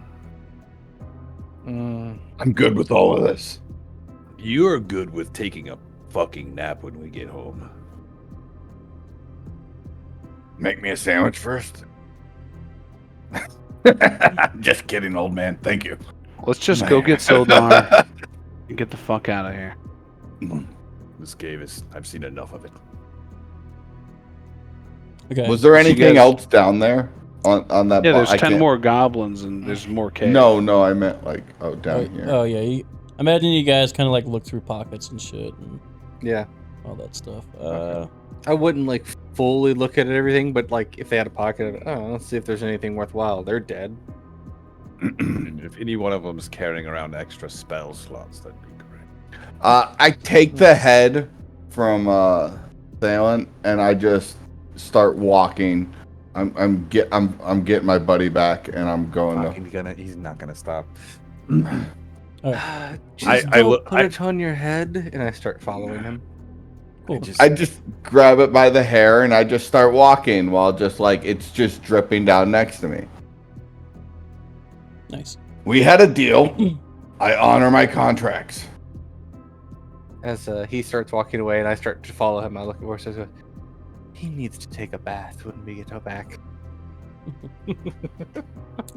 I'm good with all of this. You're good with taking a fucking nap when we get home. Make me a sandwich first. Just kidding, old man. Thank you. Let's just go get Sildar and get the fuck out of here. This cave is... I've seen enough of it. Okay. Was there So you anything guys- else down there on that? Yeah, there's I 10 can't- more goblins and there's more caves. No, I meant like down here. Oh yeah. Imagine you guys kind of like look through pockets and shit and Yeah. all that stuff. I wouldn't like fully look at everything, but like if they had a pocket of, oh, let's see if there's anything worthwhile. They're dead. And if any one of them is carrying around extra spell slots, that'd be great. I take the head from Thalen and I just start walking. I'm getting my buddy back and I'm going to. He's not gonna stop. Just I don't look- put it on your head, and I start following him. Cool. I just grab it by the hair and I just start walking while just like it's just dripping down next to me. Nice. We had a deal. I honor my contracts. As he starts walking away, and I start to follow him, I look at Vorsa and go, he needs to take a bath when we get back.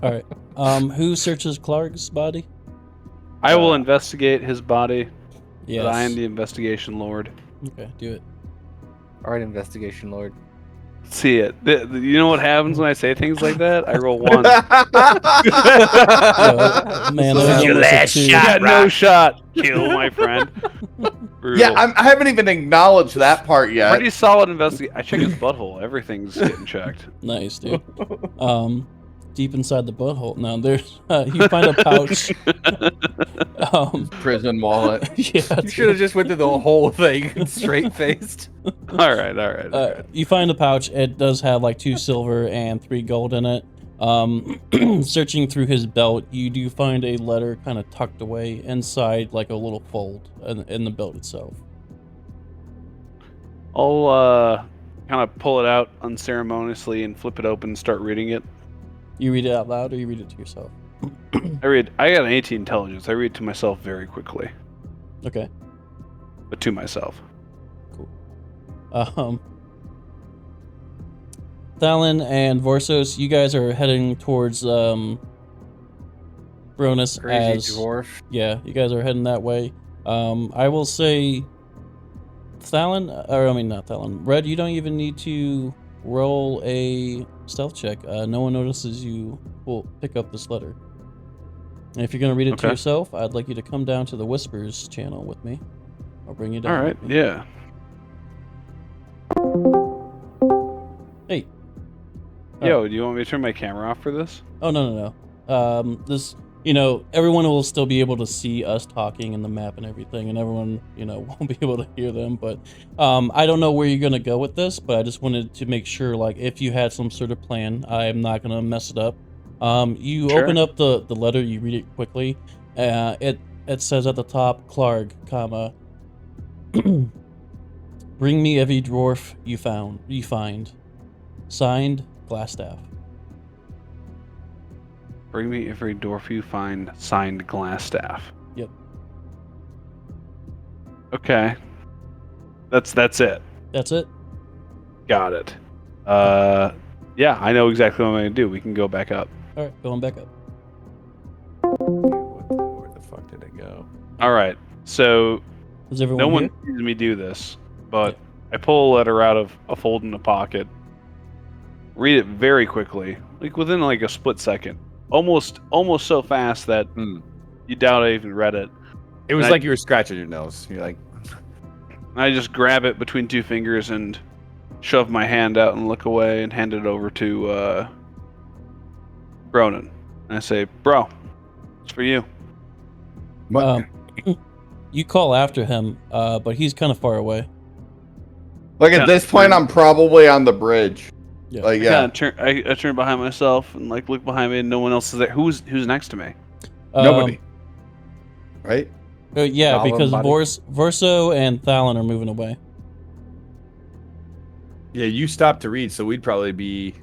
All right. Who searches Clark's body? I will investigate his body. Yes. But I am the investigation lord. Okay, do it. All right, investigation lord. See it. You know what happens when I say things like that? I roll 1. Man, This that was is your almost a last 2. You got no shot. Kill my friend. Brutal. Yeah, I haven't even acknowledged that part yet. Pretty solid investigate. I check his butthole. Everything's getting checked. Nice, dude. Deep inside the butthole. Now there's you find a pouch. Prison wallet. Yeah, You should have just went through the whole thing straight faced. All right. you find a pouch. It does have like 2 silver and 3 gold in it. Searching through his belt, you do find a letter kind of tucked away inside like a little fold in the belt itself. I'll kind of pull it out unceremoniously and flip it open and start reading it. You read it out loud or you read it to yourself? I got an 18 intelligence. I read to myself very quickly, Okay. but to myself. Thalen and Vorsos, you guys are heading towards Bronus Crazy as dwarf. yeah, you guys are heading that way. I will say Thalen, or I mean not Thalen, Red, you don't even need to roll a stealth check. No one notices you will pick up this letter. And if you're gonna read it to Okay. yourself, I'd like you to come down to the Whispers channel with me. I'll bring you down. All right. with me. Yeah. Hey. Yo, do you want me to turn my camera off for this? Oh no. This, everyone will still be able to see us talking in the map and everything, and everyone, won't be able to hear them. But I don't know where you're gonna go with this, but I just wanted to make sure, like, if you had some sort of plan, I am not gonna mess it up. You Sure. open up the letter, you read it quickly. It says at the top, Clark, comma, bring me every dwarf you find. Signed, Glassstaff. Bring me every dwarf you find. Signed, Glassstaff. Yep. Okay. That's it. That's it. Got it. Yeah, I know exactly what I'm gonna do. We can go back up. All right, going back up. Where the fuck did it go? All right. So Is everyone no one here? sees me do this, but I pull a letter out of a fold in a pocket, read it very quickly, like within like a split second, almost so fast that you You doubt I even read it. It was And like you were scratching your nose. You're like, I just grab it between two fingers and shove my hand out and look away and hand it over to Bronan. And I say, "Bro, it's for you." You call after him, but he's kind of far away. Like at this point, I'm probably on the bridge. Yeah. Like, I yeah. I turn behind myself and like look behind me, and no one else is there. Who's next to me? Nobody. Right? Yeah, Gollum because body. Vorso and Thalon are moving away. yeah, you stopped to read, so we'd probably be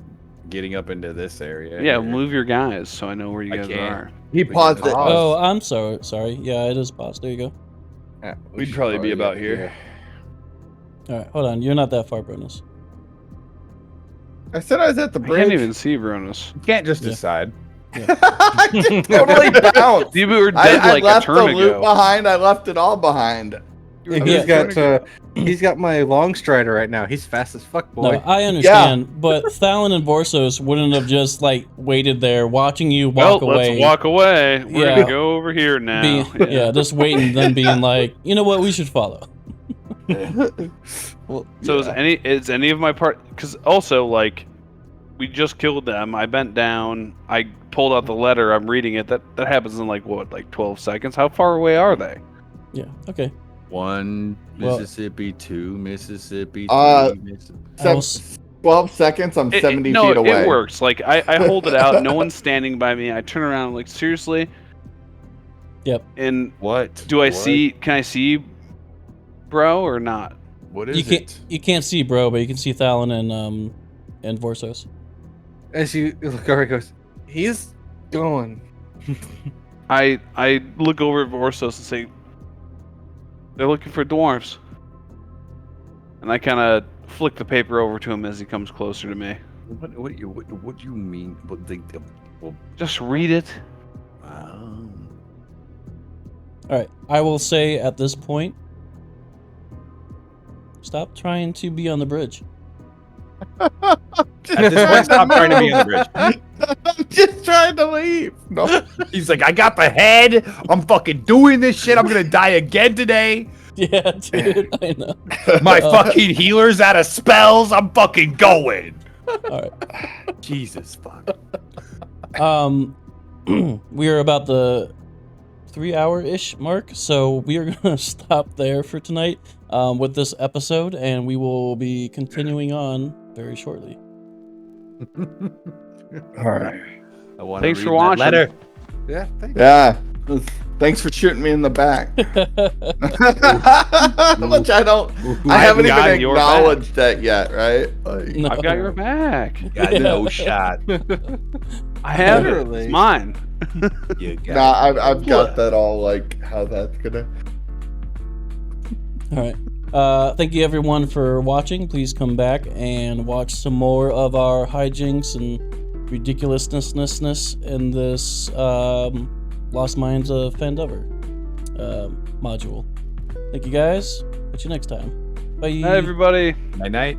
getting up into this area. Yeah, here. move your guys so I know where you I guys can't. are. He paused it. Oh, I'm sorry. Yeah, it is paused. There you go. Yeah, we We'd should probably be about here. All right, hold on. You're not that far, Bronus. I said I was at the I bridge. can't even see Bronus. You can't just Yeah. decide. I just totally bounced. You were dead I like a left the turn loot ago. behind. I left it all behind. Yeah, Yeah. he's got my long strider right now. He's fast as fuck, boy. No, I understand, but Thalon and Vorsos wouldn't have just like waited there watching you walk away. Let's walk away. We're Yeah. gonna go over here now. Yeah, just waiting, then being like, you know what, we should follow. Well, So yeah. is any of my part? Because also like, we just killed them. I bent down. I pulled out the letter. I'm reading it. That happens in like what, like 12 seconds? How far away are they? Yeah, okay. 1 Well- Mississippi, 2 Mississippi, 3 Mississippi. I will 12 seconds, I'm 70 no, feet away. it works. Like I hold it out. No one's standing by me. I turn around. Like seriously. Yep. And What? do I What? see? Can I see, bro, or not? What You is can't it? you can't see bro, but you can see Thalon and Vorsos. As you look over, he goes, he's going. I look over at Vorsos and say, they're looking for dwarves. And I kind of flick the paper over to him as he comes closer to me. What do you mean? What well, Just read it. All right, I will say at this point, stop trying to be on the bridge. at this point, stop trying to be on the bridge. I'm just trying to leave. No. He's like, I got the head. I'm fucking doing this shit. I'm gonna die again today. Yeah, dude, I know. My fucking healer's out of spells. I'm fucking going. All right. Jesus fuck. We are about the 3-hour-ish mark, so we are gonna stop there for tonight with this episode, and we will be continuing on very shortly. All right. I want Thanks to for read that watching. letter. Yeah, thank you. Yeah. Thanks for shooting me in the back. Which I haven't even got your acknowledged that yet, right? Like, No. I've got your back. Got no shot. I have it. Literally. It's mine. You got nah, I've got that all, like, how that's gonna... All right. Thank you everyone for watching. Please come back and watch some more of our hijinks and ridiculousness in this Lost Mines of Phandelver module. Thank you guys. Catch you next time. Bye. Hi, everybody. Night night.